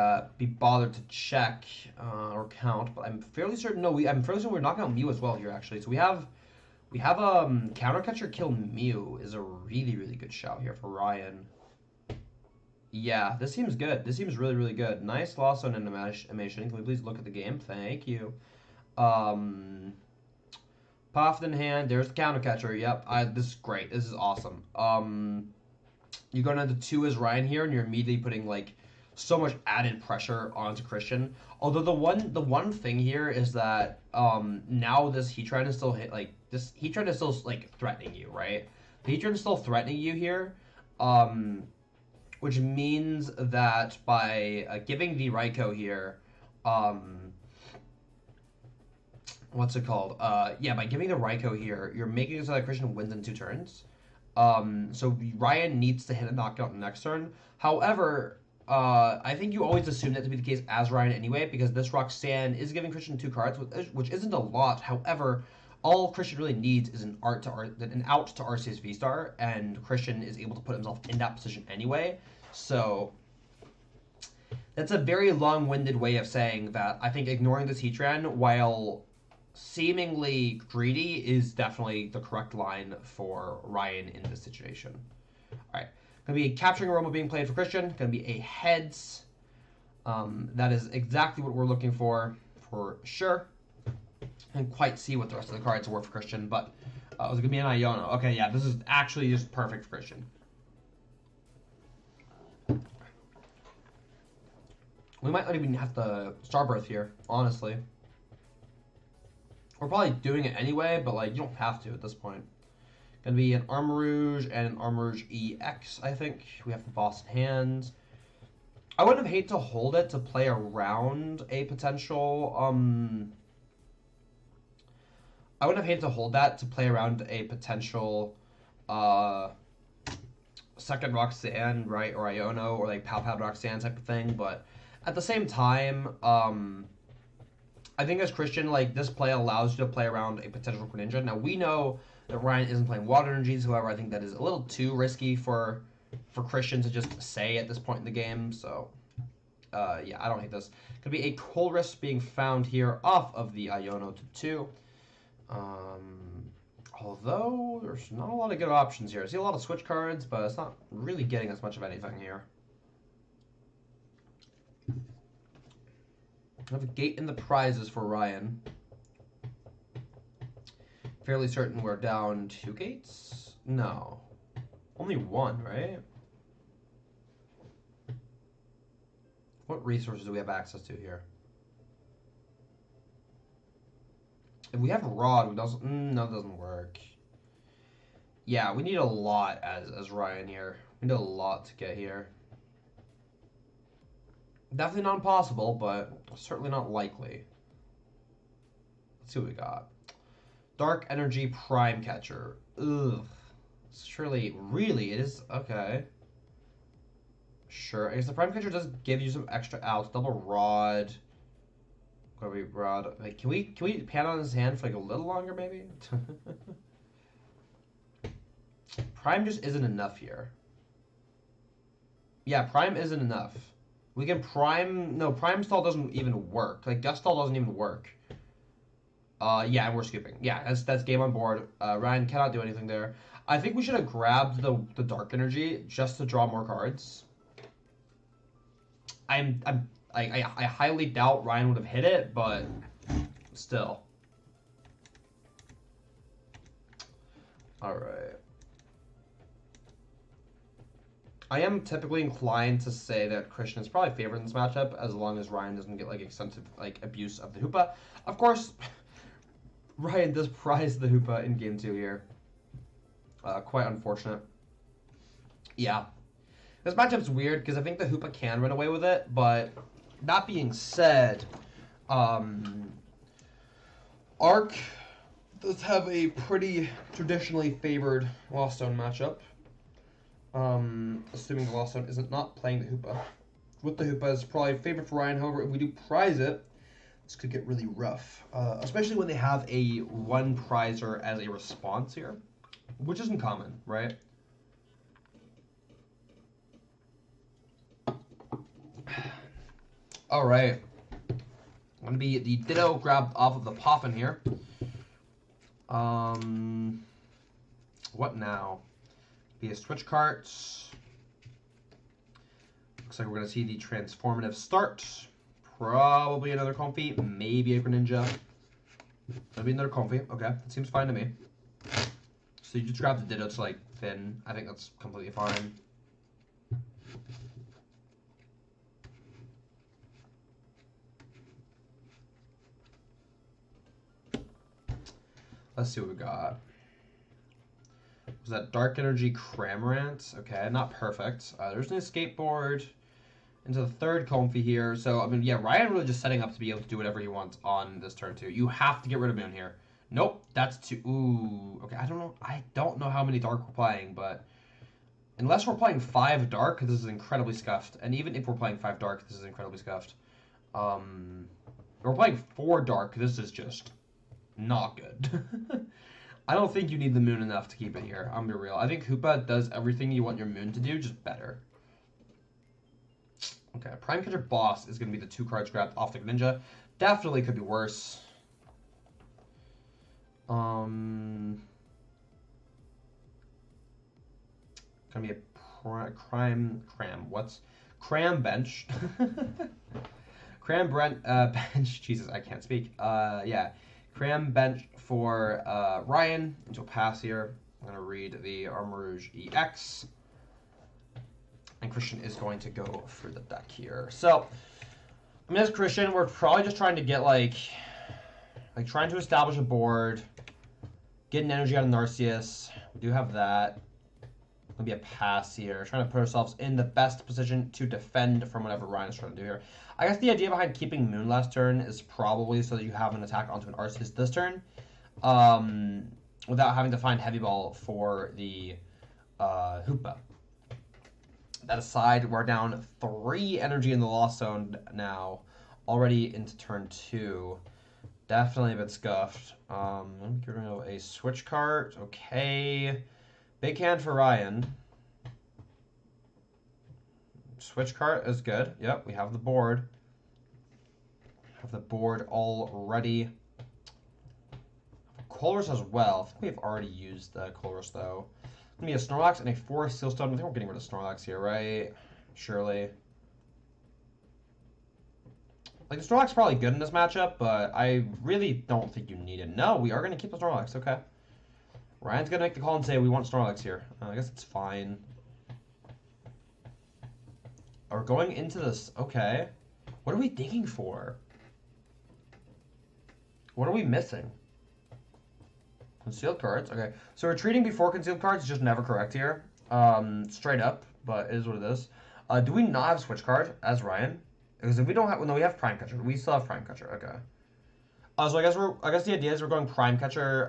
bothered to check or count, but I'm fairly certain. No, I'm fairly certain we're knocking out Mew as well here, actually. So we have counter catcher kill Mew is a really, really good shout here for Ryan. Yeah, this seems good. This seems really, really good. Nice loss on animation. Can we please look at the game? Thank you. Puffed in hand. There's the counter catcher. Yep. This is great. This is awesome. You're going into 2 as Ryan here, and you're immediately putting like so much added pressure onto Christian. Although the one thing here is that now this Heatran is still Heatran is still like threatening you, right? The Heatran is still threatening you here. Which means that by giving the Raikou here, what's it called? Yeah, by giving the Raikou here, you're making it so that Christian wins in 2 turns. So Ryan needs to hit a knockout next turn. However, I think you always assume that to be the case as Ryan anyway, because this Roxanne is giving Christian 2 cards, which isn't a lot. However, all Christian really needs is an out to Arceus Vstar, and Christian is able to put himself in that position anyway. So that's a very long-winded way of saying that I think ignoring this Heatran, while seemingly greedy, is definitely the correct line for Ryan in this situation. All right, gonna be a capturing aroma being played for Christian. Gonna be a heads. That is exactly what we're looking for sure. Can't quite see what the rest of the cards were for Christian, but it was gonna be an Iono. Okay, yeah, this is actually just perfect for Christian. We might not even have to Starbirth here, honestly. We're probably doing it anyway, but like you don't have to at this point. Gonna be an Armarouge and an Armarouge EX, I think. We have the Boston hands. I wouldn't have hate to hold it to play around a potential I wouldn't have hated to hold that to play around a potential second Roxanne, right, or Iono, or like Pal Roxanne type of thing, but at the same time, I think as Christian, like, this play allows you to play around a potential Greninja. Now, we know that Ryan isn't playing Water Energies, however, I think that is a little too risky for Christian to just say at this point in the game, so, yeah, I don't hate this. Could be a Colress being found here off of the Iono to 2. Although, there's not a lot of good options here. I see a lot of switch cards, but it's not really getting as much of anything here. I have a gate in the prizes for Ryan. Fairly certain we're down 2 gates? No. Only 1, right? What resources do we have access to here? If we have Rod, no, it doesn't work. Yeah, we need a lot as Ryan here. We need a lot to get here. Definitely not impossible, but certainly not likely. Let's see what we got. Dark Energy Prime Catcher. Ugh. Surely, really, it is okay. Sure, I guess the Prime Catcher does give you some extra outs. Double Rod. What Rod? Like, can we pan on his hand for like a little longer, maybe? Prime just isn't enough here. Yeah, Prime isn't enough. We can Prime... No, Prime Stall doesn't even work. Like, Gust Stall doesn't even work. Yeah, and we're scooping. Yeah, that's game on board. Ryan cannot do anything there. I think we should have grabbed the Dark Energy just to draw more cards. I highly doubt Ryan would have hit it, but still. All right. I am typically inclined to say that Christian is probably favored in this matchup as long as Ryan doesn't get like extensive like abuse of the Hoopa. Of course, Ryan does prize the Hoopa in game 2 here. Quite unfortunate. Yeah. This matchup's weird because I think the Hoopa can run away with it, but that being said, Arc does have a pretty traditionally favored Lost Zone matchup. Assuming the Lost Zone isn't not playing the Hoopa. With the Hoopa, it's probably favored for Ryan. However, if we do prize it, this could get really rough. Especially when they have a one prizer as a response here, which isn't common, right? All right. I'm gonna be the Ditto grabbed off of the Poffin here. What now? Be a switch carts. Looks like we're gonna see the transformative start. Probably another Comfy, maybe a Greninja. Maybe another Comfy. Okay, that seems fine to me. So you just grab the Ditto to like thin. I think that's completely fine. Let's see what we got. Was that Dark Energy Cramorant? Okay, not perfect. There's an skateboard into the third Comfy here. So, I mean, yeah, Ryan really just setting up to be able to do whatever he wants on this turn, too. You have to get rid of Moon here. Nope, that's too... Ooh, okay, I don't know how many Dark we're playing, but... Unless we're playing 5 Dark, this is incredibly scuffed. And even if we're playing 5 Dark, this is incredibly scuffed. If we're playing 4 Dark, this is just not good. I don't think you need the Moon enough to keep it here. I'm gonna be real. I think Hoopa does everything you want your Moon to do, just better. Okay, Prime Catcher Boss is gonna be the 2 cards grabbed off the Ninja. Definitely could be worse. Gonna be a Cram Bench. Cram Bench. Jesus, I can't speak. Yeah. Cram Bench for Ryan into a pass here. I'm going to read the Armarouge EX. And Christian is going to go for the deck here. So, I mean, as Christian, we're probably just trying to get, like trying to establish a board. Get an energy out of Arceus. We do have that. Going to be a pass here. Trying to put ourselves in the best position to defend from whatever Ryan is trying to do here. I guess the idea behind keeping Moon last turn is probably so that you have an attack onto an Arceus this turn. Without having to find Heavy Ball for the Hoopa. That aside, we're down 3 energy in the Lost Zone now. Already into turn 2. Definitely a bit scuffed. I'm getting a switch cart. Okay. Big hand for Ryan. Switch cart is good. Yep, we have the board. Have the board already. Colress as well. I think we've already used the Colress though. Gonna be a Snorlax and a Forest Sealstone. I think we're getting rid of Snorlax here, right? Surely. Like, the Snorlax is probably good in this matchup, but I really don't think you need it. No, we are gonna keep the Snorlax. Okay. Ryan's gonna make the call and say we want Snorlax here. I guess it's fine. We're going into this. Okay. What are we digging for? What are we missing? Concealed cards. Okay. So retreating before concealed cards is just never correct here. Straight up, but it is what it is. Do we not have switch card as Ryan? Because if we don't have, no, we have Prime Catcher. We still have Prime Catcher. Okay. So I guess the idea is we're going Prime Catcher.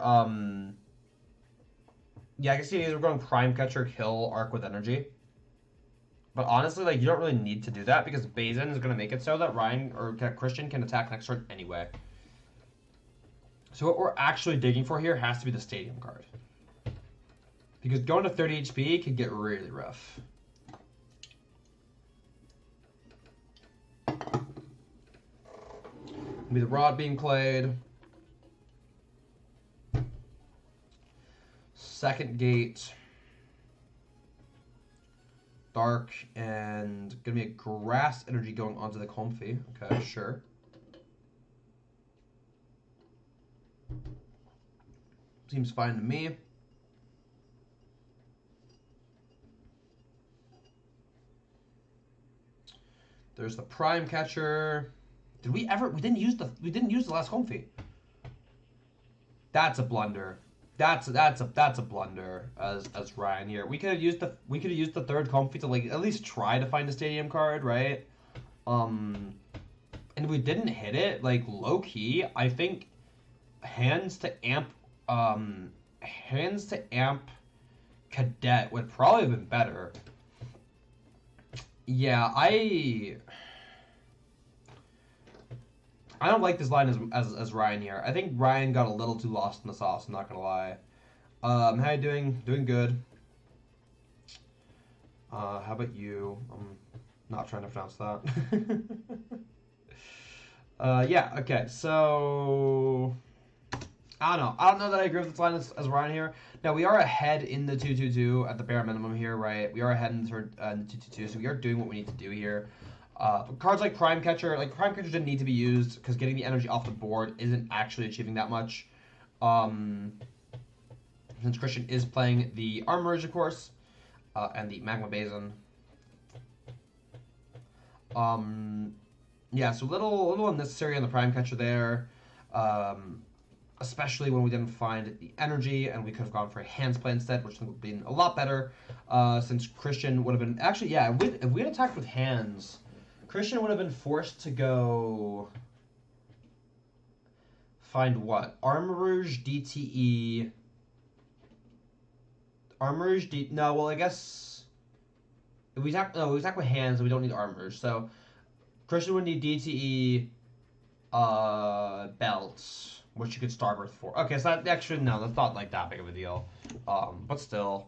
Yeah, I guess the idea is we're going Prime Catcher, kill Arc with energy. But honestly, like, you don't really need to do that because Basin is going to make it so that Ryan or Christian can attack next turn anyway. So what we're actually digging for here has to be the Stadium card. Because going to 30 HP could get really rough. Be the Rod being played. Second gate. Dark and gonna be a Grass Energy going onto the Comfy. Okay, sure. Seems fine to me. There's the Prime Catcher. Did we ever? We didn't use the last Comfy. That's a blunder. That's a blunder as Ryan here. We could have used the third Comfy to like at least try to find a Stadium card, right? And we didn't hit it. Like low key, I think hands to amp Cadet would probably have been better. Yeah, I don't like this line as Ryan here. I think Ryan got a little too lost in the sauce, I'm not gonna lie. How you doing? Doing good. How about you? I'm not trying to pronounce that. Yeah, okay, so I don't know that I agree with this line as Ryan here. Now, we are ahead in the 2-2-2 at the bare minimum here, right? We are ahead in the 2-2-2, so we are doing what we need to do here. Cards like Prime Catcher didn't need to be used because getting the energy off the board isn't actually achieving that much. Since Christian is playing the Armarouge, of course, and the Magma Basin. Yeah, so little unnecessary on the Prime Catcher there. Especially when we didn't find the energy and we could have gone for a Hands Play instead, which would have been a lot better, since Christian would have been... Actually, yeah, if we had attacked with Hands, Christian would have been forced to go... Find what? Armarouge, DTE... Armarouge, no, well, I guess... If we attack with Hands, we don't need Armarouge, so... Christian would need DTE... Belts... Which you could Starbirth for. Okay, so that actually, no, that's not like that big of a deal. But still.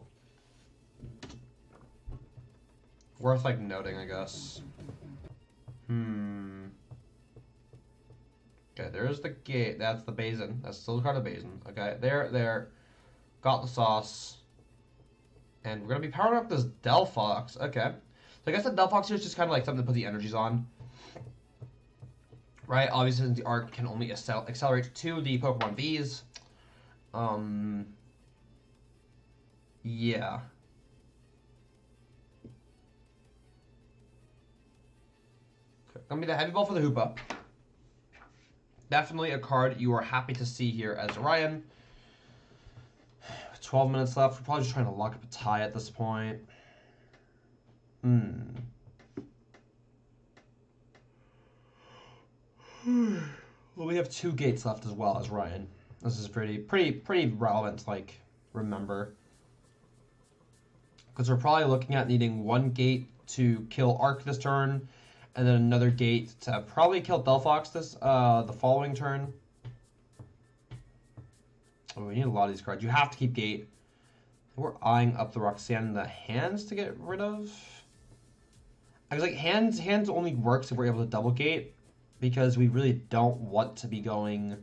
Worth like noting, I guess. Okay, there's the gate. That's the Basin. That's still the card of Basin. Okay, there. Got the sauce. And we're gonna be powering up this Delphox. Okay. So I guess the Delphox here is just kind of like something to put the energies on. Right, obviously since the Arc can only accelerate to the Pokemon Vs. Yeah. Okay. Gonna be the Heavy Ball for the Hoopa. Definitely a card you are happy to see here as Ryan. 12 minutes left. We're probably just trying to lock up a tie at this point. Well, we have 2 gates left as well as Ryan. This is pretty relevant to, like, remember. Because we're probably looking at needing 1 gate to kill Arc this turn, and then another gate to probably kill Delphox the following turn. Oh, we need a lot of these cards. You have to keep gate. We're eyeing up the Roxanne in the Hands to get rid of. I was like, hands only works if we're able to double gate. Because we really don't want to be going,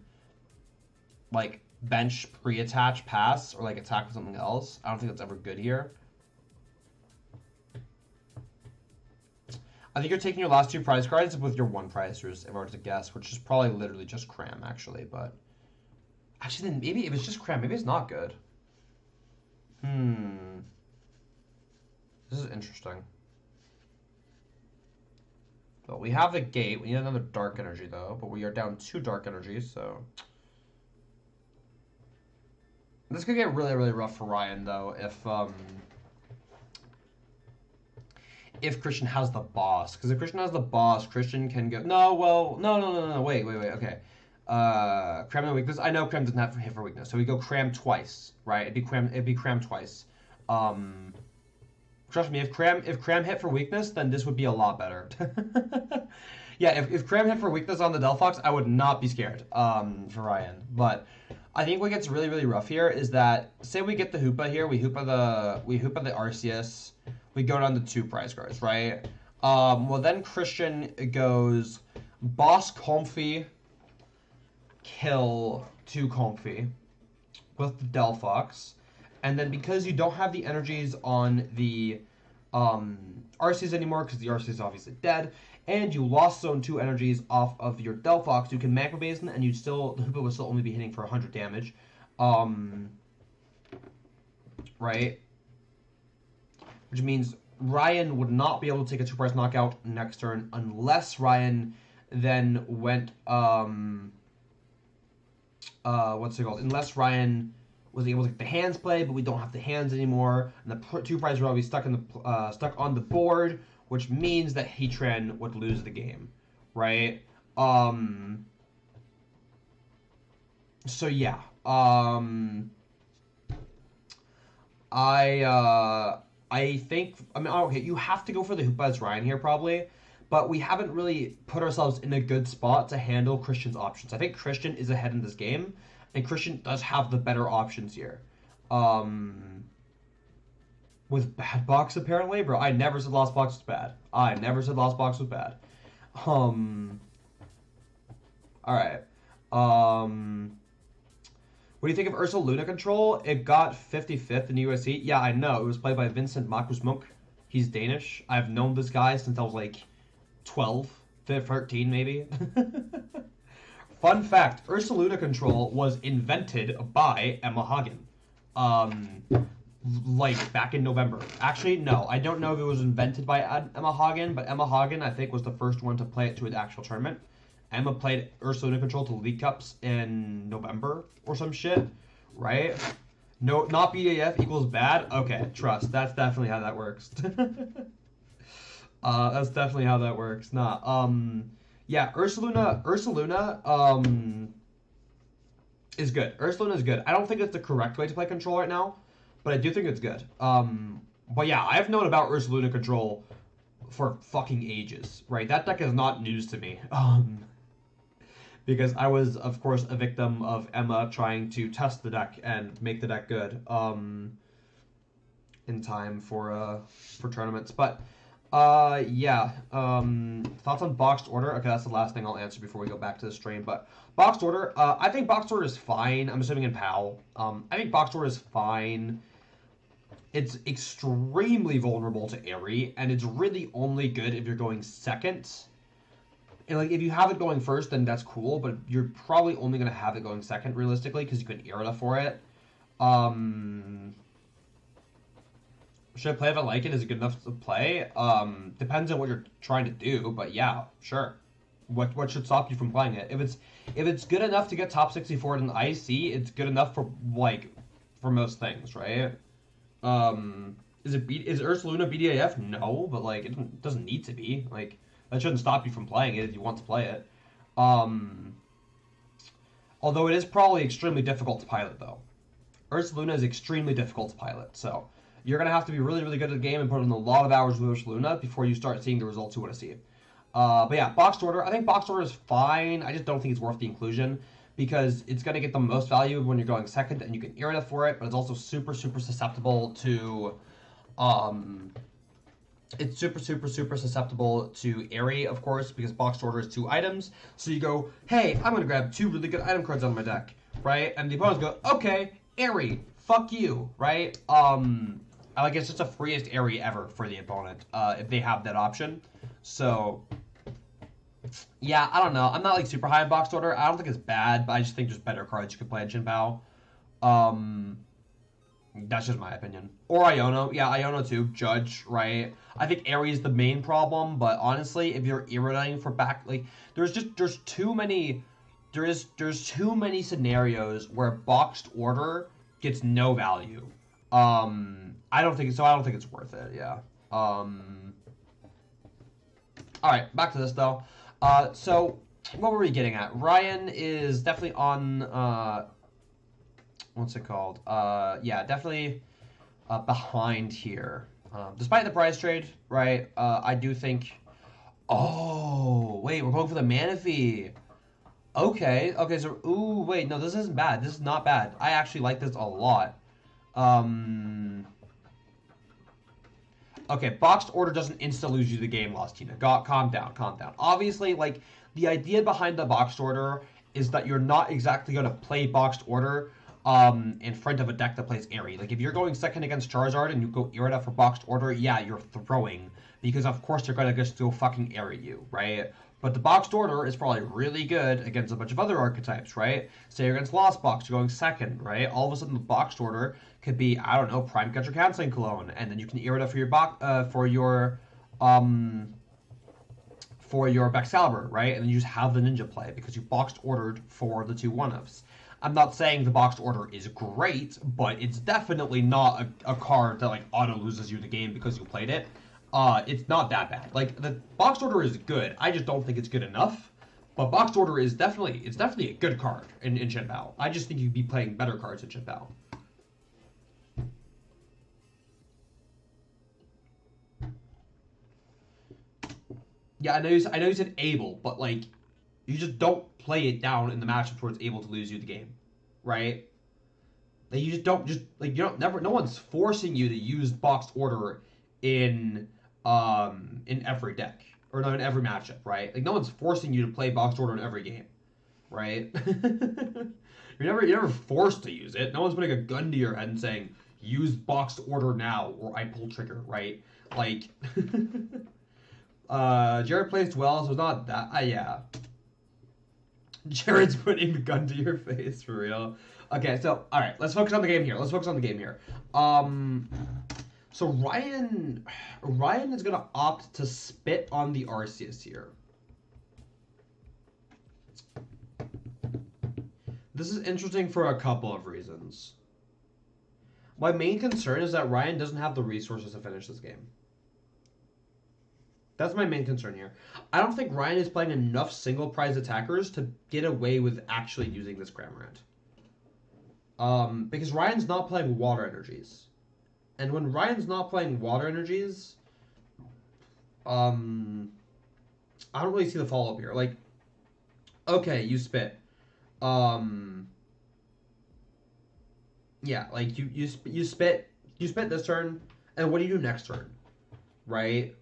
like, bench, pre-attach, pass, or, like, attack with something else. I don't think that's ever good here. I think you're taking your last 2 prize cards with your 1 prize, if I were to guess, which is probably literally just Cram, actually, but... Actually, then maybe if it's just Cram, maybe it's not good. This is interesting. Well, we have the gate. We need another Dark Energy, though. But we are down 2 Dark Energies, so... This could get really, really rough for Ryan, though, if Christian has the boss. Because if Christian has the boss, Christian can go... No, well... No, wait, okay. Cram and weakness. I know Cram doesn't have hit for weakness, so we go Cram twice, right? It'd be Cram twice. Trust me, if Cram hit for weakness, then this would be a lot better. Yeah, if Cram hit for weakness on the Delphox, I would not be scared for Ryan. But I think what gets really, really rough here is that, say we get the Hoopa here, we Hoopa the Arceus, we go down to 2 prize cards, right? Well, then Christian goes Boss Comfy, kill 2 Comfy with the Delphox. And then because you don't have the energies on the Arceus anymore, because the Arceus is obviously dead, and you lost zone 2 energies off of your Delphox, you can Magma Basin, and the Hoopa will still only be hitting for 100 damage. Right? Which means Ryan would not be able to take a 2-prize knockout next turn unless Ryan then went, what's it called? Unless Ryan was able to get the hands play, but we don't have the hands anymore, and the 2-prize will be stuck on the board, which means that Heatran would lose the game, right? So yeah, I think, I mean, okay, you have to go for the Hoopa as Ryan here probably, but we haven't really put ourselves in a good spot to handle Christian's options. I think Christian is ahead in this game, and Christian does have the better options here. With bad box apparently, bro. I never said Lost Box was bad. I never said Lost Box was bad. Alright. What do you think of Ursa Luna Control? It got 55th in USC. Yeah, I know. It was played by Vincent Makusmunk. He's Danish. I've known this guy since I was like 12, 13 maybe. Fun fact, Ursa Luna Control was invented by Emma Hagen. Like back in November. Actually, no, I don't know if it was invented by Emma Hagen, but Emma Hagen, I think, was the first one to play it to an actual tournament. Emma played Ursa Luna Control to League Cups in November or some shit, right? No, not BAF equals bad? Okay, trust. That's definitely how that works. That's definitely how that works. Nah, yeah, Ursa Luna, is good. Ursa Luna is good. I don't think it's the correct way to play Control right now, but I do think it's good. But yeah, I've known about Ursa Luna Control for fucking ages, right? That deck is not news to me. Because I was, of course, a victim of Emma trying to test the deck and make the deck good in time for tournaments. But yeah, thoughts on Boxed Order? Okay, that's the last thing I'll answer before we go back to the stream. But Boxed Order, I think Boxed Order is fine. I'm assuming in PAL. I think Boxed Order is fine. It's extremely vulnerable to Airy, and it's really only good if you're going second. And like, if you have it going first, then that's cool, but you're probably only going to have it going second, realistically, because you can Irida for it. Should I play if I like it? Is it good enough to play? Depends on what you're trying to do, but yeah, sure. What should stop you from playing it? If it's good enough to get top 64 in the IC, it's good enough for, like, for most things, right? Is Ursa Luna BDAF? No, but like, it doesn't need to be. Like, that shouldn't stop you from playing it if you want to play it. Although it is probably extremely difficult to pilot, though. Ursa Luna is extremely difficult to pilot, so you're going to have to be really, really good at the game and put in a lot of hours with Ursa Luna before you start seeing the results you want to see. But yeah, Boxed Order. I think Boxed Order is fine. I just don't think it's worth the inclusion because it's going to get the most value when you're going second and you can Irida for it, but it's also super, super susceptible to... It's super, super, super susceptible to Airy, of course, because Boxed Order is 2 items. So you go, hey, I'm going to grab 2 really good item cards out of my deck, right? And the opponents go, okay, Airy, fuck you, right? Like, it's just the freest Airy ever for the opponent, if they have that option. So, yeah, I don't know. I'm not, like, super high in Boxed Order. I don't think it's bad, but I just think there's better cards you could play in Chien-Pao. That's just my opinion. Or Iono. Yeah, Iono too. Judge, right? I think Airy is the main problem, but honestly, if you're iridating for back, like, there's too many scenarios where Boxed Order gets no value. I don't think it's worth it, yeah. Alright, back to this though. So what were we getting at? Ryan is definitely on, what's it called? Yeah, definitely behind here. Despite the price trade, right? I do think. Oh, wait, we're going for the Manaphy. Okay, so, ooh, wait, no, this isn't bad. This is not bad. I actually like this a lot. Okay, boxed order doesn't insta-lose you the game, Lostina. Calm down, calm down. Obviously, like, the idea behind the boxed order is that you're not exactly going to play boxed order in front of a deck that plays Airy. Like, if you're going second against Charizard and you go Irida for boxed order, yeah, you're throwing. Because, of course, they're going to just go fucking Airy you, right? But the boxed order is probably really good against a bunch of other archetypes, right? Say you're against Lost Box, you're going second, right? All of a sudden, the boxed order could be, I don't know, Prime Catcher Canceling Cologne, and then you can Irida for your Baxcalibur, right? And then you just have the Ninja play because you boxed ordered for the two one-ups. I'm not saying the boxed order is great, but it's definitely not a card that like auto loses you the game because you played it. It's not that bad. Like the boxed order is good. I just don't think it's good enough. But boxed order is definitely a good card in Chien-Pao. I just think you'd be playing better cards in Chien-Pao. Yeah, I know you said able, but like you just don't play it down in the matchups where it's able to lose you the game, right? Like you just don't no one's forcing you to use boxed order in every deck or not in every matchup, right? Like no one's forcing you to play boxed order in every game, right? you're never forced to use it. No one's putting a gun to your head and saying use boxed order now or I pull trigger, right? Like Jared plays well, so it's not that. Yeah. Jared's putting the gun to your face for real. Okay, so all right, let's focus on the game here. So Ryan is gonna opt to spit on the Arceus here. This is interesting for a couple of reasons. My main concern is that Ryan doesn't have the resources to finish this game. That's my main concern here. I don't think Ryan is playing enough single prize attackers to get away with actually using this Cramorant. Because Ryan's not playing water energies. And when Ryan's not playing water energies, I don't really see the follow-up here. Like, okay, you spit. Yeah, like you spit this turn, and what do you do next turn? Right?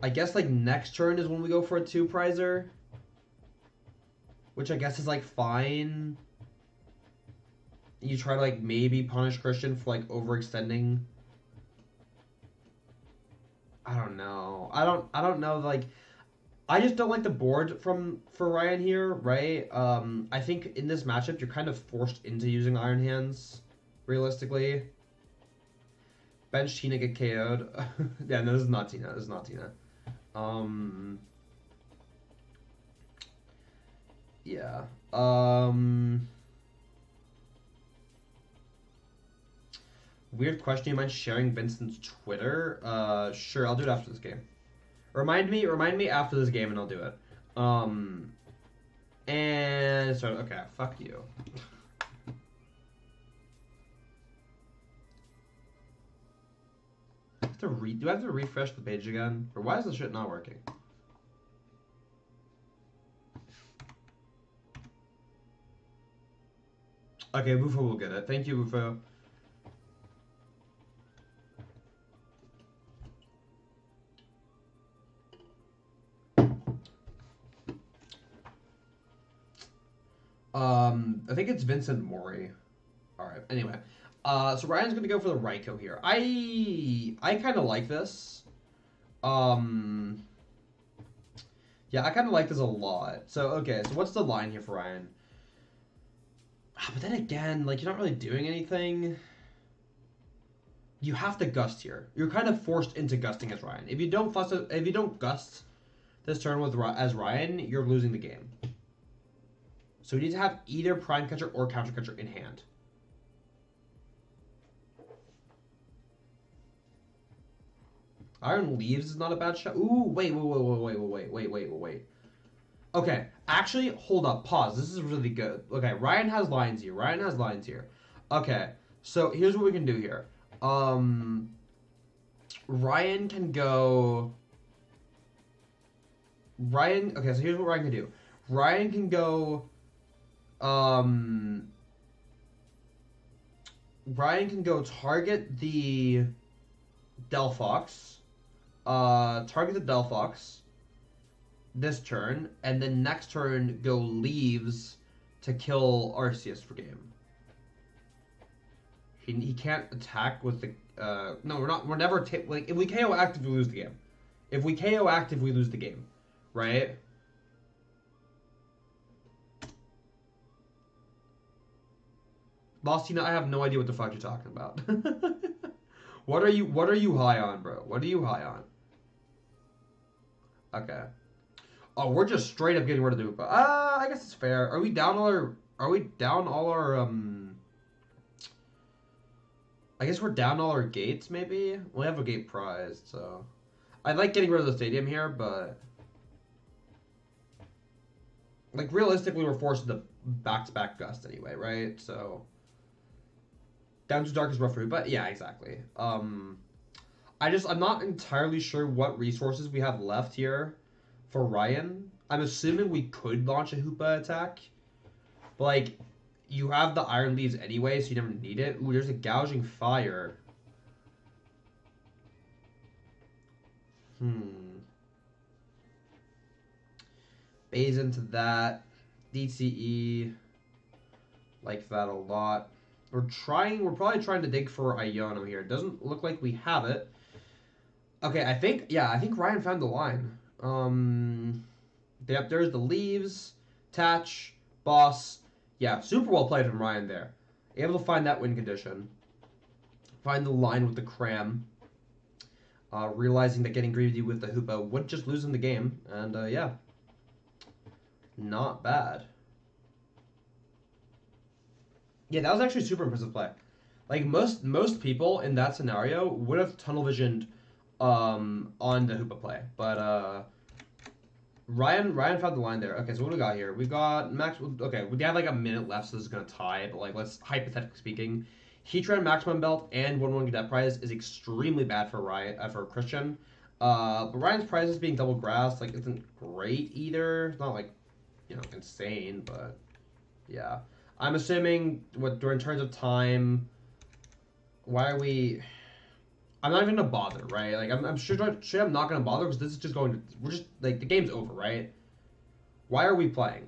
I guess like next turn is when we go for a 2-prizer. Which I guess is like fine. You try to like maybe punish Christian for like overextending. I don't know. I don't know, like I just don't like the board for Ryan here, right? I think in this matchup you're kind of forced into using Iron Hands, realistically. Bench Tina, get KO'd. Yeah, no, this is not Tina. Yeah. Weird question. You mind sharing Vincent's Twitter? Sure. I'll do it after this game. Remind me after this game, and I'll do it. And so okay. Fuck you. Do I have to refresh the page again? Or why is this shit not working? Okay, Bufo will get it. Thank you, Bufo. I think it's Vincent Mori. Alright, anyway. So Ryan's gonna go for the Raikou here. I kind of like this. Yeah, I kind of like this a lot. So, okay, so what's the line here for Ryan? But then again, like, you're not really doing anything. You have to gust here. You're kind of forced into gusting as Ryan. If you don't gust this turn as Ryan, you're losing the game. So you need to have either Prime Catcher or Counter Catcher in hand. Iron Leaves is not a bad shot. Ooh, wait. Okay, actually, hold up, pause. This is really good. Okay, Ryan has lines here. Ryan has lines here. Okay, so here's what we can do here. Ryan can go. Ryan. Okay, so here's what Ryan can do. Ryan can go. Ryan can go target the Delphox. Target the Delphox this turn, and then next turn go Leaves to kill Arceus for game. He can't attack with the no, we're never like, if we KO active we lose the game. If we KO active we lose the game, right? Lost Tina, I have no idea what the fuck you're talking about. What are you high on, bro? What are you high on? Okay. Oh, we're just straight up getting rid of the Hoopa. I guess it's fair. Are we down all our I guess we're down all our gates, maybe? We have a gate prized, so I like getting rid of the stadium here, but like realistically we're forced to back-to-back gust anyway, right? So down to dark is rough for Hoopa. Yeah, exactly. I'm not entirely sure what resources we have left here for Ryan. I'm assuming we could launch a Hoopa attack. But, like, you have the Iron Leaves anyway, so you never need it. Ooh, there's a Gouging Fire. Phase into that. DCE. Like that a lot. We're probably trying to dig for Iono here. It doesn't look like we have it. Okay, I think Ryan found the line. Yep, there's the Leaves, Tatch, Boss. Yeah, super well played from Ryan there. Able to find that win condition. Find the line with the Cram. Realizing that getting greedy with the Hoopa would just lose him the game. And, yeah. Not bad. Yeah, that was actually super impressive play. Like, most people in that scenario would have tunnel visioned on the Hoopa play. But, Ryan found the line there. Okay, so what do we got here? We got max. Okay, we have like a minute left, so this is gonna tie. But like, let's hypothetically speaking, Heatran maximum belt and 1/1 cadet prize is extremely bad for for Christian. But Ryan's prizes being double grass like isn't great either. It's not like, you know, insane, but yeah. I'm assuming during terms of time. Why are we? I'm not even gonna bother, right? Like, I'm sure I'm not gonna bother because this is just going to. We're just like the game's over, right? Why are we playing?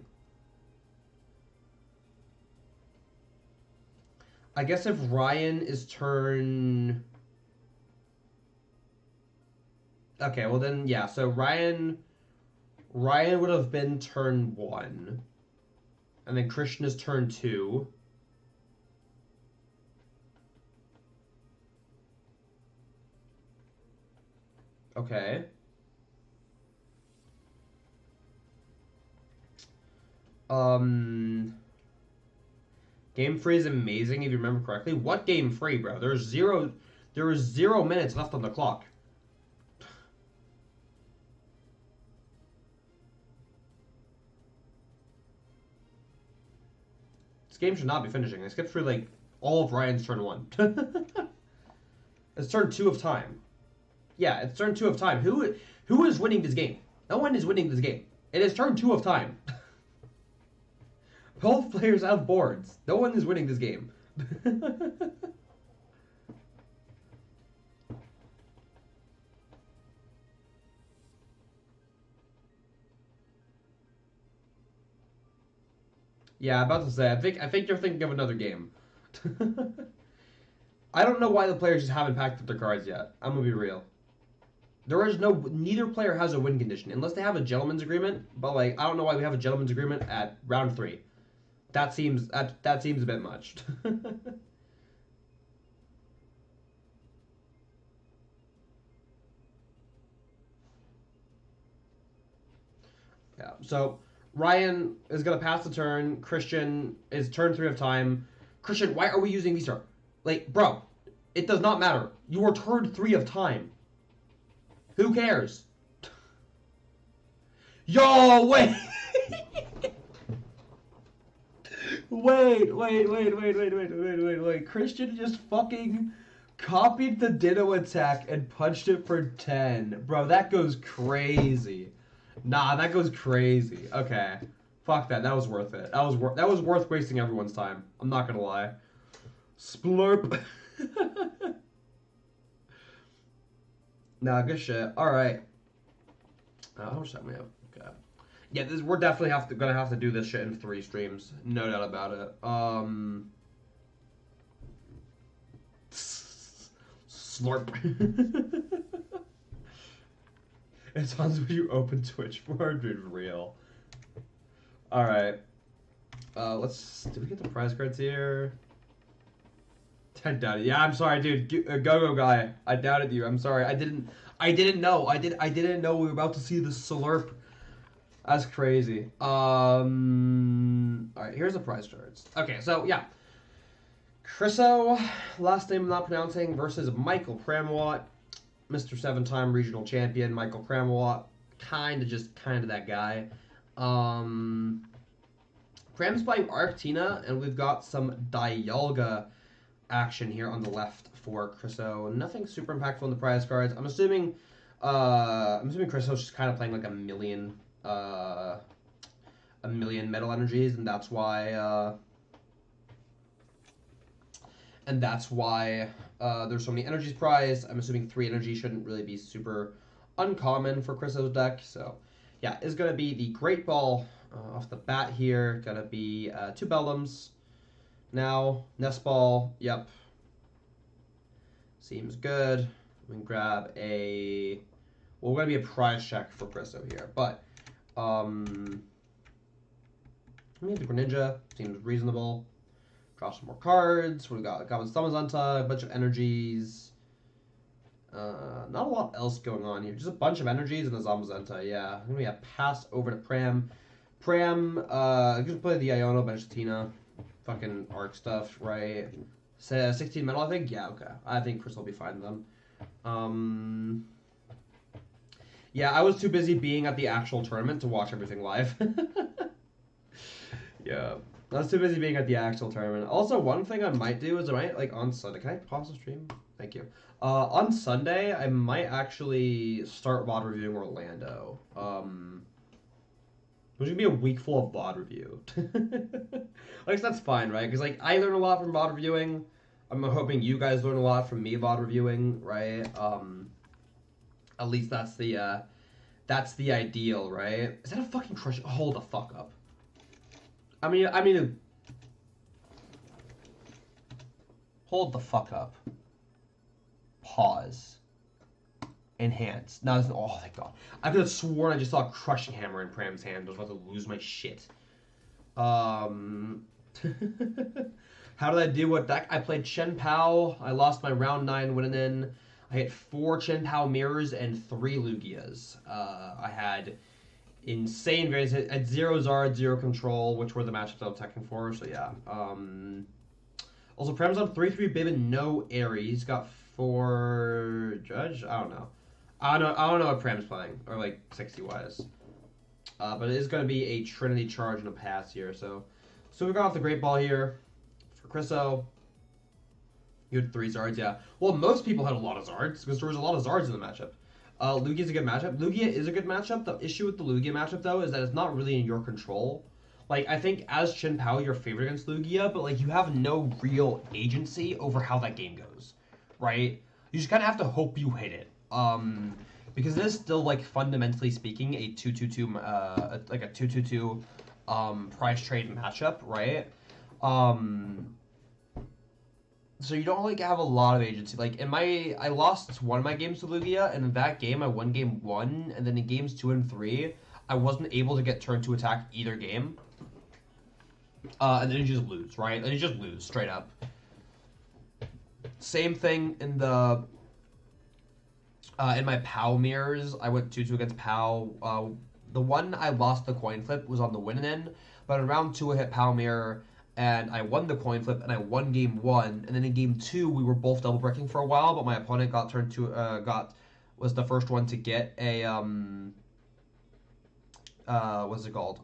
I guess if Ryan is turn. Okay, well then, yeah. So Ryan would have been turn 1, and then Christian is turn 2. Okay. Game free is amazing if you remember correctly. What game free, bro? There was 0 minutes left on the clock. This game should not be finishing. I skipped through like all of Ryan's turn 1. It's turn 2 of time. Yeah, it's turn 2 of time. Who is winning this game? No one is winning this game. It is turn 2 of time. Both players have boards. No one is winning this game. Yeah, I'm about to say. I think you're thinking of another game. I don't know why the players just haven't packed up their cards yet. I'm gonna be real. Neither player has a win condition unless they have a gentleman's agreement. But like, I don't know why we have a gentleman's agreement at round 3. That seems a bit much. Yeah. So Ryan is gonna pass the turn. Christian is turn 3 of time. Christian, why are we using Vstar? Like, bro, it does not matter. You are turn 3 of time. Who cares? Yo, wait. Wait. Christian just fucking copied the Ditto attack and punched it for 10. Bro, that goes crazy. Nah, that goes crazy. Okay. Fuck that. That was worth it. That was worth wasting everyone's time. I'm not gonna lie. Splurp. Nah, good shit. Alright. How much time we have? Okay. Yeah, we're definitely gonna have to do this shit in 3 streams. No doubt about it. Slurp. It sounds like you open Twitch for, dude. Real. Alright. Did we get the prize cards here? I doubted. Yeah, I'm sorry, dude. Go guy. I doubted you. I'm sorry. I didn't know. I didn't know we were about to see the slurp. That's crazy. Alright, here's the prize cards. Okay, so yeah. Chriso, last name I'm not pronouncing, versus Michael Pramwat, Mr. 7-time regional champion, Michael Pramwat. Kinda that guy. Pram's playing Giratina, and we've got some Dialga action here on the left for Chriso. Nothing super impactful in the prize cards. I'm assuming Chriso's just kind of playing like a million metal energies, and that's why there's so many energies prized. I'm assuming 3 energy shouldn't really be super uncommon for Chriso's deck. So yeah, it's gonna be the Great Ball off the bat here. Gonna be 2 Bellums. Now, Nest Ball, yep. Seems good. We can grab we're gonna be a prize check for Chriso here, but I mean the Greninja seems reasonable. Draw some more cards. We got Goblin Zamazenta, a bunch of energies. Not a lot else going on here. Just a bunch of energies and a Zamazenta. Yeah, gonna be a pass over to Pram. Just play the Iono Benchatina. Fucking arc stuff, right? 16 metal, I think? Yeah, okay. I think Chris will be fine then. Yeah, I was too busy being at the actual tournament to watch everything live. Yeah. I was too busy being at the actual tournament. Also, one thing I might do is on Sunday... Can I pause the stream? Thank you. On Sunday, I might actually start VOD reviewing Orlando. There's gonna be a week full of VOD review. Like, that's fine, right? Because, like, I learn a lot from VOD reviewing. I'm hoping you guys learn a lot from me VOD reviewing, right? At least that's the ideal, right? Is that a fucking crush? Hold the fuck up. I mean, hold the fuck up. Pause. Enhance. Now, oh, thank God. I could have sworn I just saw a crushing hammer in Pram's hand. I was about to lose my shit. How did I do with that? I played Chien-Pao. I lost my round 9 winning in. I hit 4 Chien-Pao mirrors and 3 Lugias. I had insane variance. I had 0 Zard, 0 Control, which were the matchups I was teching for. So yeah. Also, Pram's on 3-3 Bib and no Airy. He's got 4 Judge. I don't know what Pram's playing, or like 60-wise. But it is going to be a Trinity Charge and a pass here. So we got off the Great Ball here for Chriso. You had 3 Zards, yeah. Well, most people had a lot of Zards, because there was a lot of Zards in the matchup. Lugia's a good matchup. Lugia is a good matchup. The issue with the Lugia matchup, though, is that it's not really in your control. Like, I think as Chien-Pao, you're favored against Lugia, but, like, you have no real agency over how that game goes, right? You just kind of have to hope you hit it. Because it is still, like, fundamentally speaking, a 2-2-2, like a 2-2-2 prize trade matchup, right? So you don't, like, have a lot of agency. Like, I lost one of my games to Lugia, and in that game, I won game 1, and then in games 2 and 3, I wasn't able to get turn 2 attack either game. And then you just lose, right? And you just lose, straight up. Same thing in the... in my Pao mirrors, I went 2-2 against Pao. The one I lost the coin flip was on the winning end, but in round 2 I hit Pao mirror, and I won the coin flip, and I won game 1, and then in game 2 we were both double bricking for a while, but my opponent got turn 2, was the first one to get a, what's it called?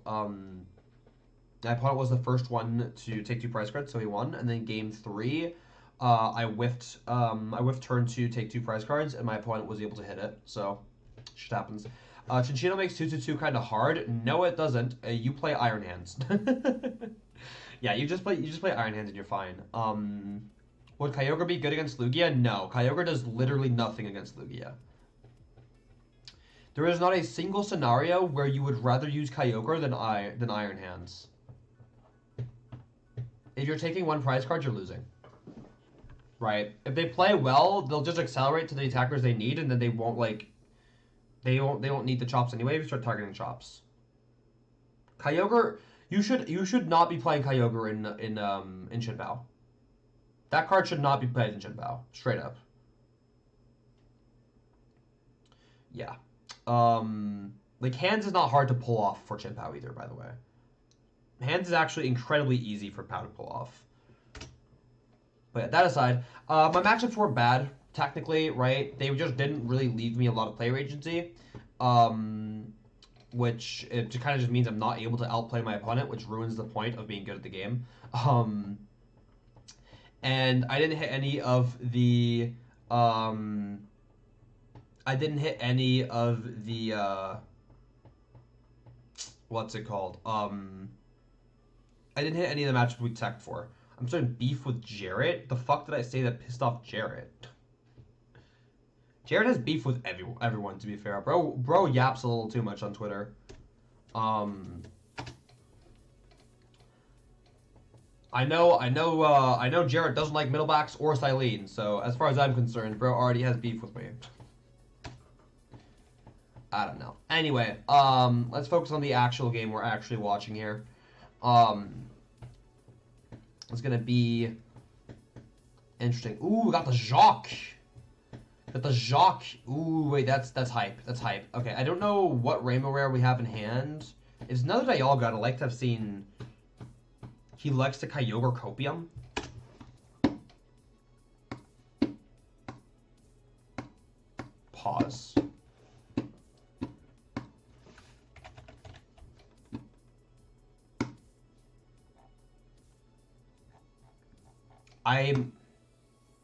My opponent was the first one to take 2 prize cards, so he won. And then game 3, I whiffed turn 2, take 2 prize cards, and my opponent was able to hit it. So, shit happens. Chinchino makes 2/2 kind of hard. No, it doesn't. You play Iron Hands. Yeah, you just play Iron Hands and you're fine. Would Kyogre be good against Lugia? No, Kyogre does literally nothing against Lugia. There is not a single scenario where you would rather use Kyogre than Iron Hands. If you're taking 1 prize card, you're losing. Right? If they play well, they'll just accelerate to the attackers they need, and then they won't they won't need the chops anyway if you start targeting chops. Kyogre, you should not be playing Kyogre in Chien-Pao. That card should not be played in Chien-Pao. Straight up. Yeah. Like, Hands is not hard to pull off for Chien-Pao either, by the way. Hands is actually incredibly easy for Pao to pull off. But yeah, that aside, my matchups weren't bad, technically, right? They just didn't really leave me a lot of player agency. Which it kind of just means I'm not able to outplay my opponent, which ruins the point of being good at the game. And I didn't hit any of the what's it called? I didn't hit any of the matches we tech for. I'm starting beef with Jarrett. The fuck did I say that pissed off Jarrett? Jarrett has beef with everyone, to be fair. Bro yaps a little too much on Twitter. I know Jarrett doesn't like middlebacks or Silene, so as far as I'm concerned, bro already has beef with me. I don't know. Anyway, let's focus on the actual game we're actually watching here. It's gonna be interesting. Ooh, we got the Jacques. Ooh, wait, that's hype. That's hype. Okay, I don't know what Rainbow Rare we have in hand. It's another Dialga. I'd like to have seen. He likes the Kyogre Copium. Pause.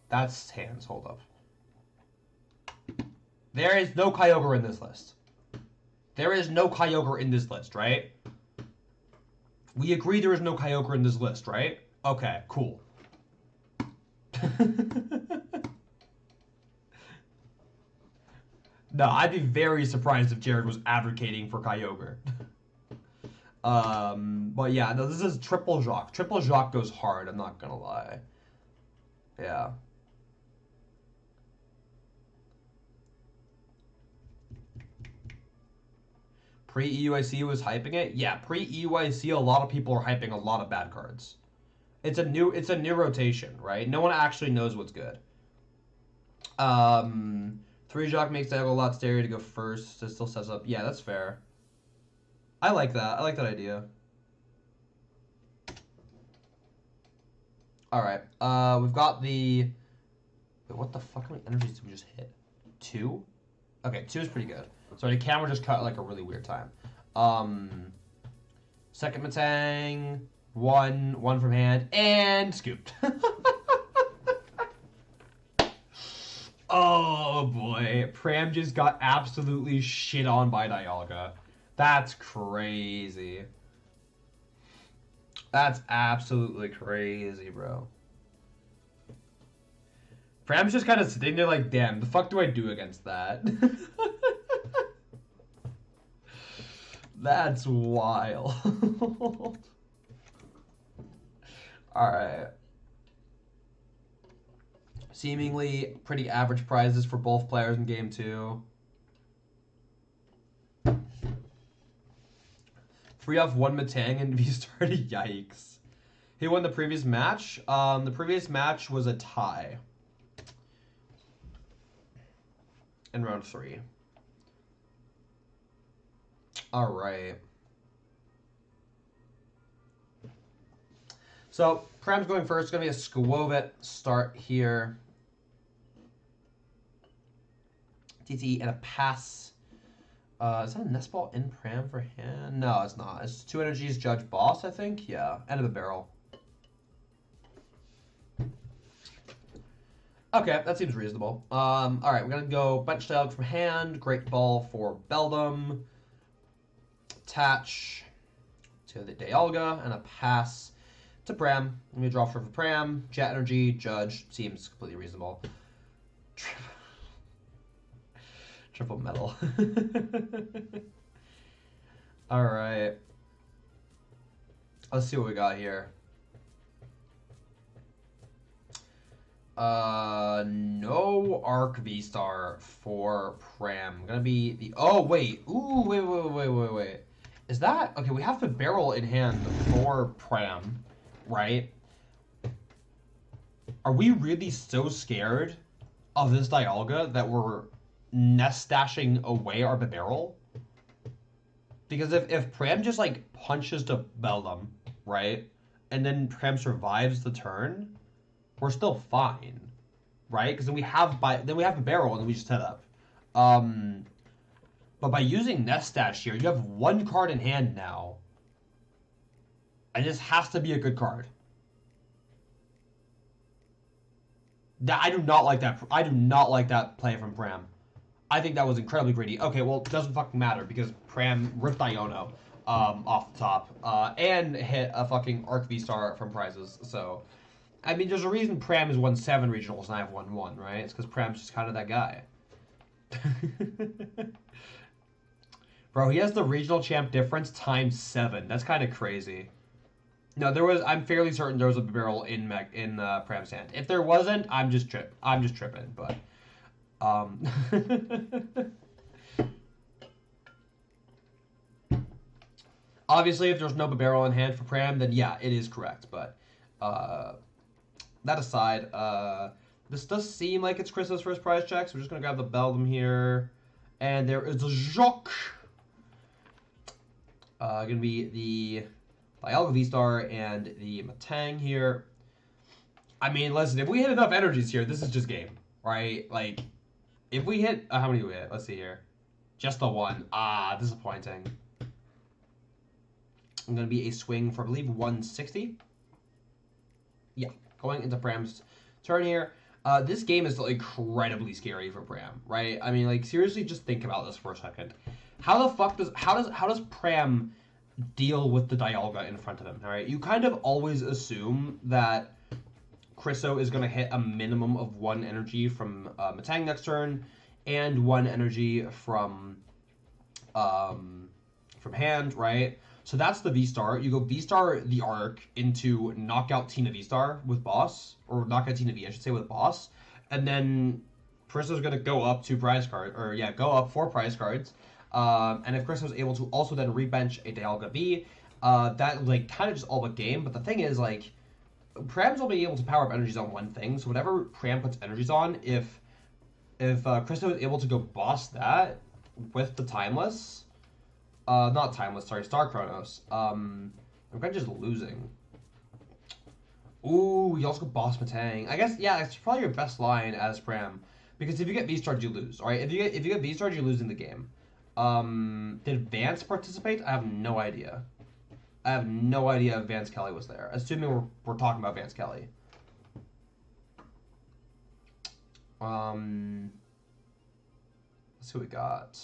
That's Hands. Hold up. There is no Kyogre in this list. There is no Kyogre in this list, right? We agree there is no Kyogre in this list, right? Okay, cool. No, I'd be very surprised if Jared was advocating for Kyogre. But yeah, no, this is Triple Jacques. Triple Jacques goes hard, I'm not gonna lie. Yeah. Pre-EUIC was hyping it? Yeah, pre-EUIC a lot of people are hyping a lot of bad cards. It's a new rotation, right? No one actually knows what's good. 3 Jacques makes Dialga a lot scarier to go first. It still sets up. Yeah, that's fair. I like that. I like that idea. Alright. We've got the... Wait, what the fuck? How many energies did we just hit? 2? Okay, 2 is pretty good. Sorry, the camera just cut like a really weird time. Second Matang, 1 from hand, and scooped. Oh boy, Pram just got absolutely shit on by Dialga. That's crazy. That's absolutely crazy, bro. Pram's just kind of sitting there like, damn, the fuck do I do against that? That's wild. Alright. Seemingly pretty average prizes for both players in game 2. 3 off 1 Matang and Vstar. Yikes. He won the previous match. The previous match was a tie. In round 3. Alright. So, Pram's going first. It's going to be a Skwovet start here. TT and a pass. Is that a nest ball in Pram for hand? No, it's not. It's 2 energies, Judge Boss, I think. Yeah, end of the barrel. Okay, that seems reasonable. All right, we're gonna go Bench Dialga from hand. Great Ball for Beldum. Attach to the Dialga and a pass to Pram. Let me draw for Pram. Jet Energy, Judge seems completely reasonable. Triple metal. All right. Let's see what we got here. No Arc Vstar for Pram. Gonna be the. Oh wait. Ooh, wait. Is that okay? We have the barrel in hand for Pram, right? Are we really so scared of this Dialga that we're nest stashing away our barrel? Because if Pram just like punches to Beldum, right, and then Pram survives the turn, we're still fine, right? Because then we have a barrel and then we just head up. But by using Nest Stash here, you have 1 card in hand now, and this has to be a good card. I do not like that. I do not like that play from Pram. I think that was incredibly greedy. Okay, well, it doesn't fucking matter because Pram ripped Iono off the top and hit a fucking Arc V-Star from prizes. So, I mean, there's a reason Pram has won 7 regionals and I've won 1, right? It's because Pram's just kind of that guy. Bro, he has the regional champ difference times 7. That's kind of crazy. No, there was. I'm fairly certain there was a barrel in Pram's hand. If there wasn't, I'm just tripping. But, obviously, if there's no barrel in hand for Pram, then yeah, it is correct. But, that aside, this does seem like it's Chris's first prize check. So we're just gonna grab the Beldum here, and there is a Jacques. Gonna be the Dialga V-Star and the Matang here. I mean, listen, if we hit enough energies here, this is just game, right? Like, if we hit... how many do we hit? Let's see here. Just the 1. Ah, disappointing. I'm going to be a swing for, I believe, 160. Yeah, going into Pram's turn here. This game is incredibly scary for Pram, right? I mean, like, seriously, just think about this for a second. How the fuck does... How does Pram deal with the Dialga in front of him, all right? You kind of always assume that Chriso is going to hit a minimum of 1 energy from Matang next turn and 1 energy from hand, right? So that's the V-Star. You go V-Star the Arc into Knockout Tina V-Star with Boss, or Knockout Tina V, I should say, with Boss. And then Chriso's going to go up 2 prize cards, or yeah, go up 4 prize cards. And if Chris was able to also then rebench a Dialga V, that like kind of just all but game. But the thing is, like, Pram's only able to power up energies on 1 thing. So whatever Pram puts energies on, if Chris was able to go boss that with the Timeless, not Timeless, sorry, Star Chronos, I'm kind of just losing. Ooh, you also go boss Matang. I guess, yeah, it's probably your best line as Pram. Because if you get V-Starred, you lose, alright? If you get V-Starred, you're losing the game. Did Vance participate? I have no idea. I have no idea if Vance Kelly was there. Assuming we're talking about Vance Kelly. Let's see what we got.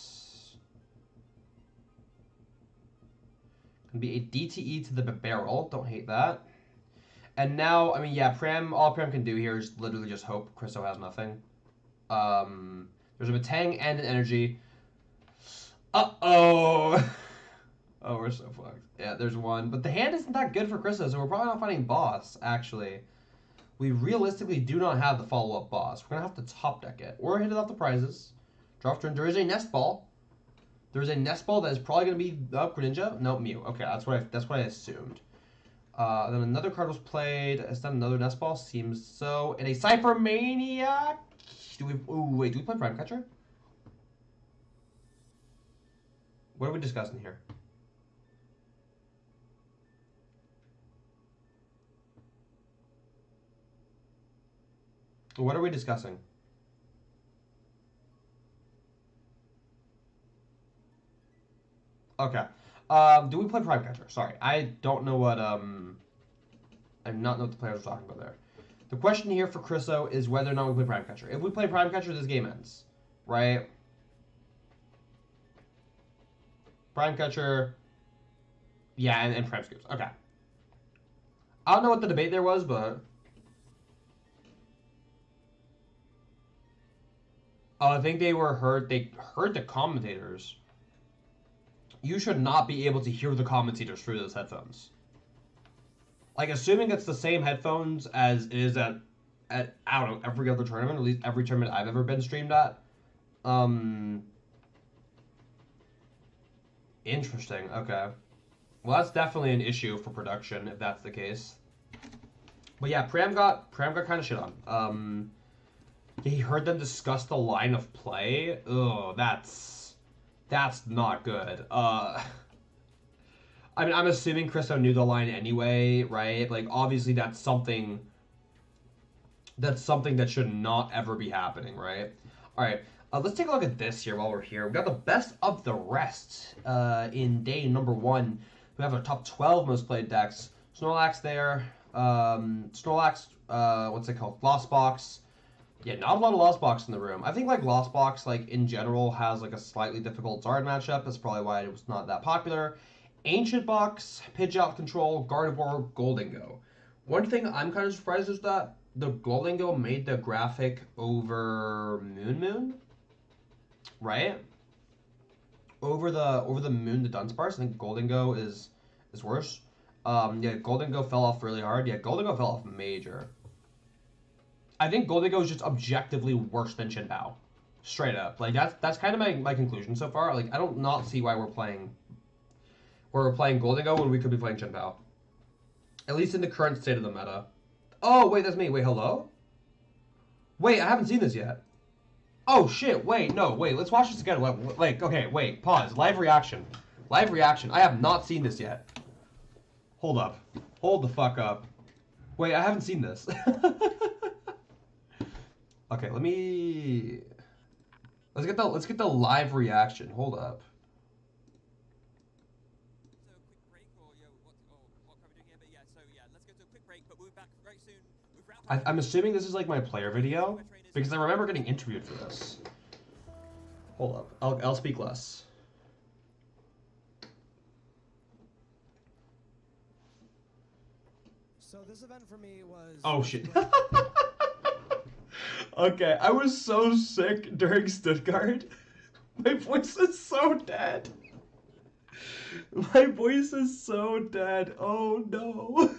Gonna be a DTE to the barrel. Don't hate that. And now, I mean, yeah, Pram. All Pram can do here is literally just hope Chriso has nothing. There's a Matang and an energy. Uh-oh. Oh, we're so fucked. Yeah, there's 1. But the hand isn't that good for Chriso, so we're probably not finding boss, actually. We realistically do not have the follow-up boss. We're going to have to top deck it. Or hit it off the prizes. Draw turn. There is a Nest Ball. There's a Nest Ball that is probably going to be Greninja. No, Mew. Okay, that's what I assumed. Then another card was played. Is that another Nest Ball? Seems so. And a Cypher Maniac. Do we play Prime Catcher? What are we discussing here? What are we discussing? Okay. Do we play Prime Catcher? Sorry, I don't know what I do not know what the players are talking about there. The question here for Chriso is whether or not we play Prime Catcher. If we play Prime Catcher, this game ends, right? Prime Catcher, yeah, and Prime Scoops. Okay. I don't know what the debate there was, but I think they were heard. They heard the commentators. You should not be able to hear the commentators through those headphones. Like, assuming it's the same headphones as it is at I don't know, every other tournament, at least every tournament I've ever been streamed at. Interesting. Okay. Well, that's definitely an issue for production if that's the case. But yeah, Pram got kind of shit on. He heard them discuss the line of play. Ugh, that's not good. I mean, I'm assuming Chriso knew the line anyway, right? Like, obviously that's something that should not ever be happening, right? All right, let's take a look at this here while we're here. We got the best of the rest in day number 1. We have our top 12 most played decks. Snorlax there. Snorlax, what's it called? Lost Box. Yeah, not a lot of Lost Box in the room. I think like Lost Box, like in general, has like a slightly difficult Zard matchup. That's probably why it was not that popular. Ancient Box, Pidgeot Control, Gardevoir, Goldingo. One thing I'm kind of surprised is that the Goldingo made the graphic over Moon, right? Over the Moon, the Dunsparce. I think Goldingo is worse. Yeah, Goldingo fell off really hard. Yeah, Goldingo fell off major. I think Goldingo is just objectively worse than Chien-Pao. Straight up. Like, that's kind of my conclusion so far. Like, I don't not see why we're playing Goldingo when we could be playing Chien-Pao. At least in the current state of the meta. Oh, wait, that's me. Wait, hello? Wait, I haven't seen this yet. Oh, shit. Wait, no. Wait, let's watch this again. Like, okay, wait. Pause. Live reaction. Live reaction. I have not seen this yet. Hold up. Hold the fuck up. Wait, I haven't seen this. Okay, let's get the live reaction. Hold up. I'm assuming this is like my player video because I remember getting interviewed for this. Hold up. I'll speak less. So this event for me was... Oh shit. Okay, I was so sick during Stuttgart. My voice is so dead. My voice is so dead. Oh no.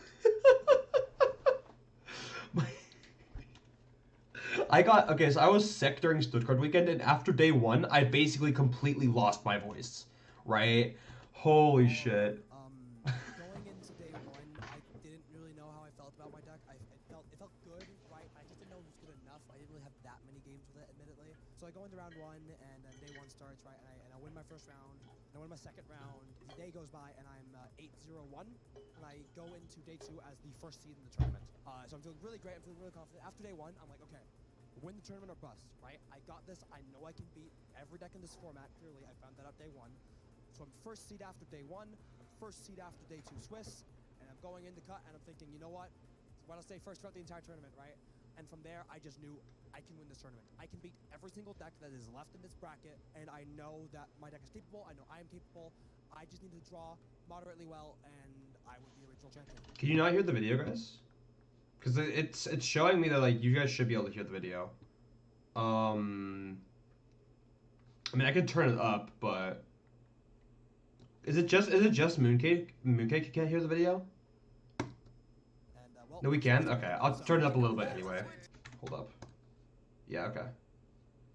Okay, so I was sick during Stuttgart weekend, and after day 1, I basically completely lost my voice. Right? Holy shit. Going into day 1, I didn't really know how I felt about my deck. It felt good, right? I just didn't know it was good enough. I didn't really have that many games with it, admittedly. So I go into round 1, and then day 1 starts, right? And I win my first round, and I win my second round. The day goes by, and I'm 8-0-1, and I go into day 2 as the first seed in the tournament. So I'm feeling really great. I'm feeling really confident. After day 1, I'm like, okay, win the tournament or bust, right? I got this. I know I can beat every deck in this format. Clearly, I found that out day 1. So I'm first seed after day 1. I'm first seed after day 2 Swiss, and I'm going into cut, and I'm thinking, you know what? Why don't I stay first throughout the entire tournament, right? And from there, I just knew I can win this tournament. I can beat every single deck that is left in this bracket, and I know that my deck is capable. I know I am capable. I just need to draw moderately well, and I would be a regional champion. Can you not hear the video, guys? Because it's showing me that like you guys should be able to hear the video. I mean, I could turn it up, but is it just Mooncake? Mooncake, you can't hear the video? No, we can? Okay, I'll turn it up a little bit anyway. Hold up. Yeah, okay.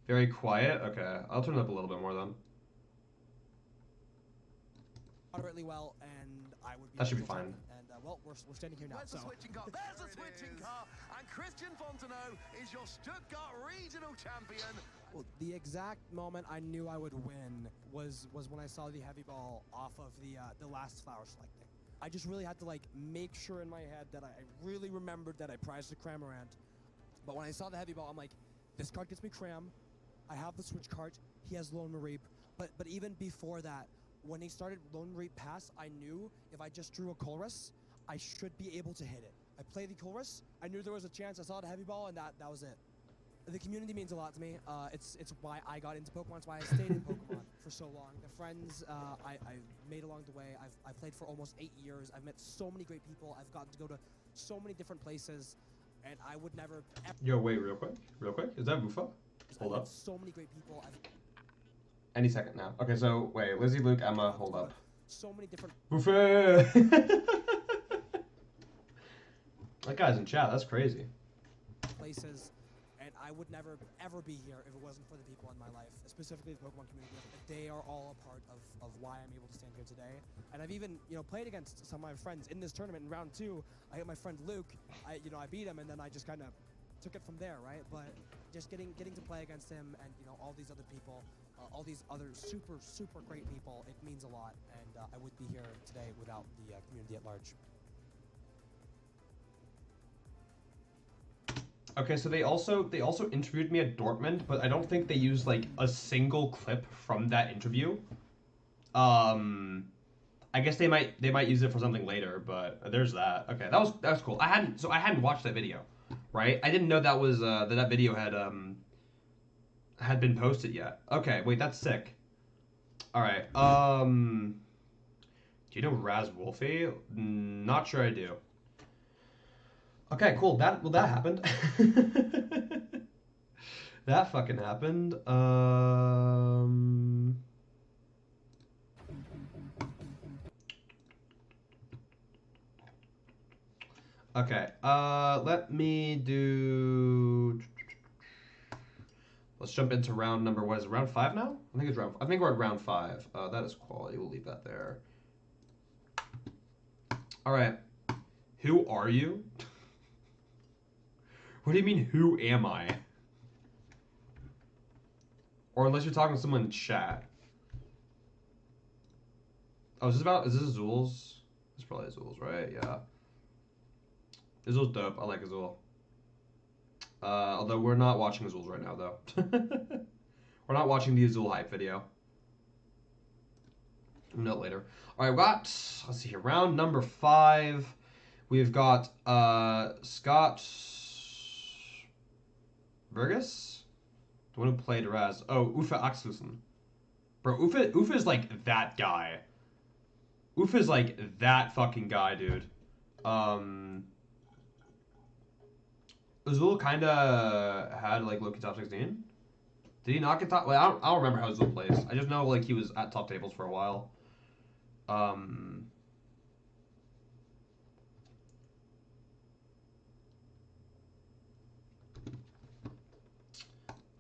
Very quiet? Okay, I'll turn it up a little bit more then. Moderately well, and I would be... That should be fine. And, well, we're standing here now, so... There's a switching car, and Christian Fontenot is your Stuttgart regional champion. Well, the exact moment I knew I would win was when I saw the heavy ball off of the last flower selecting. I just really had to like make sure in my head that I really remembered that I prized the Cramorant. But when I saw the heavy ball, I'm like, this card gets me Cram. I have the switch card. He has Lone Mareep. But even before that, when he started Lone Reap Pass, I knew if I just drew a Colress, I should be able to hit it. I played the Colress, I knew there was a chance, I saw the Heavy Ball, and that was it. The community means a lot to me. It's why I got into Pokemon. It's why I stayed in Pokemon for so long. The friends I made along the way. I've played for almost 8 years. I've met so many great people. I've gotten to go to so many different places, and I would never. Yo, wait, real quick. Is that Bufa? Hold up. So many great people. Any second now. Okay, so wait, Lizzie, Luke, Emma, hold up. So many different. Buffet. That guy's in chat. That's crazy. Places. And I would never, ever be here if it wasn't for the people in my life, specifically the Pokemon community. They are all a part of why I'm able to stand here today. And I've even, played against some of my friends in this tournament in round 2. I hit my friend Luke. I beat him, and then I just kind of took it from there, right? But just getting to play against him and, all these other people, all these other super, super great people, it means a lot. And I would be here today without the community at large. Okay, so they also interviewed me at Dortmund, but I don't think they used like a single clip from that interview. I guess they might use it for something later, but there's that. Okay, that was cool. I hadn't watched that video, right? I didn't know that was that video had been posted yet. Okay, wait, that's sick. All right. Do you know Raz Wolfie? Not sure I do. Okay, cool. That happened. That fucking happened. Okay. Let me do. Let's jump into round number. What is it? Round 5 now? I think we're at round 5. That is quality. We'll leave that there. All right. Who are you? What do you mean, who am I? Or unless you're talking to someone in chat. Oh, is this Azul's? It's probably Azul's, right? Yeah. Azul's dope. I like Azul. Although we're not watching Azul's right now, though. We're not watching the Azul hype video. Note later. All right, let's see here. Round number 5. We've got Scott Burgess, the one who played Raz. Oh, Uffe Axelsen. Bro, Uffe is like that guy. Uffe is like that fucking guy, dude. Azul kind of had like low-key top 16. Did he not get top? Like, I don't remember how Azul plays. I just know like he was at top tables for a while.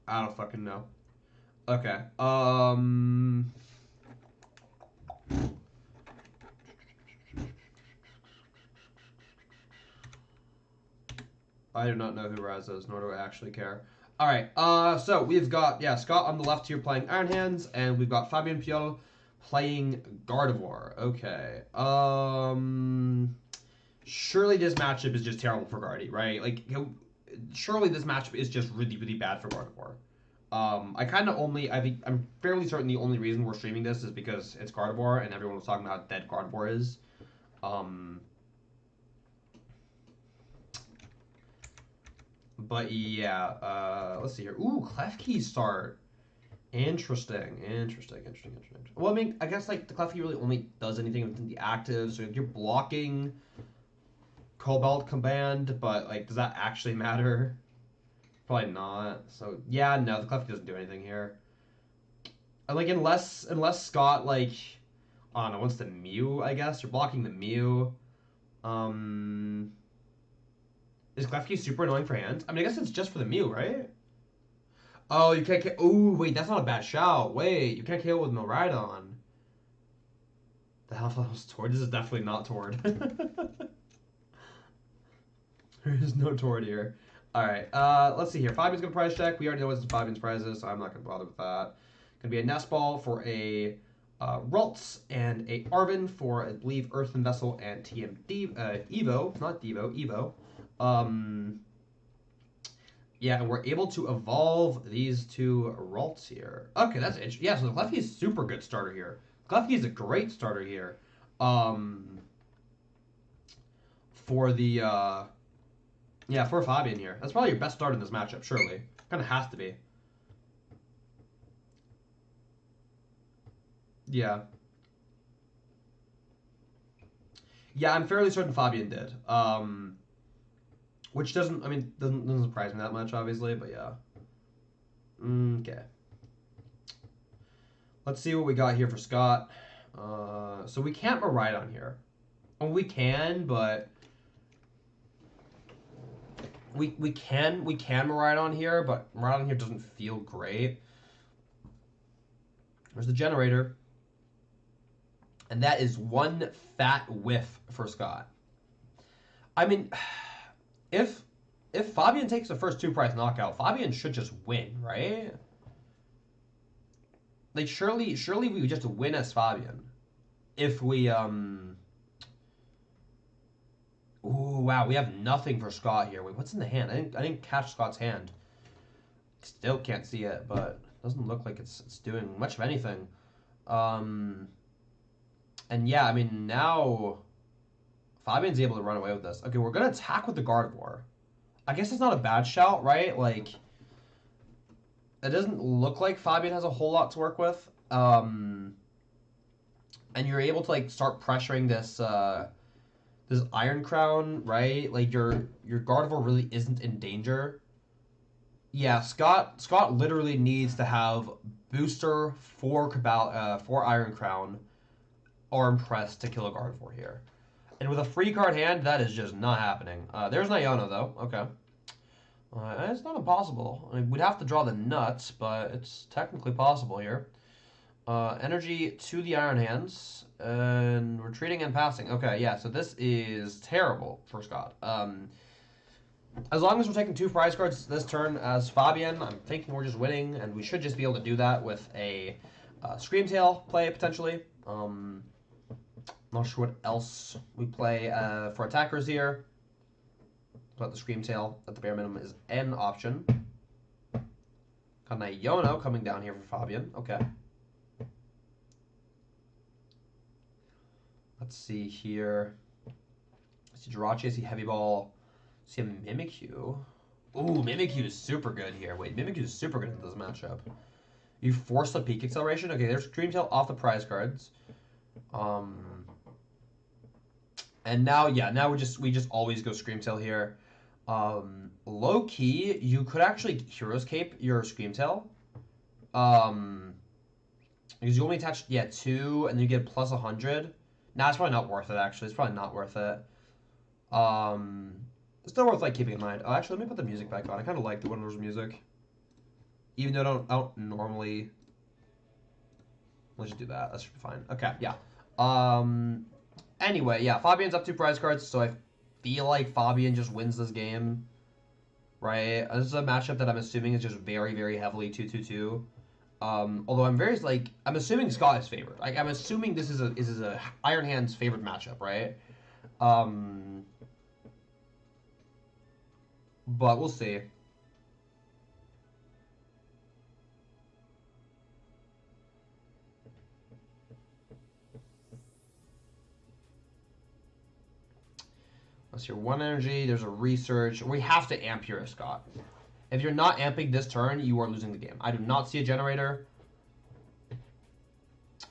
I don't fucking know. Okay. I do not know who Raz is, nor do I actually care. All right. So we've got Scott on the left here playing Iron Hands, and we've got Fabien Piol playing Gardevoir. Okay. Surely this matchup is just terrible for Gardy, right? Like, surely this matchup is just really, really bad for Gardevoir. I'm fairly certain the only reason we're streaming this is because it's Gardevoir and everyone was talking about how dead Gardevoir is. But yeah, let's see here. Ooh, Klefki start. Interesting. Well, I mean, I guess like the Klefki really only does anything within the active, so you're blocking Cobalt Command, but like, does that actually matter? Probably not. So yeah, no, the Klefki doesn't do anything here. And like, unless Scott like, I don't know, wants the Mew, I guess you're blocking the Mew. Is Klefki super annoying for hands? I mean, I guess it's just for the Mew, right? Oh, you can't. Oh, wait, that's not a bad shout. Wait, you can't KO with Miraidon. The hell was Tord? This is definitely not Tord. There is no Tord here. Alright, let's see here. Fabian's gonna prize check. We already know what Fabian's prize is, so I'm not gonna bother with that. Gonna be a Nest Ball for a Ralts and a Arven for, I believe, Earthen Vessel and TMD, Evo, not Devo, Evo. Yeah, and we're able to evolve these two Ralts here. Okay, that's interesting. Yeah, so the Klefki is super good starter here. Klefki is a great starter here. For the yeah, for Fabian here. That's probably your best start in this matchup, surely. Kind of has to be. Yeah. Yeah, I'm fairly certain Fabian did. Which doesn't, I mean, doesn't surprise me that much, obviously, but yeah. Okay. Let's see what we got here for Scott. So we can't Miraidon here. Well, we can, but we can Miraidon here, but Miraidon here doesn't feel great. There's the generator. And that is one fat whiff for Scott. I mean, if Fabian takes the first 2-prize knockout, Fabian should just win, right? Like, surely we would just win as Fabian. If we, Ooh, wow, we have nothing for Scott here. Wait, what's in the hand? I didn't catch Scott's hand. Still can't see it, but it doesn't look like it's doing much of anything. And yeah, I mean, now Fabian's able to run away with this. Okay, we're going to attack with the Gardevoir. I guess it's not a bad shout, right? Like, it doesn't look like Fabian has a whole lot to work with. And you're able to, like, start pressuring this this Iron Crown, right? Like, your Gardevoir really isn't in danger. Yeah, Scott literally needs to have Booster for Iron Crown or Impress to kill a Gardevoir here. And with a free card hand, that is just not happening. There's Niono, though. Okay. It's not impossible. I mean, we'd have to draw the nuts, but it's technically possible here. Energy to the Iron Hands. And retreating and passing. Okay, yeah, so this is terrible for Scott. As long as we're taking 2 prize cards this turn as Fabian, I'm thinking we're just winning, and we should just be able to do that with a Screamtail play, potentially. Not sure what else we play for attackers here, but the Screamtail at the bare minimum is an option. Got Niono coming down here for Fabian. Okay. Let's see here. I see Jirachi, I see Heavy Ball. I see a Mimikyu. Ooh, Mimikyu is super good here. Wait, Mimikyu is super good in this matchup. You force the peak acceleration. Okay, there's Screamtail off the prize cards. And now, yeah, now we just always go Screamtail here. Low key, you could actually Hero's Cape your Screamtail. Because you only attach 2, and then you get plus 100. Nah, it's probably not worth it. Actually, it's probably not worth it. It's still worth like keeping in mind. Oh, actually, let me put the music back on. I kind of like the when there's music, even though I don't normally. Let's just do that. That should be fine. Okay, yeah. Anyway, yeah, Fabian's up 2 prize cards, so I feel like Fabian just wins this game, right? This is a matchup that I'm assuming is just very, very heavily 2-2-2. Although I'm assuming Scott is favored. Like, I'm assuming this is a Iron Hand's favorite matchup, right? But we'll see. Let's see, 1 energy, there's a research. We have to amp here, Scott. If you're not amping this turn, you are losing the game. I do not see a generator.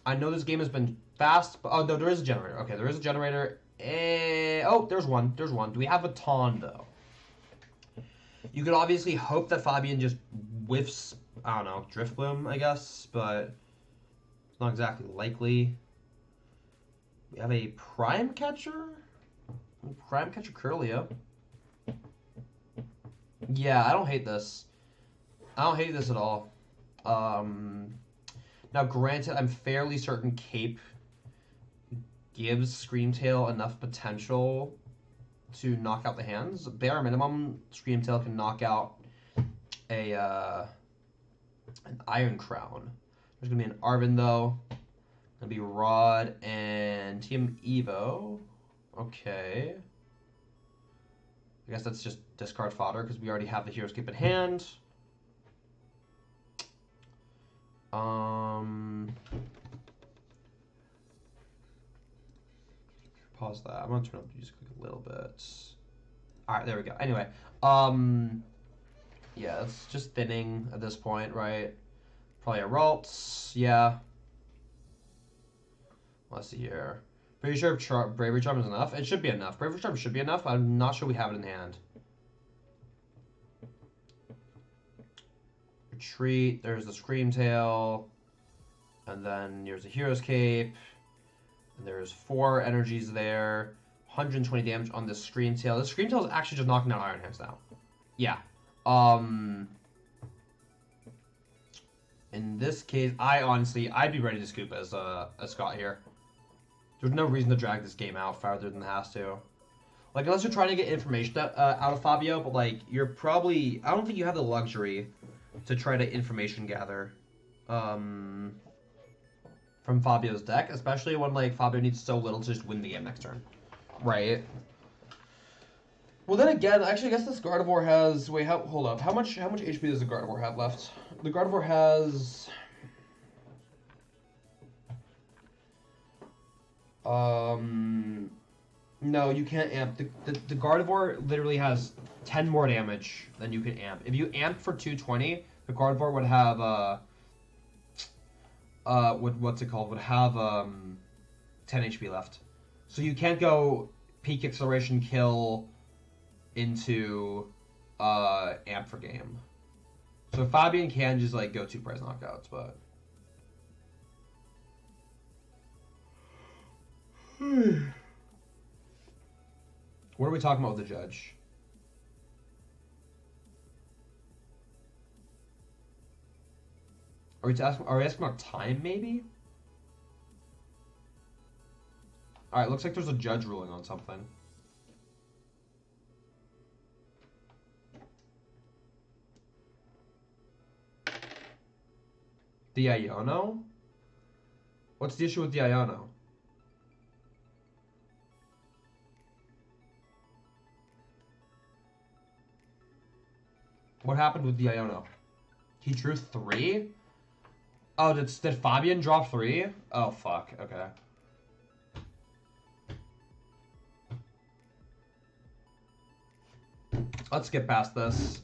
I know this game has been fast, but, oh, no, there is a generator. Okay, there is a generator. Oh, there's one. There's one. Do we have a Ton, though? You could obviously hope that Fabian just whiffs, I don't know, Drift Bloom, I guess, but it's not exactly likely. We have a Prime Catcher? Prime Catcher Curlia. Yeah, I don't hate this. I don't hate this at all. Now, granted, I'm fairly certain Cape gives Screamtail enough potential to knock out the hands. Bare minimum, Screamtail can knock out an Iron Crown. There's going to be an Arvin, though. Going to be Rod and Team Evo. Okay. I guess that's just discard fodder because we already have the Hero Skip in hand. Pause that. I'm gonna turn up the music a little bit. All right, there we go. Anyway, yeah, it's just thinning at this point, right? Probably a Ralts, yeah. Let's see here. Pretty sure if Bravery Charm is enough. It should be enough. Bravery Charm should be enough. I'm not sure we have it in hand. Retreat. There's the Scream Tail. And then there's a Hero's Cape. And there's 4 energies there. 120 damage on this Scream Tail. This Scream Tail is actually just knocking out Iron Hands now. Yeah. In this case, I'd be ready to scoop as Scott here. There's no reason to drag this game out farther than it has to. Like, unless you're trying to get information out of Fabio, but, like, you're probably... I don't think you have the luxury to try to information gather from Fabio's deck, especially when, like, Fabio needs so little to just win the game next turn. Right? Well, then again, actually, I guess this Gardevoir has... Wait, hold up. How much HP does the Gardevoir have left? The Gardevoir has... No, you can't amp. The Gardevoir literally has 10 more damage than you can amp. If you amp for 220, the Gardevoir would have, what's it called? Would have, 10 HP left. So you can't go peak acceleration kill into, amp for game. So Fabian can just, like, go 2 prize knockouts, but... What are we talking about with the judge? Are we asking about time, maybe? Alright, looks like there's a judge ruling on something. The Iono? What's the issue with the Iono? What happened with the Iono? He drew 3? Oh, did Fabian drop 3? Oh, fuck. Okay. Let's get past this.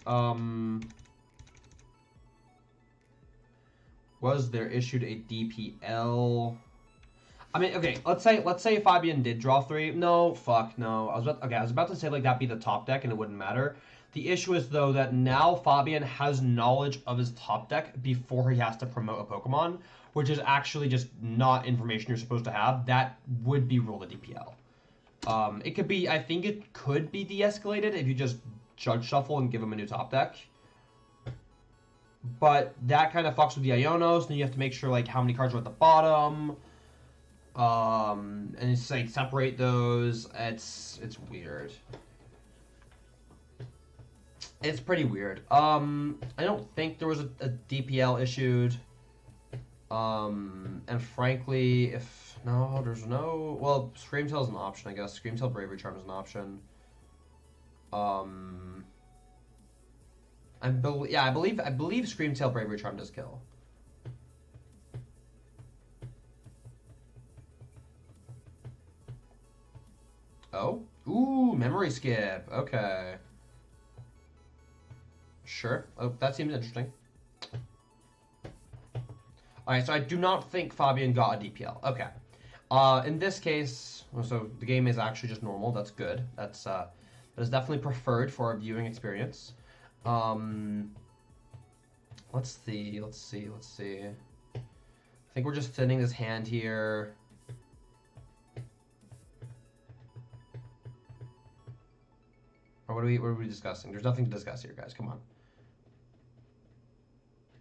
Was there issued a DPL? I mean, okay, let's say Fabian did draw 3. No, fuck, no. I was about to say, like, that'd be the top deck and it wouldn't matter. The issue is, though, that now Fabian has knowledge of his top deck before he has to promote a Pokemon, which is actually just not information you're supposed to have. That would be ruled a DPL. It could be, I think it could be de-escalated if you just judge shuffle and give him a new top deck. But that kind of fucks with the Ionos, then you have to make sure, like, how many cards are at the bottom. And it's, like, separate those. It's weird. It's pretty weird. I don't think there was a DPL issued. And frankly, there's no... Well, Scream Tail is an option, I guess. Scream Tail Bravery Charm is an option. I believe Scream Tail Bravery Charm does kill. Oh? Ooh, Memory Skip. Okay. Sure. Oh, that seems interesting. Alright, so I do not think Fabian got a DPL. Okay. In this case, so the game is actually just normal. That's good. That is definitely preferred for a viewing experience. Let's see. I think we're just thinning this hand here. Or what are we discussing? There's nothing to discuss here, guys. Come on.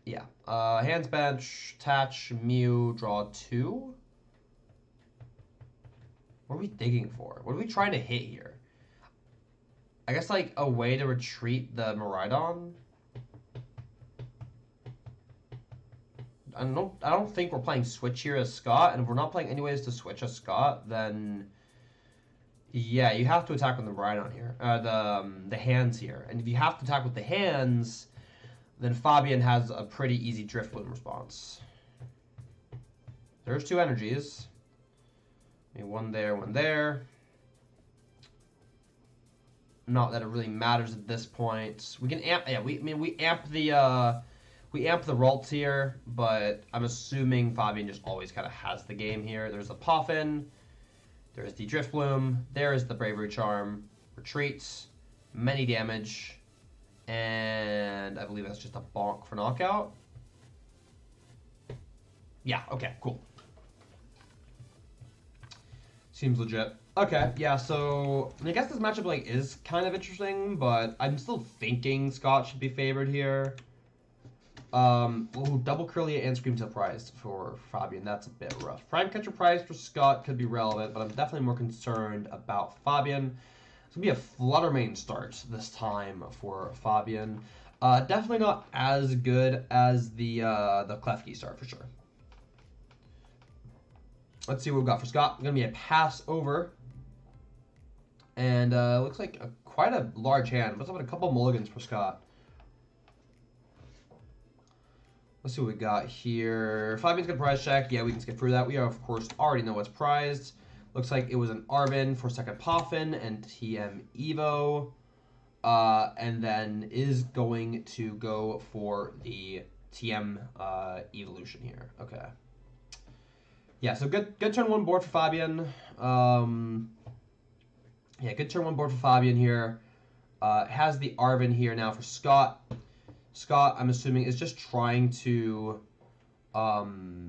Yeah. Hands bench, attach, Mew, draw 2. What are we digging for? What are we trying to hit here? I guess, like, a way to retreat the Miraidon? I don't think we're playing Switch here as Scott, and if we're not playing any ways to switch as Scott, then... Yeah, you have to attack with the Miraidon here. The hands here. And if you have to attack with the hands... then Fabian has a pretty easy Drift Bloom response. There's 2 energies. Maybe one there, one there. Not that it really matters at this point. We can amp. Yeah, we amp the Ralts here, but I'm assuming Fabian just always kind of has the game here. There's the Poffin. There's the Drifloom. There's the Bravery Charm. Retreats. Many damage. And I believe that's just a bonk for knockout. Yeah, okay, cool. Seems legit. Okay, yeah, so I guess this matchup like is kind of interesting, but I'm still thinking Scott should be favored here. Ooh, double Curlia and Screamtail prize for Fabian. That's a bit rough. Prime Catcher prize for Scott could be relevant, but I'm definitely more concerned about Fabian. It's going to be a Fluttermane start this time for Fabian. Definitely not as good as the Klefki start for sure. Let's see what we've got for Scott. Going to be a pass over. And looks like quite a large hand. What's up with a couple mulligans for Scott? Let's see what we got here. Fabian's got prize check. Yeah, we can skip through that. We, of course, already know what's prized. Looks like it was an Arvin for second Poffin and TM Evo. And then is going to go for the TM Evolution here. Okay. Yeah, so good turn one board for Fabian. Yeah, good turn one board for Fabian here. Has the Arvin here now for Scott. Scott, I'm assuming, is just trying to... Well,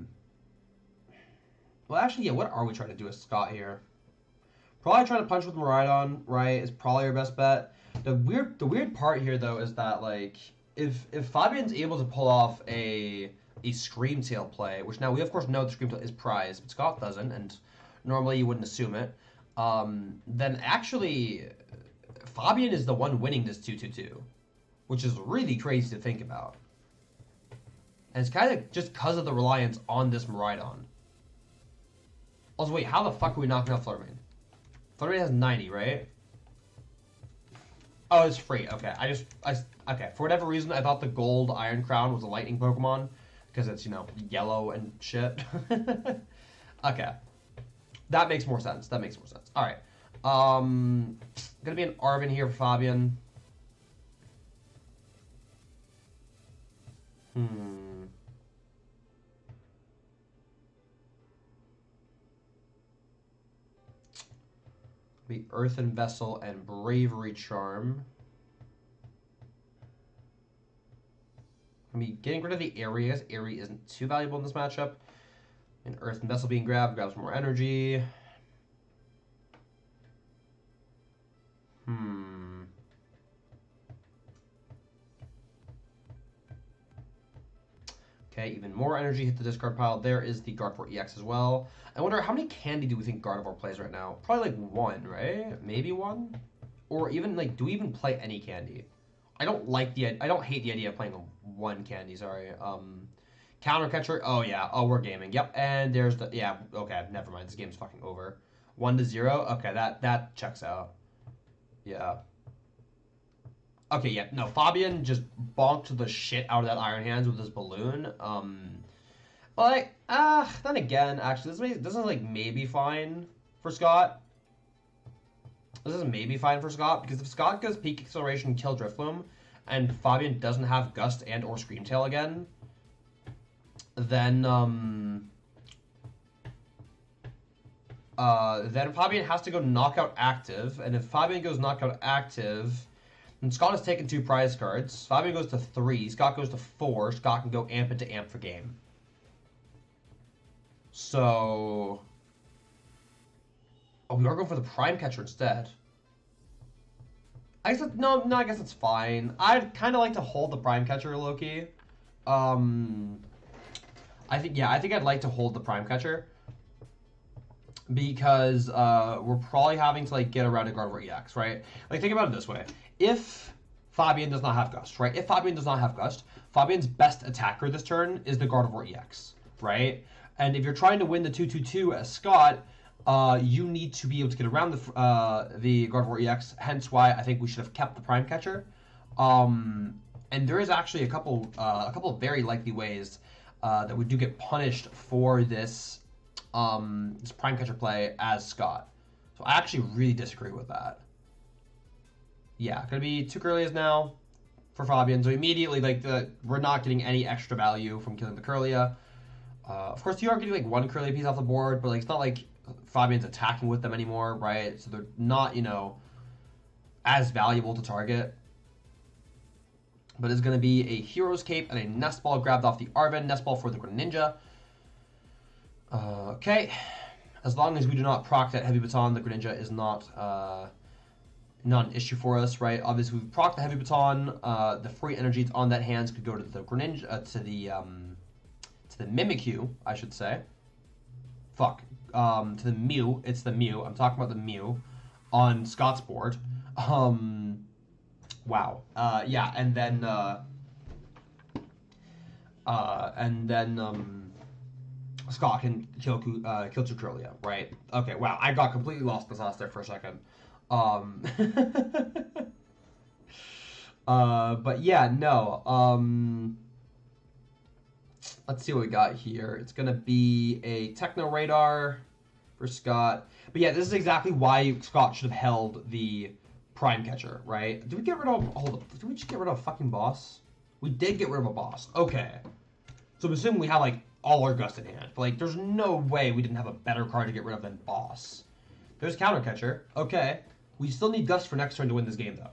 actually, yeah, what are we trying to do with Scott here? Probably trying to punch with Miraidon, right, is probably our best bet. The weird part here, though, is that, like, if Fabian's able to pull off a Screamtail play, which now we, of course, know the Screamtail is prized, but Scott doesn't, and normally you wouldn't assume it, then actually Fabian is the one winning this 2-2-2, which is really crazy to think about. And it's kind of just because of the reliance on this Miraidon. Also, wait, how the fuck are we knocking out Fluttermane? Fluttermane has 90, right? Oh, it's free. Okay, okay. For whatever reason, I thought the gold Iron Crown was a lightning Pokemon because it's, you know, yellow and shit. Okay. That makes more sense. That makes more sense. All right. Gonna be an Arvin here for Fabian. Be Earthen Vessel and Bravery Charm. I mean, getting rid of the Airy, as Airy isn't too valuable in this matchup. And Earthen Vessel being grabbed grabs more energy. Okay, even more energy hit the discard pile. There is the Gardevoir EX as well. I wonder, how many candy do we think Gardevoir plays right now? Probably like one, right? Maybe one? Or even like, do we even play any candy? I don't hate the idea of playing one candy, sorry. Counter catcher, oh yeah, oh we're gaming. Yep, and there's the, yeah, okay, never mind, this game's fucking over. 1-0, okay, that checks out. Yeah. Okay, yeah, no, Fabian just bonked the shit out of that Iron Hands with his balloon. Like, then again, actually, this is like maybe fine for Scott. This is maybe fine for Scott, because if Scott goes Peak Acceleration and kill Drifloom, and Fabian doesn't have Gust and or Screamtail again, then Fabian has to go Knockout Active, and if Fabian goes Knockout Active, then Scott has taken 2 prize cards. Fabian goes to 3, Scott goes to 4, Scott can go Amp into Amp for game. So... Oh, we are going for the Prime Catcher instead. I guess I guess it's fine. I'd kind of like to hold the Prime Catcher, low-key. I think I'd like to hold the Prime Catcher. Because we're probably having to like get around a Gardevoir EX, right? Like, think about it this way. If Fabian does not have Gust, right? If Fabian does not have Gust, Fabian's best attacker this turn is the Gardevoir EX, right? And if you're trying to win the 2-2-2 as Scott, you need to be able to get around the Gardevoir EX, hence why I think we should have kept the Prime Catcher. And there is actually a couple of very likely ways that we do get punished for this this Prime Catcher play as Scott. So I actually really disagree with that. Yeah, gonna be 2 Kirlias now for Fabian. So immediately, like, we're not getting any extra value from killing the Kirlia. Of course, you are getting like 1 Kirlia piece off the board, but like it's not like Fabian's attacking with them anymore, right? So they're not, you know, as valuable to target. But it's going to be a Hero's Cape and a Nest Ball grabbed off the Arven. Nest Ball for the Greninja. Okay. As long as we do not proc that Heavy Baton, the Greninja is not an issue for us, right? Obviously, we proc the Heavy Baton. The free energies on that hands could go to the Greninja, to the Mimikyu, I should say. To the Mew. It's the Mew. I'm talking about the Mew on Scott's board. Wow. Yeah, and then Scott can kill 2 Kirlia, right? Okay, wow, I got completely lost in the sauce there for a second. But yeah, no. Let's see what we got here. It's gonna be a Techno Radar for Scott. But yeah, this is exactly why Scott should have held the Prime Catcher, right? Did we get rid of... Hold up. Did we just get rid of a fucking boss? We did get rid of a boss. Okay. So I'm assuming we have, like, all our Gust in hand. But, like, there's no way we didn't have a better card to get rid of than boss. There's Counter Catcher. Okay. We still need Gust for next turn to win this game, though.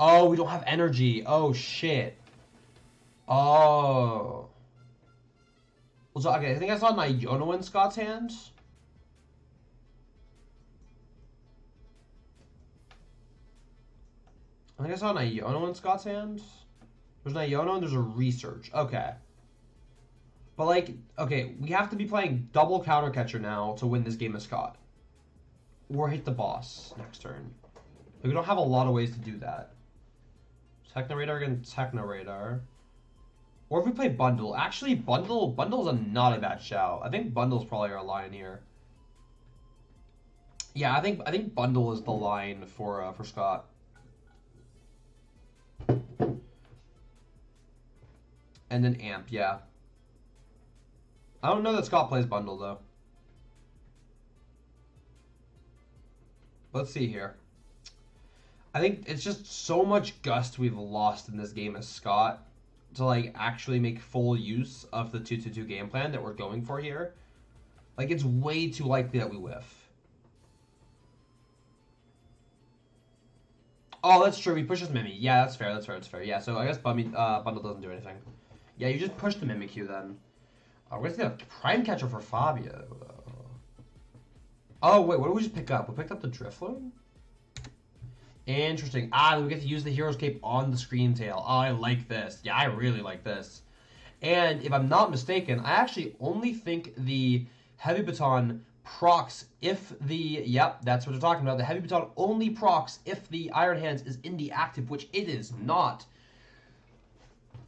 Oh, we don't have energy. Oh, shit. Oh. Well, so, okay, I think I saw Nyono in Scott's hands. I think I saw Nyono in Scott's hands. There's Nyono and there's a Research. Okay. But, like, okay, we have to be playing double Counter Catcher now to win this game of Scott. Or hit the boss next turn. Like, we don't have a lot of ways to do that. Techno Radar against Techno Radar. Or if we play Bundle. Actually, Bundle's not a bad shout. I think Bundle's probably our line here. Yeah, I think Bundle is the line for Scott. And then Amp, yeah. I don't know that Scott plays Bundle, though. Let's see here. I think it's just so much Gust we've lost in this game as Scott to, like, actually make full use of the 2-2-2 game plan that we're going for here. Like, it's way too likely that we whiff. Oh, that's true. We push his Mimi. Yeah, that's fair. That's fair. Yeah, so I guess Bundle doesn't do anything. Yeah, you just push the Mimikyu then. We're going to get a Prime Catcher for Fabio. Oh, wait, what did we just pick up? We picked up the Drifloon? Interesting. We get to use the Hero's Cape on the Scream Tail. Oh, I like this. Yeah, I really like this. And if I'm not mistaken, I actually only think the Heavy Baton procs if the... Yep, that's what they're talking about. The Heavy Baton only procs if the Iron Hands is in the active, which it is not.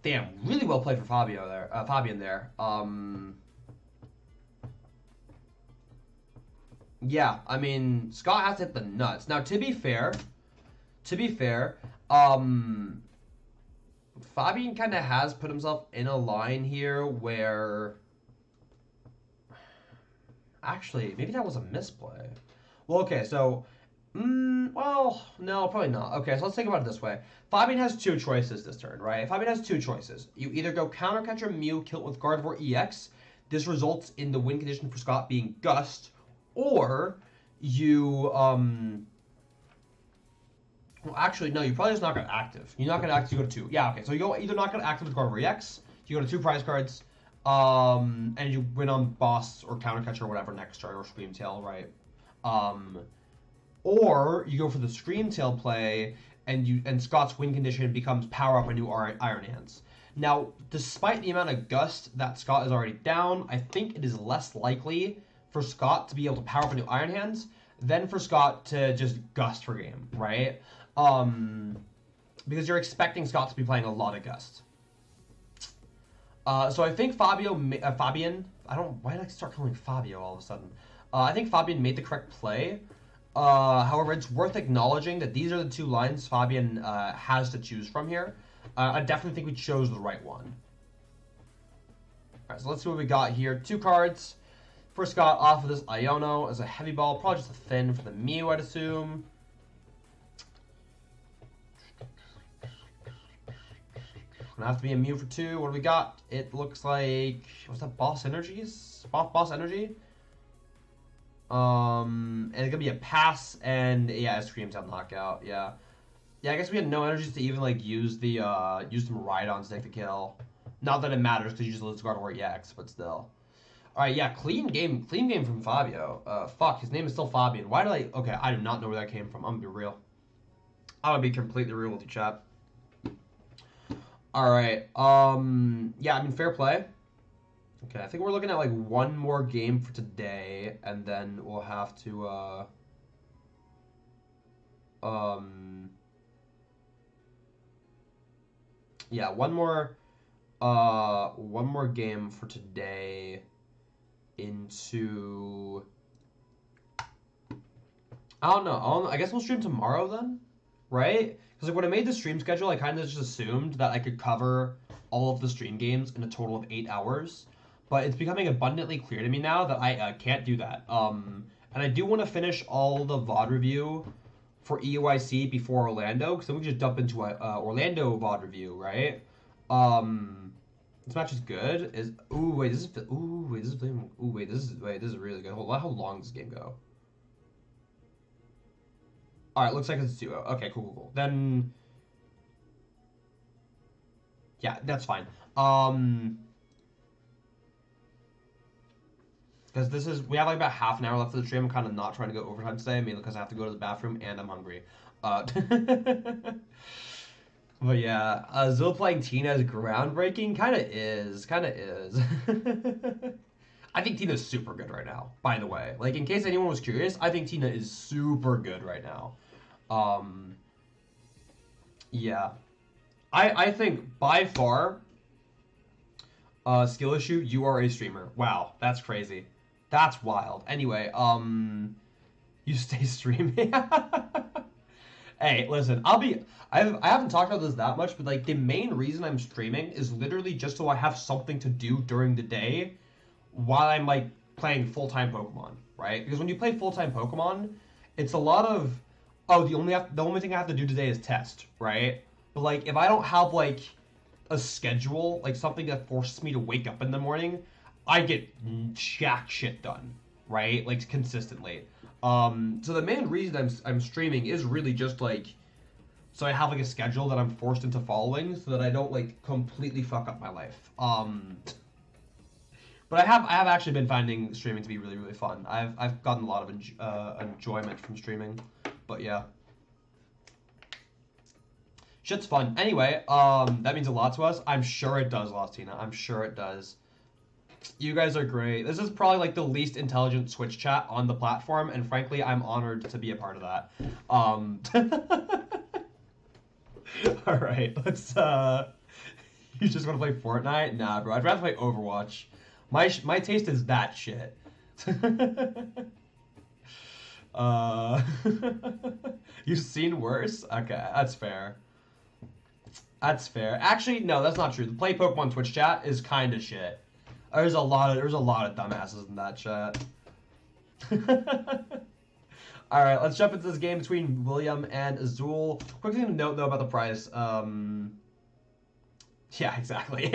Damn, really well played for Fabian there. Yeah, I mean, Scott has to hit the nuts. Now, to be fair, Fabian kind of has put himself in a line here where... Actually, maybe that was a misplay. Well, okay, so... well, no, probably not. Okay, so let's think about it this way. Fabian has 2 choices this turn, right? Fabian has 2 choices. You either go Counter Catcher Mew, kill it with Gardevoir EX. This results in the win condition for Scott being Gust. Or you, well, actually, no, you probably just knock out active. You knock out active, you go to 2. Yeah, okay, so you go either knock out active with Gardevoir EX, you go to 2 prize cards, and you win on boss or Counter Catcher or whatever next turn, or Scream Tail, right? Or you go for the Scream Tail play, and Scott's win condition becomes power up a new Iron Hands. Now, despite the amount of Gust that Scott is already down, I think it is less likely for Scott to be able to power up a new Iron Hands than for Scott to just Gust for game, right? Because you're expecting Scott to be playing a lot of Gust. So I think Fabian, why did I start calling Fabio all of a sudden? I think Fabian made the correct play. However, it's worth acknowledging that these are the 2 lines Fabian has to choose from here. I definitely think we chose the right one. Alright, so let's see what we got here. 2 cards. For Scott, off of this Iono as a heavy ball, probably just a thin for the Mew, I'd assume. Gonna have to be a Mew for 2. What do we got? It looks like, what's that? Boss Energies? Boss Energy? And it's gonna be a pass and yeah, a Scream Tail knockout. Yeah. Yeah, I guess we had no energies to even like use the Miraidons to take the kill. Not that it matters because you just lose Gardevoir EX, but still. Alright, yeah, clean game from Fabio. Fuck, his name is still Fabian. Why did okay, I do not know where that came from. I'm gonna be real. I'm gonna be completely real with you, chat. Alright, yeah, I mean, fair play. Okay, I think we're looking at like one more game for today, and then we'll have to, yeah, one more game for today into, I don't know, I guess we'll stream tomorrow then, right? Because like when I made the stream schedule, I kind of just assumed that I could cover all of the stream games in a total of 8 hours. But it's becoming abundantly clear to me now that I can't do that. And I do want to finish all the VOD review for EUIC before Orlando, because then we can just dump into a Orlando VOD review, right? This match is good. This is really good. Hold on, how long does this game go? All right, looks like it's 2-0. Okay, cool. Then, yeah, that's fine. Because we have like about half an hour left of the stream. I'm kind of not trying to go overtime today, mainly because I have to go to the bathroom and I'm hungry. But yeah, Zil playing Tina is groundbreaking. Kind of is. I think Tina's super good right now, by the way. Like, in case anyone was curious, I think Tina is super good right now. Yeah. I think, by far, skill issue, you are a streamer. Wow, that's crazy. That's wild. Anyway, you stay streaming. Hey, listen, I haven't talked about this that much, but like the main reason I'm streaming is literally just so I have something to do during the day while I'm like playing full-time Pokemon, right? Because when you play full-time Pokemon, it's a lot of, oh, the only thing I have to do today is test, right? But like if I don't have like a schedule, like something that forces me to wake up in the morning, I get jack shit done, right? Like consistently. So the main reason I'm streaming is really just like so I have like a schedule that I'm forced into following so that I don't like completely fuck up my life. But I have actually been finding streaming to be really, really fun. I've gotten a lot of enjoyment from streaming. But yeah. Shit's fun. Anyway, that means a lot to us. I'm sure it does, Lostina. I'm sure it does. You guys are great. This is probably like the least intelligent Switch chat on the platform, and frankly, I'm honored to be a part of that. All right, let's. You just want to play Fortnite? Nah, bro. I'd rather play Overwatch. My taste is that shit. You've seen worse? Okay, that's fair. That's fair. Actually, no, that's not true. The Play Pokemon Twitch chat is kind of shit. There's a lot of dumbasses in that chat. All right, let's jump into this game between William and Azul. Quick thing to note though about the price. Yeah, exactly.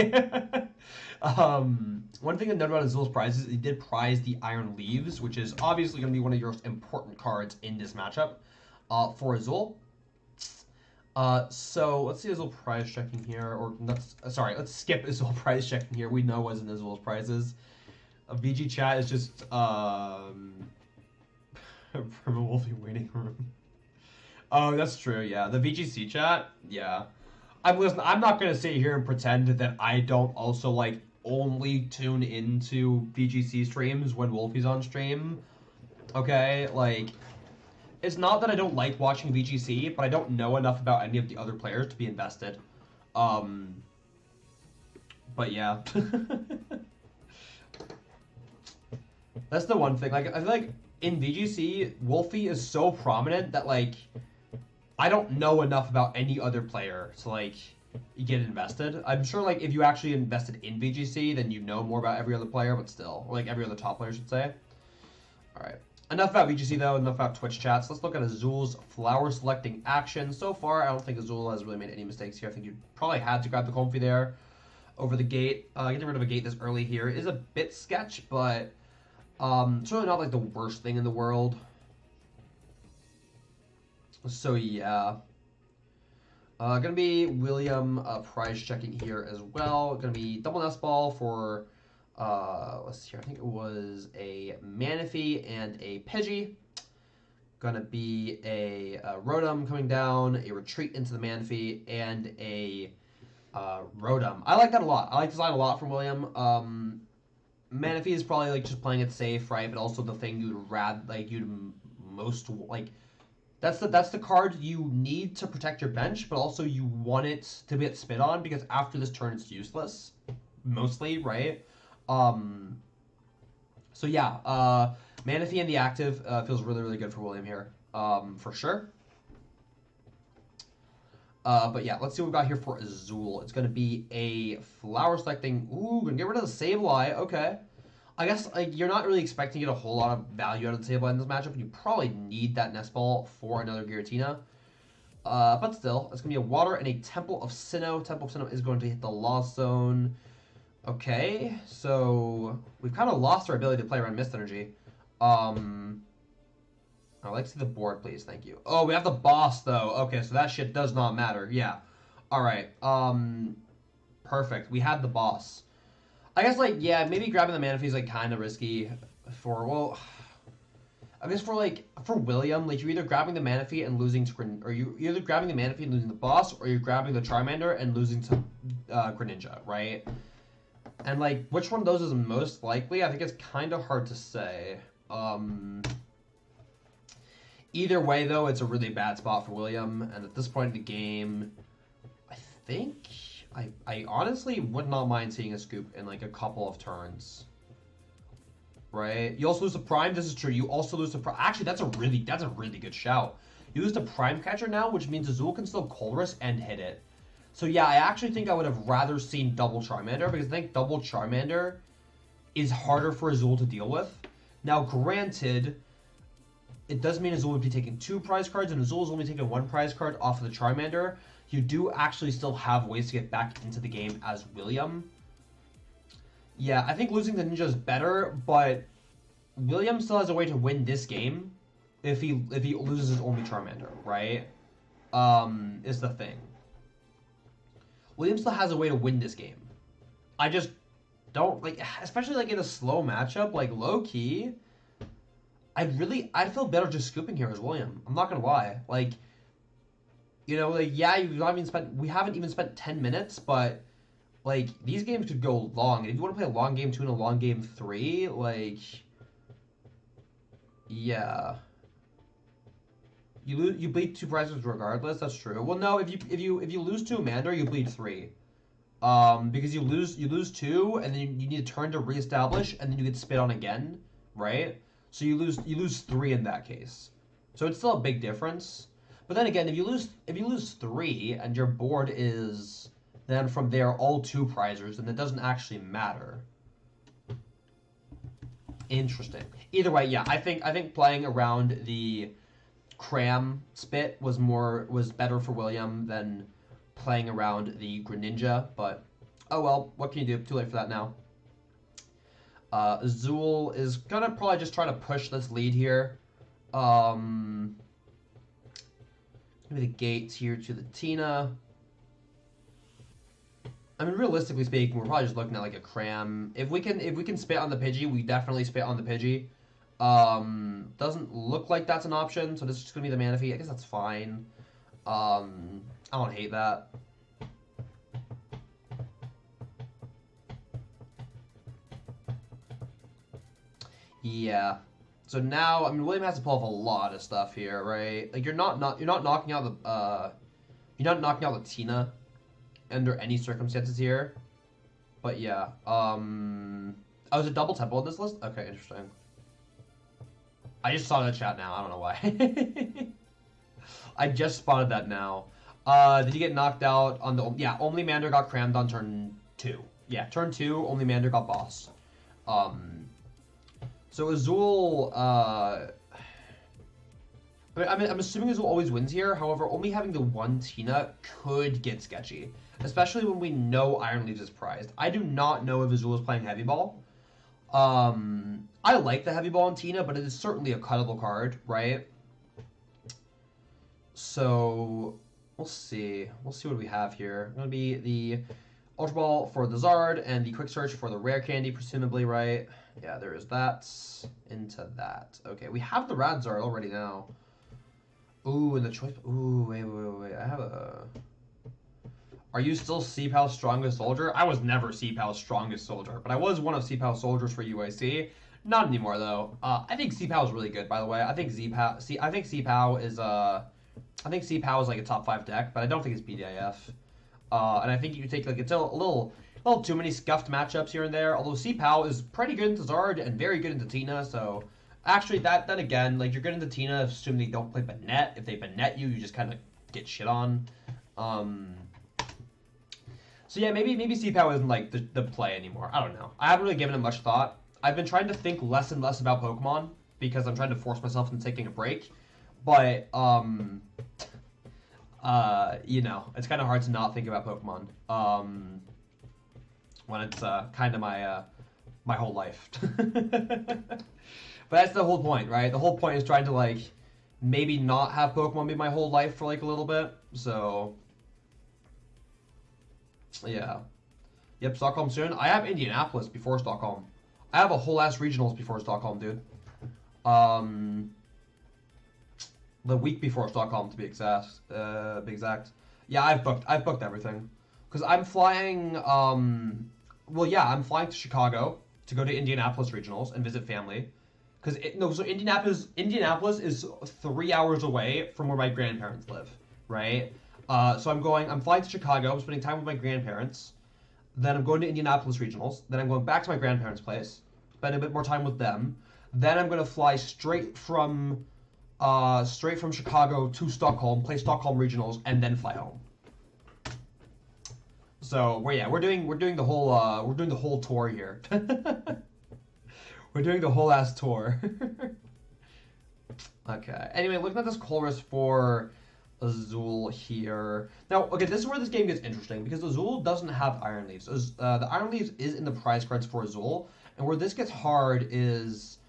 One thing to note about Azul's prize is he did prize the Iron Leaves, which is obviously going to be one of your most important cards in this matchup for Azul. So let's see Azul prize checking here, or let's skip Azul prize checking here. We know what's in Azul's prizes. VG chat is just from a Wolfie waiting room. Oh, that's true. Yeah, the VGC chat. Yeah, I'm not gonna sit here and pretend that I don't also like only tune into VGC streams when Wolfie's on stream. Okay, like. It's not that I don't like watching VGC, but I don't know enough about any of the other players to be invested. But yeah. That's the one thing. Like, I feel like in VGC, Wolfie is so prominent that, like, I don't know enough about any other player to, like, get invested. I'm sure, like, if you actually invested in VGC, then you know more about every other player, but still. Or, like, every other top player, I should say. Alright. Enough about VGC though, enough about Twitch chats. Let's look at Azul's flower selecting action. So far, I don't think Azul has really made any mistakes here. I think you probably had to grab the Comfy there over the gate. Getting rid of a gate this early here is a bit sketch, but it's really not like the worst thing in the world. So yeah. Gonna be William prize checking here as well. Gonna be double nest ball for let's see here. I think it was a Manaphy and a Pidgey. Gonna be a Rotom coming down, a retreat into the Manaphy, and a Rotom. I like that a lot. I like this line a lot from William. Manaphy is probably like just playing it safe, right? But also the thing you'd most like. That's the card you need to protect your bench, but also you want it to get spit on because after this turn it's useless, mostly, right? So yeah, Manaphy in the active feels really, really good for William here, for sure. But yeah, let's see what we got here for Azul. It's going to be a flower selecting. Ooh, going to get rid of the Sableye. Okay. I guess like you're not really expecting to get a whole lot of value out of the Sableye in this matchup. You probably need that Nest Ball for another Giratina. But still, it's going to be a Water and a Temple of Sinnoh. Temple of Sinnoh is going to hit the Lost Zone. Okay, so we've kind of lost our ability to play around Mist Energy. I'd like to see the board, please. Thank you. Oh, we have the boss, though. Okay, so that shit does not matter. Yeah. All right. Perfect. We had the boss. I guess, like, yeah, maybe grabbing the Manaphy is, like, kind of risky for, well, I guess for William, like, you're either grabbing the Manaphy and losing to or you're either grabbing the Manaphy and losing the boss, or you're grabbing the Charmander and losing to Greninja, right? And, like, which one of those is most likely? I think it's kind of hard to say. Either way, though, it's a really bad spot for William, and at this point in the game, I think I honestly would not mind seeing a scoop in like a couple of turns. Right? You also lose the Prime. This is true. You also lose the Prime. Actually, that's a really good shout. You lose the Prime Catcher now, which means Azul can still Colress and hit it. So yeah, I actually think I would have rather seen double Charmander because I think double Charmander is harder for Azul to deal with. Now, granted, it does mean Azul would be taking 2 prize cards, and Azul is only taking 1 prize card off of the Charmander. You do actually still have ways to get back into the game as William. Yeah, I think losing the Ninja is better, but William still has a way to win this game if he loses his only Charmander, right? Is the thing. William still has a way to win this game. I just don't, like, especially like in a slow matchup, like low key, I'd feel better just scooping here as William. I'm not gonna lie. Like, you know, like, yeah, we haven't even spent 10 minutes, but like these games could go long. And if you want to play a long game 2 and a long game 3, like, yeah, you bleed 2 prizes regardless. That's true. Well, no, if you lose to Amanda, you bleed 3. Because you lose 2, and then you need a turn to reestablish, and then you get spit on again, right? So you lose 3 in that case. So it's still a big difference. But then again, if you lose 3 and your board is then from there all 2 prizers, then it doesn't actually matter. Interesting. Either way, yeah, I think playing around the Cram spit was better for William than playing around the Greninja, but oh well, what can you do? Too late for that now. Azul is gonna probably just try to push this lead here. Maybe the gates here to the Tina. I mean, realistically speaking, we're probably just looking at like a Cram. If we can spit on the Pidgey, we definitely spit on the Pidgey. Doesn't look like that's an option, so this is just gonna be the Manaphy. I guess that's fine. I don't hate that. Yeah. So now, I mean, William has to pull off a lot of stuff here, right? Like you're not knocking out the Tina under any circumstances here. But yeah. Oh, is it double temple in this list? Okay, interesting. I just saw that chat now. I don't know why. I just spotted that now. Did he get knocked out on the... Yeah, only Mander got crammed on turn 2. Yeah, turn 2, only Mander got boss. So Azul I'm assuming Azul always wins here. However, only having the one Tina could get sketchy, especially when we know Iron Leaves is prized. I do not know if Azul is playing Heavy Ball. I like the Heavy Ball in Tina, but it is certainly a cuttable card, right? So we'll see. We'll see what we have here. Going to be the Ultra Ball for the Zard and the Quick Search for the Rare Candy, presumably, right? Yeah, there is that. Into that. Okay, we have the Radzard already now. Ooh, and the choice. Ooh, wait. I have a. Are you still Chien-Pao's strongest soldier? I was never Chien-Pao's strongest soldier, but I was one of Chien-Pao's soldiers for EUIC. Not anymore though. I think Chien-Pao is really good, by the way. I think Chien-Pao is I think Chien-Pao is like a top 5 deck, but I don't think it's BDIF. And I think you take like it's a little too many scuffed matchups here and there. Although Chien-Pao is pretty good into Zard and very good into Tina, so actually then again, like you're good into Tina, assuming they don't play Banette. If they Banette you, you just kind of get shit on. So yeah, maybe Chien-Pao isn't like the play anymore. I don't know. I haven't really given it much thought. I've been trying to think less and less about Pokemon because I'm trying to force myself into taking a break. But you know, it's kind of hard to not think about Pokemon when it's kind of my whole life. But that's the whole point, right? The whole point is trying to like maybe not have Pokemon be my whole life for like a little bit. So yeah, yep. Stockholm soon. I have Indianapolis before Stockholm. I have a whole ass regionals before Stockholm, dude. The week before Stockholm, to be exact. Yeah, I've booked everything, because I'm flying. Well, yeah, I'm flying to Chicago to go to Indianapolis regionals and visit family. Because so Indianapolis is 3 hours away from where my grandparents live, right? So I'm flying to Chicago. I'm spending time with my grandparents. Then I'm going to Indianapolis regionals. Then I'm going back to my grandparents' place, spend a bit more time with them. Then I'm going to fly straight from Chicago to Stockholm, play Stockholm regionals, and then fly home. So we're doing the whole tour here. We're doing the whole ass tour. Okay. Anyway, looking at this Colress for Azul here. Now, okay, this is where this game gets interesting, because Azul doesn't have Iron Leaves. The Iron Leaves is in the prize cards for Azul, and where this gets hard is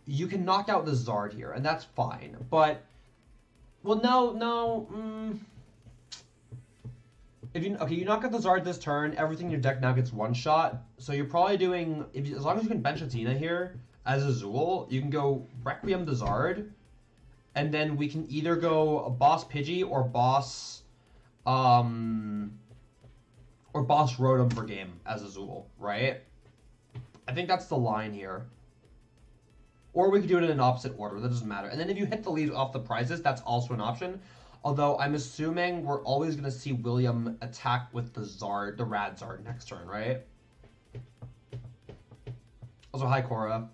you can knock out the Zard here, and that's fine. But, well, no. If you knock out the Zard this turn, everything in your deck now gets one shot. So you're probably doing, as long as you can bench a Tina here as Azul, you can go Requiem the Zard. And then we can either go a Boss Pidgey or Boss Rotom for game as Azul, right? I think that's the line here. Or we could do it in an opposite order, that doesn't matter. And then if you hit the leaves off the prizes, that's also an option. Although I'm assuming we're always going to see William attack with the Radzard next turn, right? Also, hi Cora.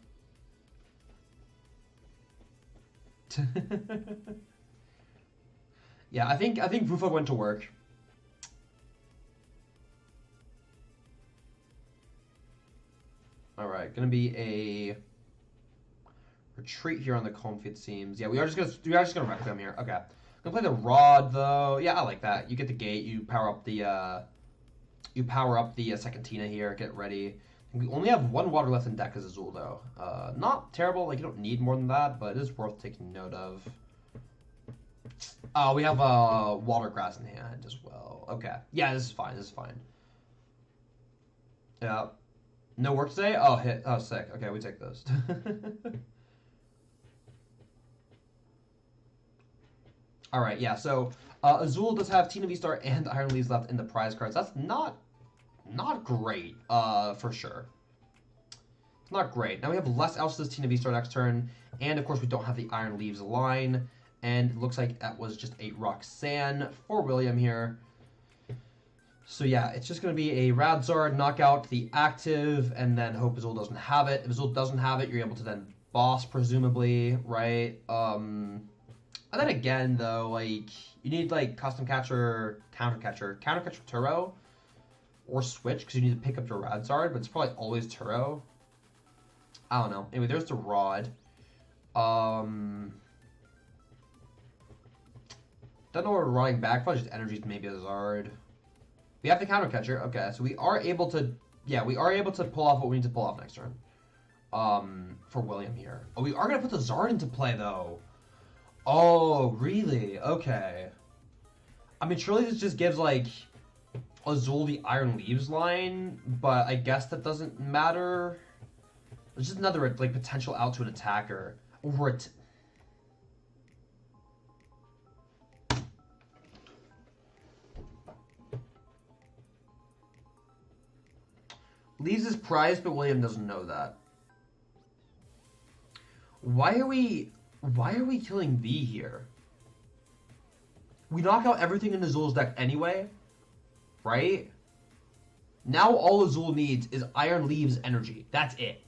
Yeah, I think Rufa went to work. All right, gonna be a retreat here on the Comfy, it seems. Yeah, we are just gonna Requiem here. Okay, gonna play the Rod though. Yeah, I like that. You get the gate. You power up the second Tina here. Get ready. We only have one water left in deck as Azul though. Not terrible. Like you don't need more than that, but it is worth taking note of. We have water grass in hand as well. Okay. Yeah, this is fine. This is fine. Yeah. No work today? Oh, hit. Oh, sick. Okay, we take those. All right. Yeah. So Azul does have Tina Vstar and Iron Leaves left in the prize cards. That's not great. For sure. It's not great. Now we have less Elsa's Tina Vstar next turn, and of course we don't have the Iron Leaves line. And it looks like that was just 8 Roxanne for William here. So yeah, it's just going to be a Radzard, knock out the active, and then hope Azul doesn't have it. If Azul doesn't have it, you're able to then boss, presumably, right? And then again, though, like, you need, like, Custom Catcher, Counter Catcher Turo, or Switch, because you need to pick up your Radzard, but it's probably always Turo. I don't know. Anyway, there's the Rod. Don't know what we're running back. Probably just energies, maybe a Zard. We have the counter catcher. Okay, so we are able to, yeah, we are able to pull off what we need to pull off next turn. For William here. Oh, we are gonna put the Zard into play though. Oh, really? Okay. I mean, surely this just gives like Azul the Iron Leaves line, but I guess that doesn't matter. It's just another like potential out to an attacker. Or it. Leaves his prize, but William doesn't know that. Why are we killing V here? We knock out everything in Azul's deck anyway, right? Now all Azul needs is Iron Leaves energy. That's it.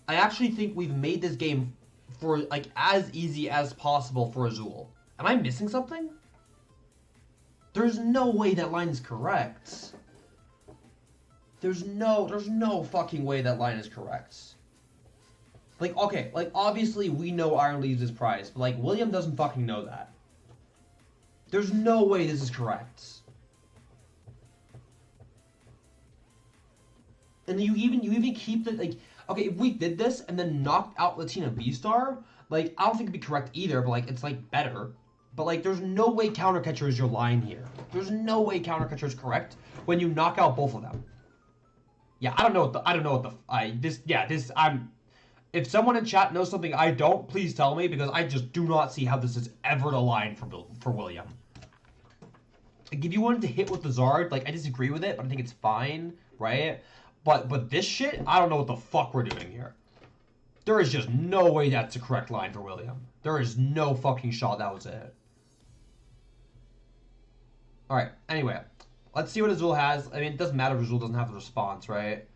I actually think we've made this game for like as easy as possible for Azul. Am I missing something? There's no way that line is correct. There's no fucking way that line is correct. Like, okay, like, obviously we know Iron Leaves is prize, but, like, William doesn't fucking know that. There's no way this is correct. And you even keep the, like, okay, if we did this and then knocked out Latina Vstar, like, I don't think it'd be correct either, but, like, it's, like, better. But, like, there's no way Counter Catcher is your line here. There's no way Counter Catcher is correct when you knock out both of them. Yeah, if someone in chat knows something I don't, please tell me, because I just do not see how this is ever the line for William. Like, if you wanted to hit with the Zard, like, I disagree with it, but I think it's fine, right? But this shit, I don't know what the fuck we're doing here. There is just no way that's the correct line for William. There is no fucking shot that was it. Alright, anyway. Let's see what Azul has. I mean, it doesn't matter if Azul doesn't have the response, right?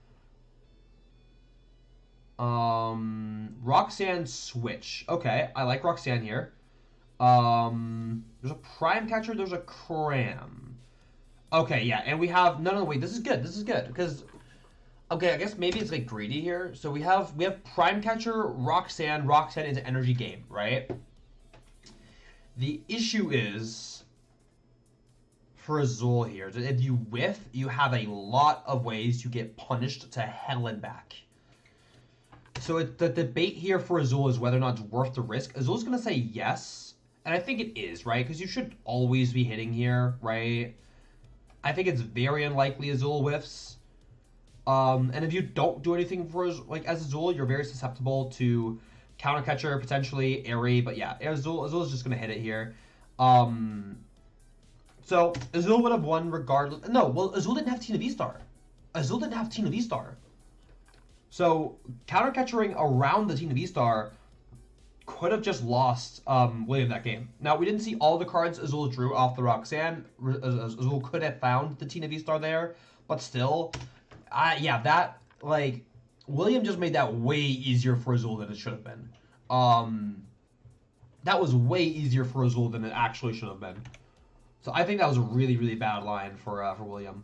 Roxanne switch. Okay, I like Roxanne here. There's a Prime Catcher, there's a Cram. Okay, yeah, and we have... No, wait, this is good, because... Okay, I guess maybe it's, like, greedy here. So we have Prime Catcher, Roxanne into Energy Game, right? The issue is... For Azul here, if you whiff, you have a lot of ways to get punished to hell and back. So the debate here for Azul is whether or not it's worth the risk. Azul's going to say yes, and I think it is, right? Because you should always be hitting here, right? I think it's very unlikely Azul whiffs. And if you don't do anything for like as Azul, you're very susceptible to Counter Catcher, potentially Airy, but yeah, Azul's just going to hit it here. So, Azul would have won regardless. No, well, Azul didn't have Tina Vstar. So, counter-catchering around the Tina Vstar could have just lost William that game. Now, we didn't see all the cards Azul drew off the Roxanne. Azul could have found the Tina Vstar there, but still, yeah, that, like, William just made that way easier for Azul than it should have been. That was way easier for Azul than it actually should have been. So I think that was a really, really bad line for William.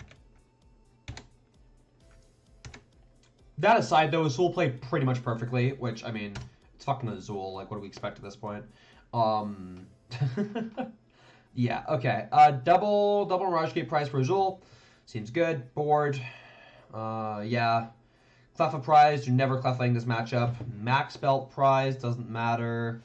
That aside, though, Azul played pretty much perfectly, which, I mean, it's fucking Azul. Like, what do we expect at this point? Yeah, okay. Double Mirage Gate prize for Azul. Seems good. Board. Yeah. Cleffa prize. You're never cleffing this matchup. Max Belt prize. Doesn't matter.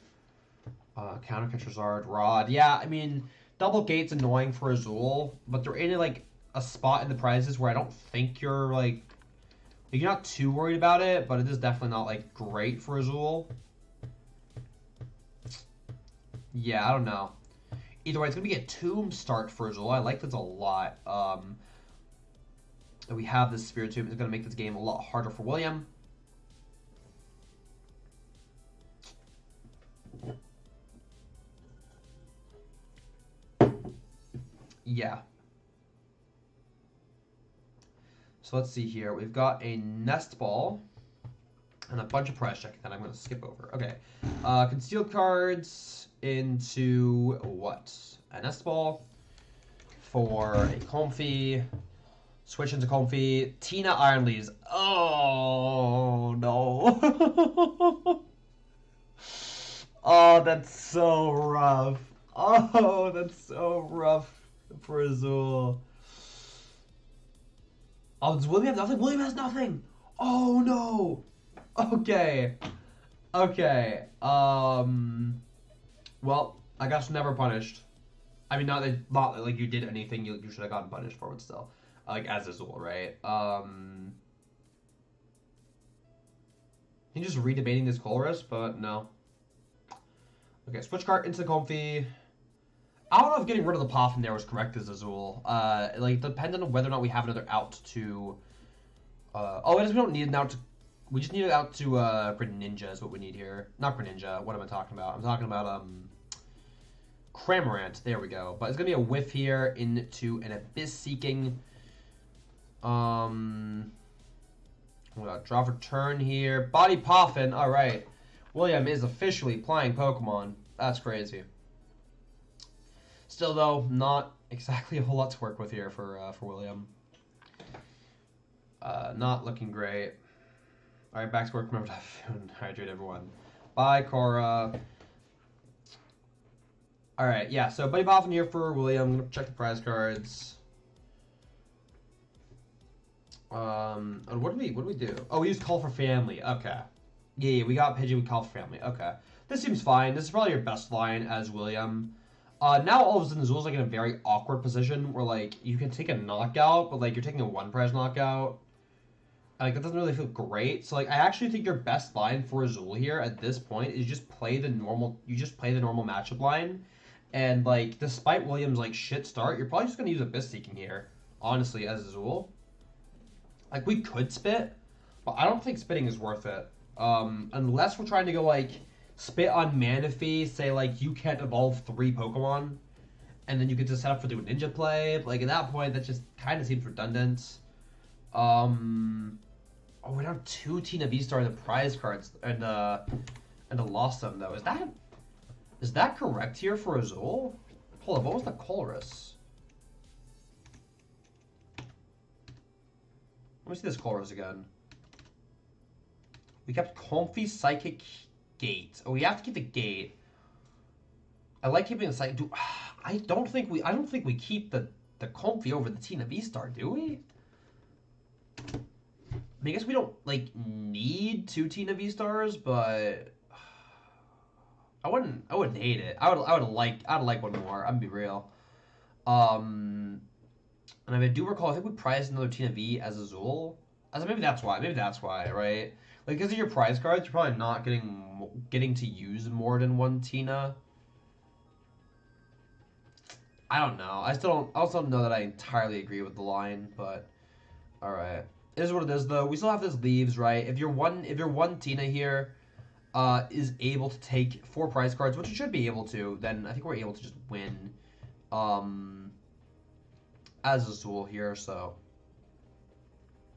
Counter Charizard. Rod. Yeah, I mean... Double Gate's annoying for Azul, but they're in like a spot in the prizes where I don't think you're like you're not too worried about it, but it is definitely not like great for Azul. Yeah, I don't know. Either way, it's gonna be a Tomb start for Azul. I like this a lot. And we have this Spirit Tomb. It's gonna make this game a lot harder for William. Yeah. So let's see here. We've got a Nest Ball and a bunch of prize checking that I'm going to skip over. Okay. Concealed cards into what? A Nest Ball for a Comfy. Switch into Comfy. Tina Iron Leaves. Oh, no. Oh, that's so rough. Oh, that's so rough for Azul. Oh, does William have nothing? William has nothing! Oh, no! Okay. Okay. Well, I guess never punished. I mean, not that like you did anything you should have gotten punished for, but still. Like, as Azul, right? He's just redebating this Colress, but no. Okay, switch card into Comfy. I don't know if getting rid of the Poffin there was correct as Azul. Like, depending on whether or not we have another out to... oh, it is, we don't need an out to... We just need it out to Greninja is what we need here. Not Greninja, what am I talking about? I'm talking about, Cramorant. There we go. But it's going to be a whiff here into an Abyss-Seeking. We got draw for turn here. Body Poffin. All right. William is officially playing Pokemon. That's crazy. Still, though, not exactly a whole lot to work with here for William. Not looking great. All right, back to work. Remember to have food and hydrate everyone. Bye, Cora. All right, yeah. So Buddy Poffin here for William. I'm gonna check the prize cards. And what do we do? Oh, we used Call for Family. Okay. Yeah, we got Pidgeot with Call for Family. Okay. This seems fine. This is probably your best line as William. Now all of a sudden Azul's like in a very awkward position where like you can take a knockout, but like you're taking a one prize knockout. Like that doesn't really feel great. So like I actually think your best line for Azul here at this point is just play the normal. You just play the normal matchup line, and like despite William's like shit start, you're probably just gonna use Abyss Seeking here. Honestly, as Azul. Like, we could spit, but I don't think spitting is worth it. Unless we're trying to go, like, spit on Manaphy, say, like, you can't evolve 3 Pokemon, and then you get to set up for doing Ninja play. Like, at that point, that just kind of seems redundant. Oh, we're down 2 Tina Vstar in the prize cards, and lost them, though. Is that correct here for Azul? Hold on, what was the Colress? Let me see this Colress again. We kept Comfy, Psychic, Gate. Oh, we have to keep the Gate. I like keeping the Psychic. I don't think we keep the Comfy over the Tina Vstar, do we? I guess we don't like need 2 Tina Vstars, but I wouldn't hate it. I'd like one more. I'm gonna be real. And I do recall, I think we prized another Tina V as Azul. Maybe that's why, right? Like, because of your prize cards, you're probably not getting to use more than 1 Tina. I don't know. I also don't know that I entirely agree with the line, but alright. It is what it is, though. We still have this leaves, right? If your one Tina here is able to take 4 prize cards, which it should be able to, then I think we're able to just win. As Azul here, so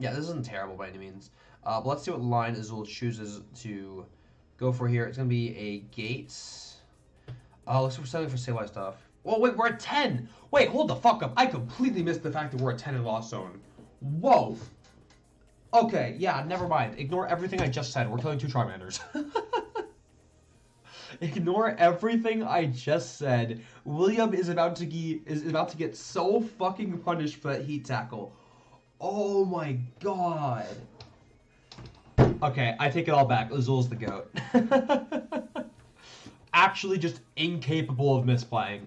yeah, this isn't terrible by any means. But let's see what line Azul chooses to go for here. It's gonna be a Gates. Let's for selling for Sableye stuff. Well, wait, we're at 10. Wait, hold the fuck up. I completely missed the fact that we're at 10 in Lost Zone. Whoa. Okay, yeah, never mind. Ignore everything I just said. We're killing 2 Charmanders. Ignore everything I just said. William is about to get so fucking punished for that heat tackle. Oh my god. Okay, I take it all back. Azul's the GOAT. Actually just incapable of misplaying.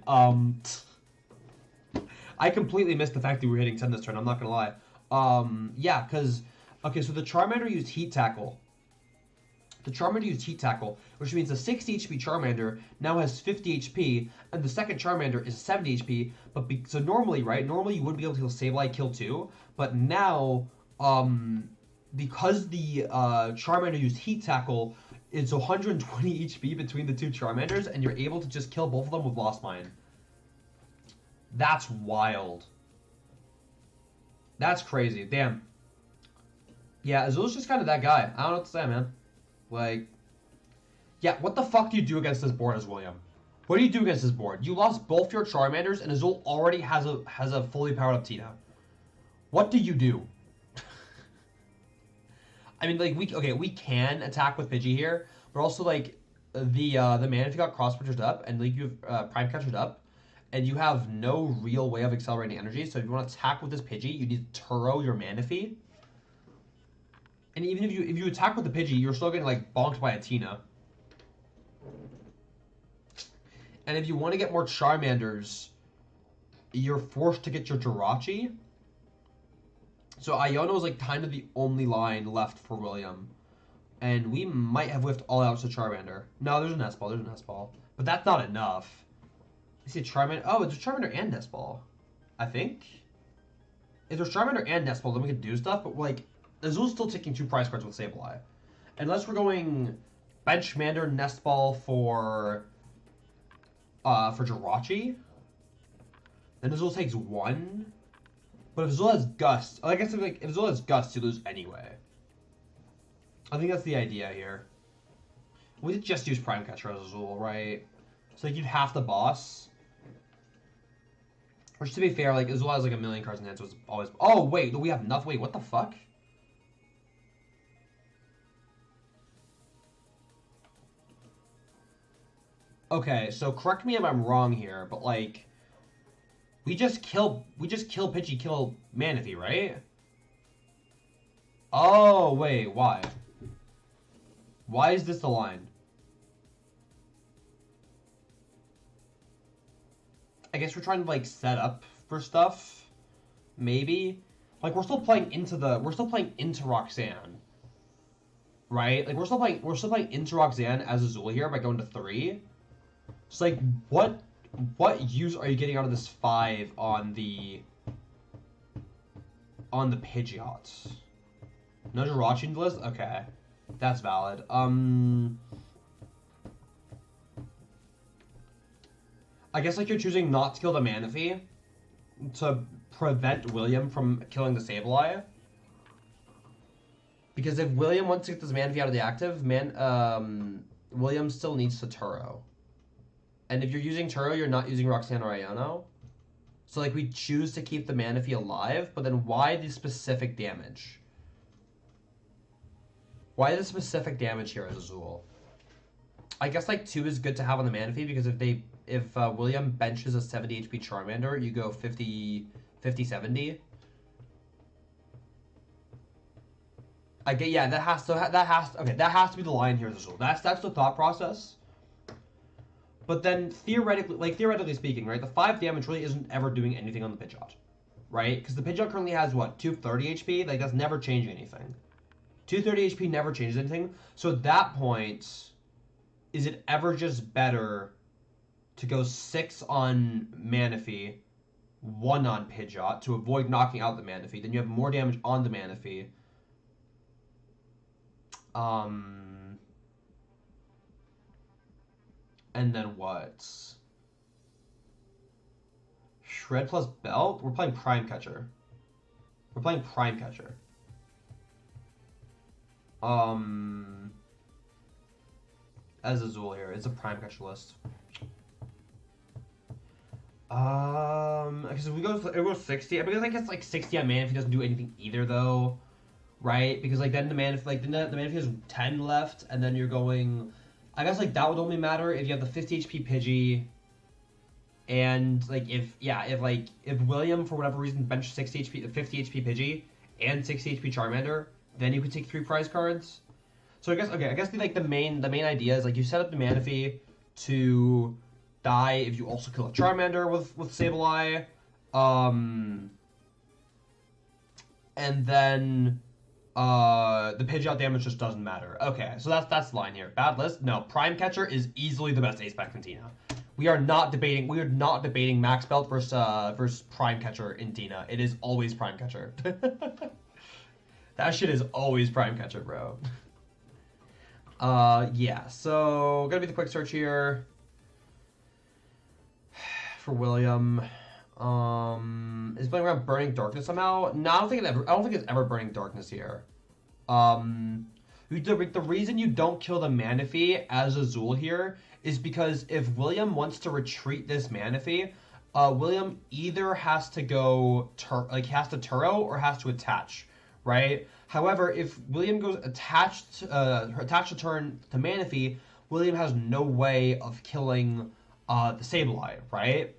I completely missed the fact that we were hitting 10 this turn, I'm not gonna lie. Yeah, because... Okay, so the Charmander used Heat Tackle. The Charmander used Heat Tackle, which means the 60 HP Charmander now has 50 HP, and the second Charmander is 70 HP. But so normally, right? Normally you wouldn't be able to kill Sableye, kill 2, but now, because the Charmander used Heat Tackle, it's 120 HP between the 2 Charmanders, and you're able to just kill both of them with Lost Mine. That's wild. That's crazy. Damn. Yeah, Azul's just kind of that guy. I don't know what to say, man. Like, yeah, what the fuck do you do against this board as William? What do you do against this board? You lost both your Charmanders, and Azul already has a fully powered up Tina. What do you do? I mean, like, we can attack with Pidgey here, but also, like, the Manaphy got cross pitched up, and like you have prime catchered up, and you have no real way of accelerating energy. So if you want to attack with this Pidgey, you need to Turo your Manaphy. And even if you attack with the Pidgey, you're still getting like bonked by a Tina. And if you want to get more Charmanders, you're forced to get your Jirachi. So Iono is like kind of the only line left for William. And we might have whiffed all out to Charmander. No, there's a Nest Ball, But that's not enough. I see a Charmander. Oh, it's a Charmander and Nest Ball. I think. If there's Charmander and Nest Ball, then we could do stuff. But like, Azul's still taking 2 prize cards with Sableye. Unless we're going Benchmander, Nest Ball for Jirachi. Then Azul takes 1. But if Azul has Gust, I guess if Azul has Gust, you lose anyway. I think that's the idea here. We did just use Prime Catcher as Azul, right? So like you'd half the boss. Which to be fair, like Azul has like a million cards in hand, so it's always. Oh wait, do we have enough? Wait, what the fuck? Okay, so correct me if I'm wrong here, but like we just kill Pidgey, kill Manaphy, right? Oh wait, why? Why is this the line? I guess we're trying to like set up for stuff. Maybe. Like we're still playing into Roxanne. Right? Like we're still playing into Roxanne as Azul here by going to 3. So like what use are you getting out of this 5 on the Pidgeot? No Jirachi in the list? Okay. That's valid. I guess like you're choosing not to kill the Manaphy to prevent William from killing the Sableye. Because if William wants to get this Manaphy out of the active, William still needs to Turo. And if you're using Turo, you're not using Roxanne or Iono. So like we choose to keep the Manaphy alive, but then why the specific damage? Why the specific damage here as Azul? I guess like 2 is good to have on the Manaphy because if William benches a 70 HP Charmander, you go 50-70. I get that has to be the line here as Azul. That's the thought process. But then theoretically speaking, right, the 5 damage really isn't ever doing anything on the Pidgeot, right? Because the Pidgeot currently has what, 230 HP? Like that's never changing anything. 230 HP never changes anything. So at that point, is it ever just better to go 6 on Manaphy, 1 on Pidgeot to avoid knocking out the Manaphy? Then you have more damage on the Manaphy. And then what? Shred plus Belt? We're playing Prime Catcher. As Azul here, it's a Prime Catcher list. Because if we go 60, because I guess like 60 on Manaphy doesn't do anything either though, right? Because like then the Manaphy has 10 left, and then you're going. I guess like that would only matter if you have the 50 HP Pidgey, and like if William for whatever reason benched 50 HP Pidgey and 60 HP Charmander, then you could take 3 prize cards. So I guess the main idea is like you set up the Manaphy to die if you also kill a Charmander with Sableye, and then the Pidgeot damage just doesn't matter. Okay, so that's the line here. Bad list? No, Prime Catcher is easily the best ace back in Tina. We are not debating Max Belt versus Prime Catcher in Tina. It is always Prime Catcher. That shit is always Prime Catcher, bro. Yeah, so gonna be the quick search here for William. Is playing around Burning Darkness somehow? No, I don't think it's ever Burning Darkness here. The reason you don't kill the Manaphy as Azul here is because if William wants to retreat this Manaphy, William either has to go Turo or has to attach, right? However, if William goes attached to turn to Manaphy, William has no way of killing the Sableye, right?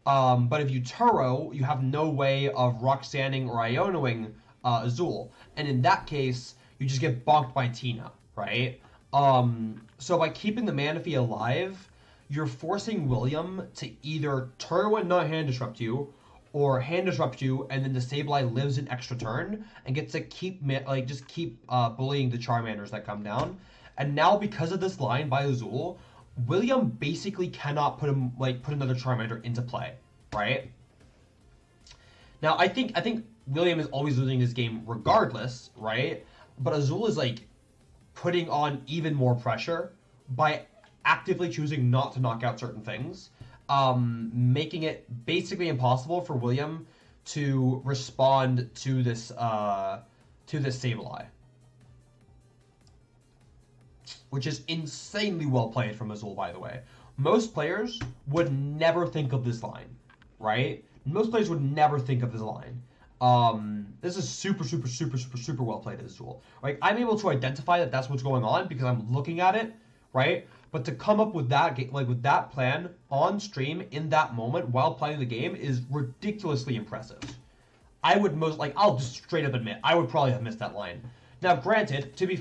But if you Turo, you have no way of Roxanning or Ionoing Azul. And in that case, you just get bonked by Tina, right? So by keeping the Manaphy alive, you're forcing William to either Turo and not Hand Disrupt you, or Hand Disrupt you, and then the Sableye lives an extra turn and gets to keep bullying the Charmanders that come down. And now because of this line by Azul, William basically cannot put another Charmander into play, right? Now I think William is always losing this game regardless, right? But Azul is like putting on even more pressure by actively choosing not to knock out certain things, making it basically impossible for William to respond to this Sableye, which is insanely well played from Azul, by the way. Most players would never think of this line, right? Most players would never think of this line. This is super well played as Azul. Like, I'm able to identify that that's what's going on because I'm looking at it, right? But to come up with that with that plan on stream in that moment while playing the game is ridiculously impressive. I'll just straight up admit, I would probably have missed that line. Now, granted, to be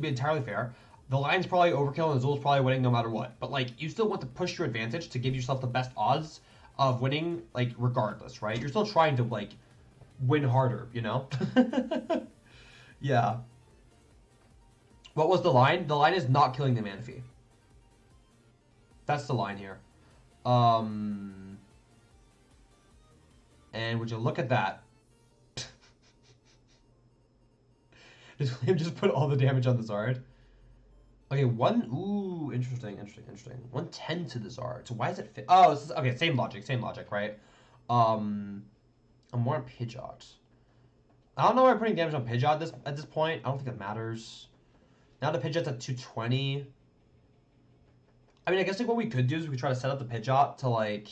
entirely fair, the line's probably overkill and Azul's probably winning no matter what. But, like, you still want to push your advantage to give yourself the best odds of winning, like, regardless, right? You're still trying to, like, win harder, you know? Yeah. What was the line? The line is not killing the Manaphy. That's the line here. And would you look at that? Did William just put all the damage on the Zard? Okay, ooh, interesting. 110 to the Zard. So why is it okay, same logic, right? I'm more on Pidgeot. I don't know why I'm putting damage on Pidgeot at this point. I don't think it matters. Now the Pidgeot's at 220. I mean, I guess like what we could do is we could try to set up the Pidgeot to like.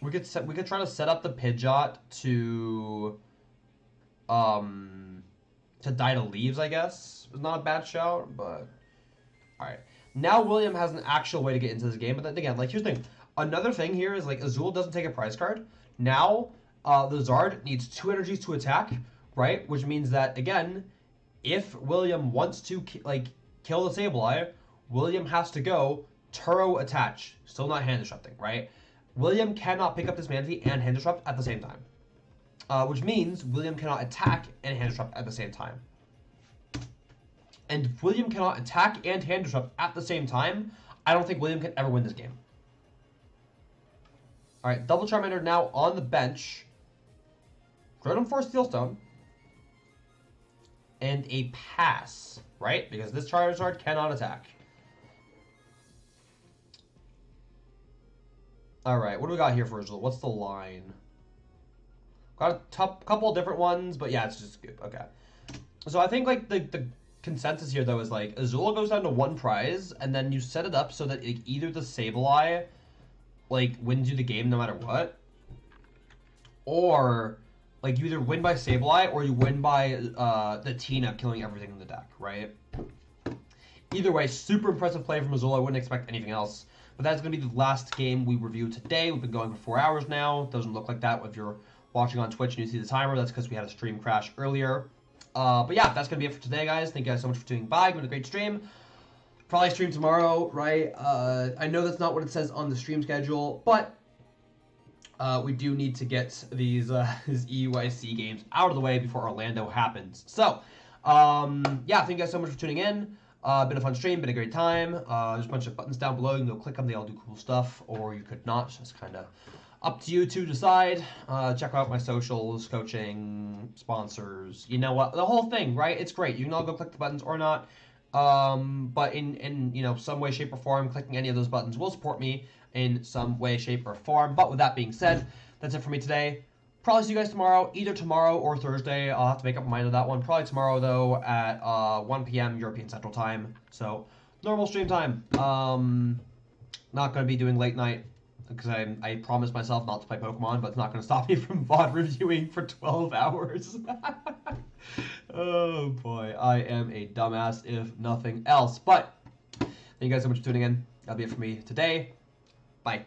We could try to set up the Pidgeot to die to Leaves, I guess. It's not a bad shout, but alright. Now William has an actual way to get into this game, but then again, like here's the thing. Another thing here is like Azul doesn't take a prize card. Now the Zard needs 2 energies to attack, right? Which means that again, if William wants to kill the Sableye, William has to go Turo attach. Still not Hand Disrupting, right? William cannot pick up this Manaphy and Hand Disrupt at the same time. Which means William cannot attack and Hand Disrupt at the same time. And if William cannot attack and Hand Disrupt at the same time, I don't think William can ever win this game. Alright, double Charmander now on the bench. Groudon for Steel Stone. And a pass, right? Because this Charizard cannot attack. Alright, what do we got here for Azul? What's the line? Got a couple of different ones, but yeah, it's just good. Okay. So I think like the consensus here though is like Azul goes down to 1 prize, and then you set it up so that either the Sableye like wins you the game no matter what, or like you either win by Sableye or you win by the Tina killing everything in the deck, right? Either way, super impressive play from Azul. I wouldn't expect anything else. But that's going to be the last game we review today. We've been going for 4 hours now. Doesn't look like that if you're watching on Twitch and you see the timer. That's because we had a stream crash earlier. But yeah, that's going to be it for today, guys. Thank you guys so much for tuning by. It's been a great stream. Probably stream tomorrow, right? I know that's not what it says on the stream schedule, but we do need to get these EUIC games out of the way before Orlando happens. So, yeah, thank you guys so much for tuning in. Been a fun stream, been a great time. There's a bunch of buttons down below. You can go click them. They all do cool stuff, or you could not. It's just kind of up to you to decide. Check out my socials, coaching, sponsors. You know what? The whole thing, right? It's great. You can all go click the buttons or not. But in you know some way, shape, or form, clicking any of those buttons will support me in some way, shape, or form. But with that being said, that's it for me today. Probably see you guys tomorrow, either tomorrow or Thursday. I'll have to make up my mind on that one. Probably tomorrow, though, at 1 p.m. European Central Time. So, normal stream time. Not going to be doing late night because I promised myself not to play Pokemon, but it's not going to stop me from VOD reviewing for 12 hours. Oh boy, I am a dumbass if nothing else. But thank you guys so much for tuning in. That'll be it for me today. Bye.